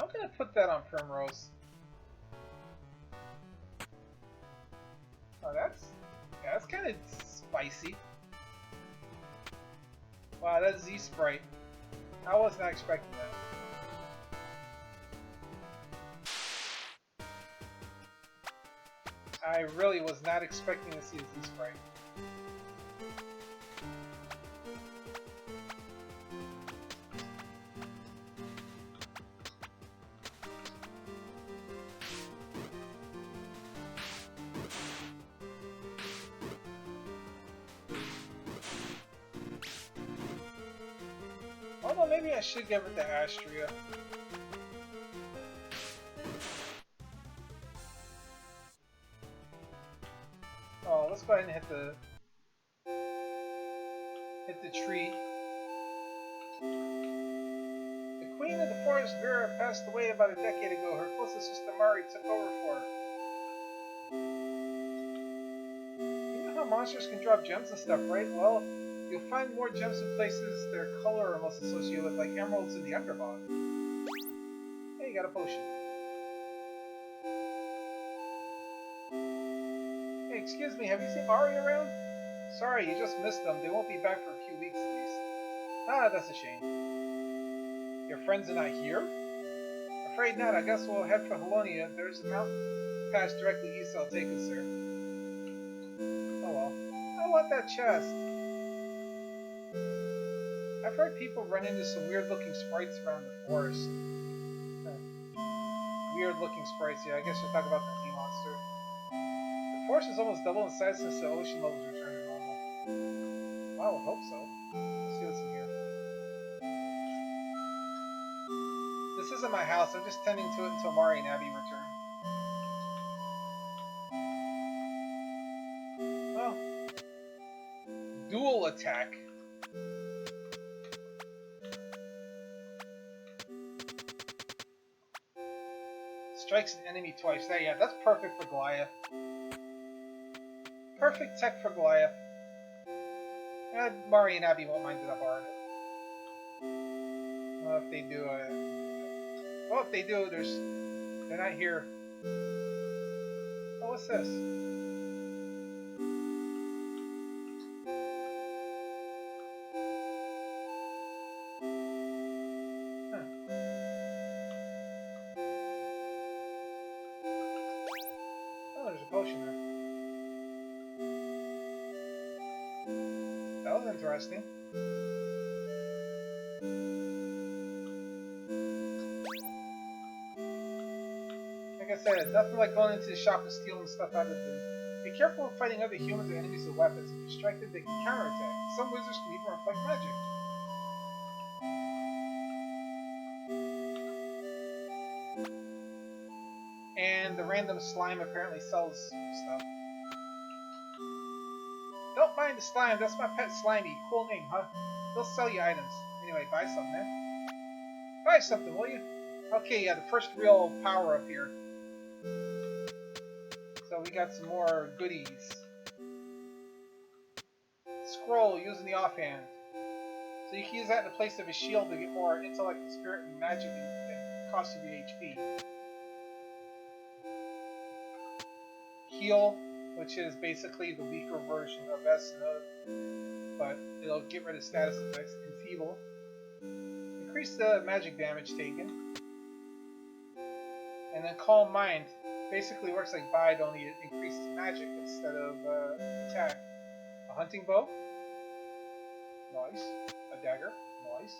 I'm gonna put that on Primrose. Oh, that's kind of spicy. Wow, that's Z sprite. I was not expecting that. I really was not expecting to see a Z sprite. Although maybe I should give it to Astraea. Oh, let's go ahead and hit the tree. The Queen of the Forest, Vera, passed away about a decade ago. Her closest sister Mari took over for her. You know how monsters can drop gems and stuff, right? Well, you'll find more gems in places their color are most associated with, like emeralds in the Underbog. Hey, you got a potion. Hey, excuse me, have you seen Mari around? Sorry, you just missed them. They won't be back for a few weeks at least. Ah, that's a shame. Your friends are not here? Afraid not. I guess we'll head for Halonia. There's a mountain pass directly east that'll take us there. Oh well. I want that chest. I've heard people run into some weird looking sprites around the forest. Weird looking sprites, yeah, I guess you're talking about the sea monster. The forest is almost double in size since the ocean levels return to normal. Well, I would hope so. Let's see what's in here. This isn't my house, I'm just tending to it until Mari and Abby return. Oh. Dual attack. Strikes an enemy twice. There, yeah, that's perfect for Goliath. Perfect tech for Goliath. Mari and Abby won't mind that I borrowed it. Well, if they do, well, if they do, they're not here. Oh, what's this? Huh. Oh, there's a potion there. That was interesting. Like I said, nothing like going into the shop and stealing stuff out of them. Be careful when fighting other humans or enemies with weapons. If you strike them, they can counterattack. Some wizards can even reflect magic. And the random slime apparently sells stuff. Don't mind the slime, that's my pet Slimy. Cool name, huh? They'll sell you items. Anyway, buy something, man. Buy something, will you? Okay, yeah, the first real power up here. So we got some more goodies. Scroll, using the offhand. So you can use that in the place of a shield to get more intellect and spirit and magic and cost you HP. Heal, which is basically the weaker version of Esna, but it'll get rid of status effects. Enfeeble. Increase the magic damage taken. And then Calm Mind basically works like Bide, only it increases magic instead of attack. A hunting bow. Nice. A dagger. Nice.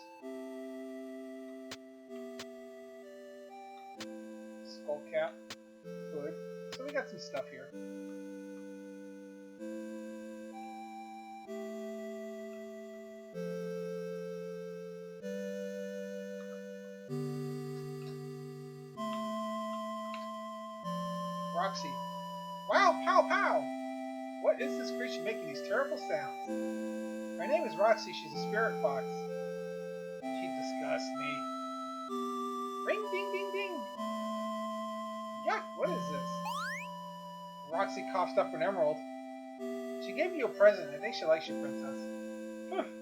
Skull cap. Good. So we got some stuff here. Roxy. Wow, pow pow! What is this creature making these terrible sounds? Her name is Roxy, she's a spirit fox. She disgusts me. Ring ding ding ding! Yuck, what is this? Roxy coughed up an emerald. She gave you a present. I think she likes you, princess.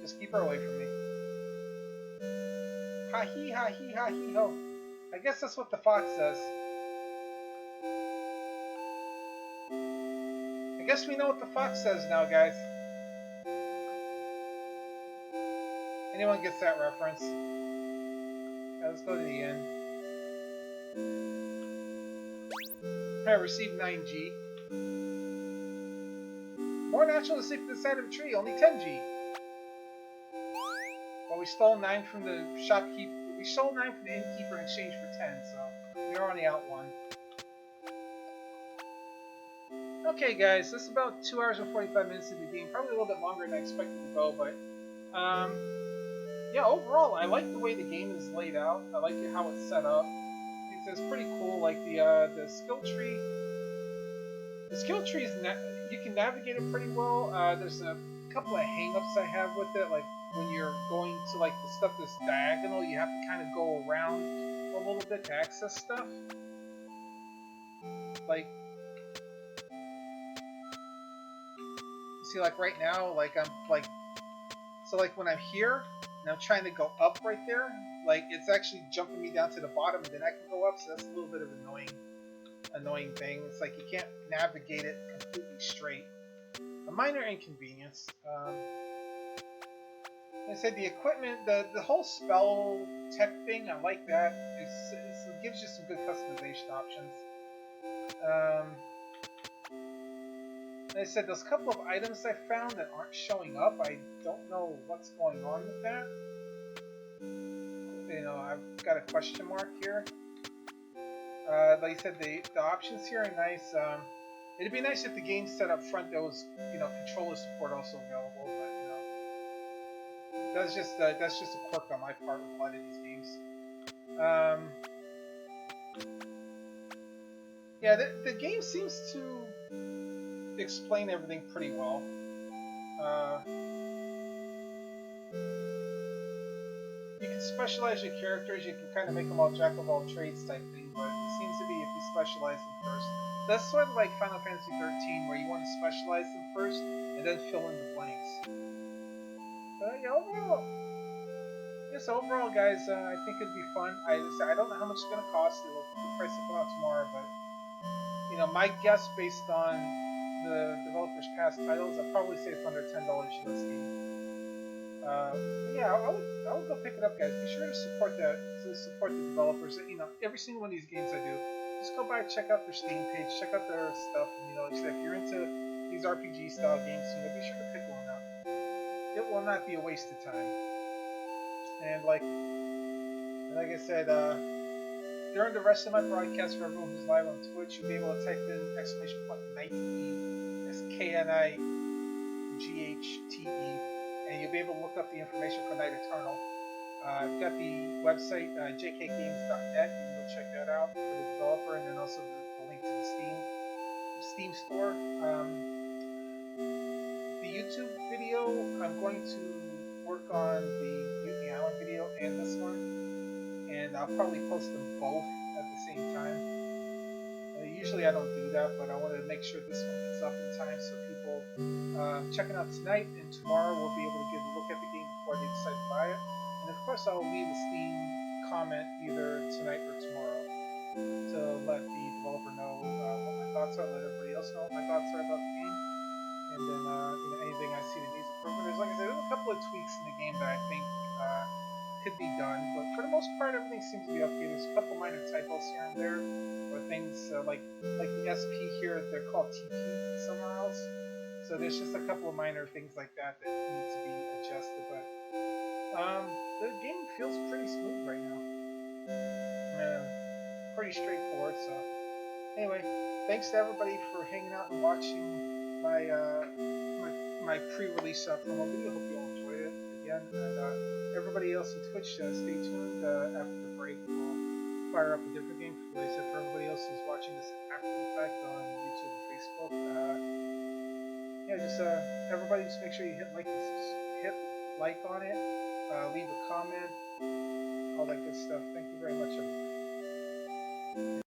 Just keep her away from me. Ha hee ha hee ha hee ho. I guess that's what the fox says. I guess we know what the fox says now, guys. Anyone gets that reference? Right, let's go to the end. I received 9G. More natural to sleep at the side of a tree, only 10G. Well, we stole 9 from the shopkeep. We stole 9 from the innkeeper in exchange for 10, so we are only out 1. Okay, guys, this is about 2 hours and 45 minutes into the game. Probably a little bit longer than I expected to go, but yeah, overall, I like the way the game is laid out. I like how it's set up. It's pretty cool. Like the skill tree. The skill tree is you can navigate it pretty well. There's a couple of hang-ups I have with it, like when you're going to like the stuff that's diagonal, you have to kind of go around a little bit to access stuff. Like, see, like right now, like I'm like, so like when I'm here and I'm trying to go up right there, like it's actually jumping me down to the bottom, and then I can go up. So that's a little bit of annoying thing. It's like you can't navigate it completely straight. A minor inconvenience. Like I said, the equipment, the whole spell tech thing, I like that. It gives you some good customization options. And I said, there's a couple of items I found that aren't showing up. I don't know what's going on with that. You know, I've got a question mark here. Like I said, the options here are nice. It'd be nice if the game said up front there was, you know, controller support also available, but you know, that's just a quirk on my part with a lot of these games. Yeah, the game seems to explain everything pretty well. You can specialize your characters. You can kind of make them all jack of all trades type thing, but it seems to be if you specialize them first. That's sort of like Final Fantasy 13, where you want to specialize them first and then fill in the blanks. Yeah, overall, yes, overall, guys, I think it'd be fun. I don't know how much it's gonna cost. The price will come out tomorrow, but you know, my guess based on the developers' past titles, I'd probably say it's under $10 USD. Yeah, I would go pick it up, guys. Be sure to support the developers. You know, every single one of these games I do, just go by, check out their Steam page, check out their stuff, and you know, if you're into these RPG style games, you know, be sure to pick one up. It will not be a waste of time. And like I said, during the rest of my broadcast, for everyone who's live on Twitch, you'll be able to type in exclamation point Knighthe, that's KNIGHTE, and you'll be able to look up the information for Night Eternal. I've got the website, jkgames.net. You can go check that out for the developer, and then also the link to the Steam store. The YouTube video, I'm going to work on the Mutiny Island video and this one, and I'll probably post them both at the same time. Usually I don't do that, but I wanted to make sure this one gets up in time so people checking out tonight and tomorrow will be able to get a look at the game before they decide to buy it. And of course I'll leave a Steam comment either tonight or tomorrow to let the developer know what my thoughts are, let everybody else know what my thoughts are about the game. And then you know, anything I see that needs improvement. There's, like I said, there's a couple of tweaks in the game that I think could be done, but for the most part, everything seems to be okay. There's a couple minor typos here and there, or things like the SP here, they're called TP somewhere else. So there's just a couple of minor things like that that need to be adjusted. But the game feels pretty smooth right now. Pretty straightforward. So anyway, thanks to everybody for hanging out and watching my pre-release promo video. Hope you all enjoyed it again. And everybody else on Twitch, stay tuned. After the break, we'll fire up a different game. Like I said, for everybody else who's watching this after the fact on YouTube and Facebook, yeah, just everybody just make sure you hit like on it, leave a comment, all that good stuff. Thank you very much, everybody.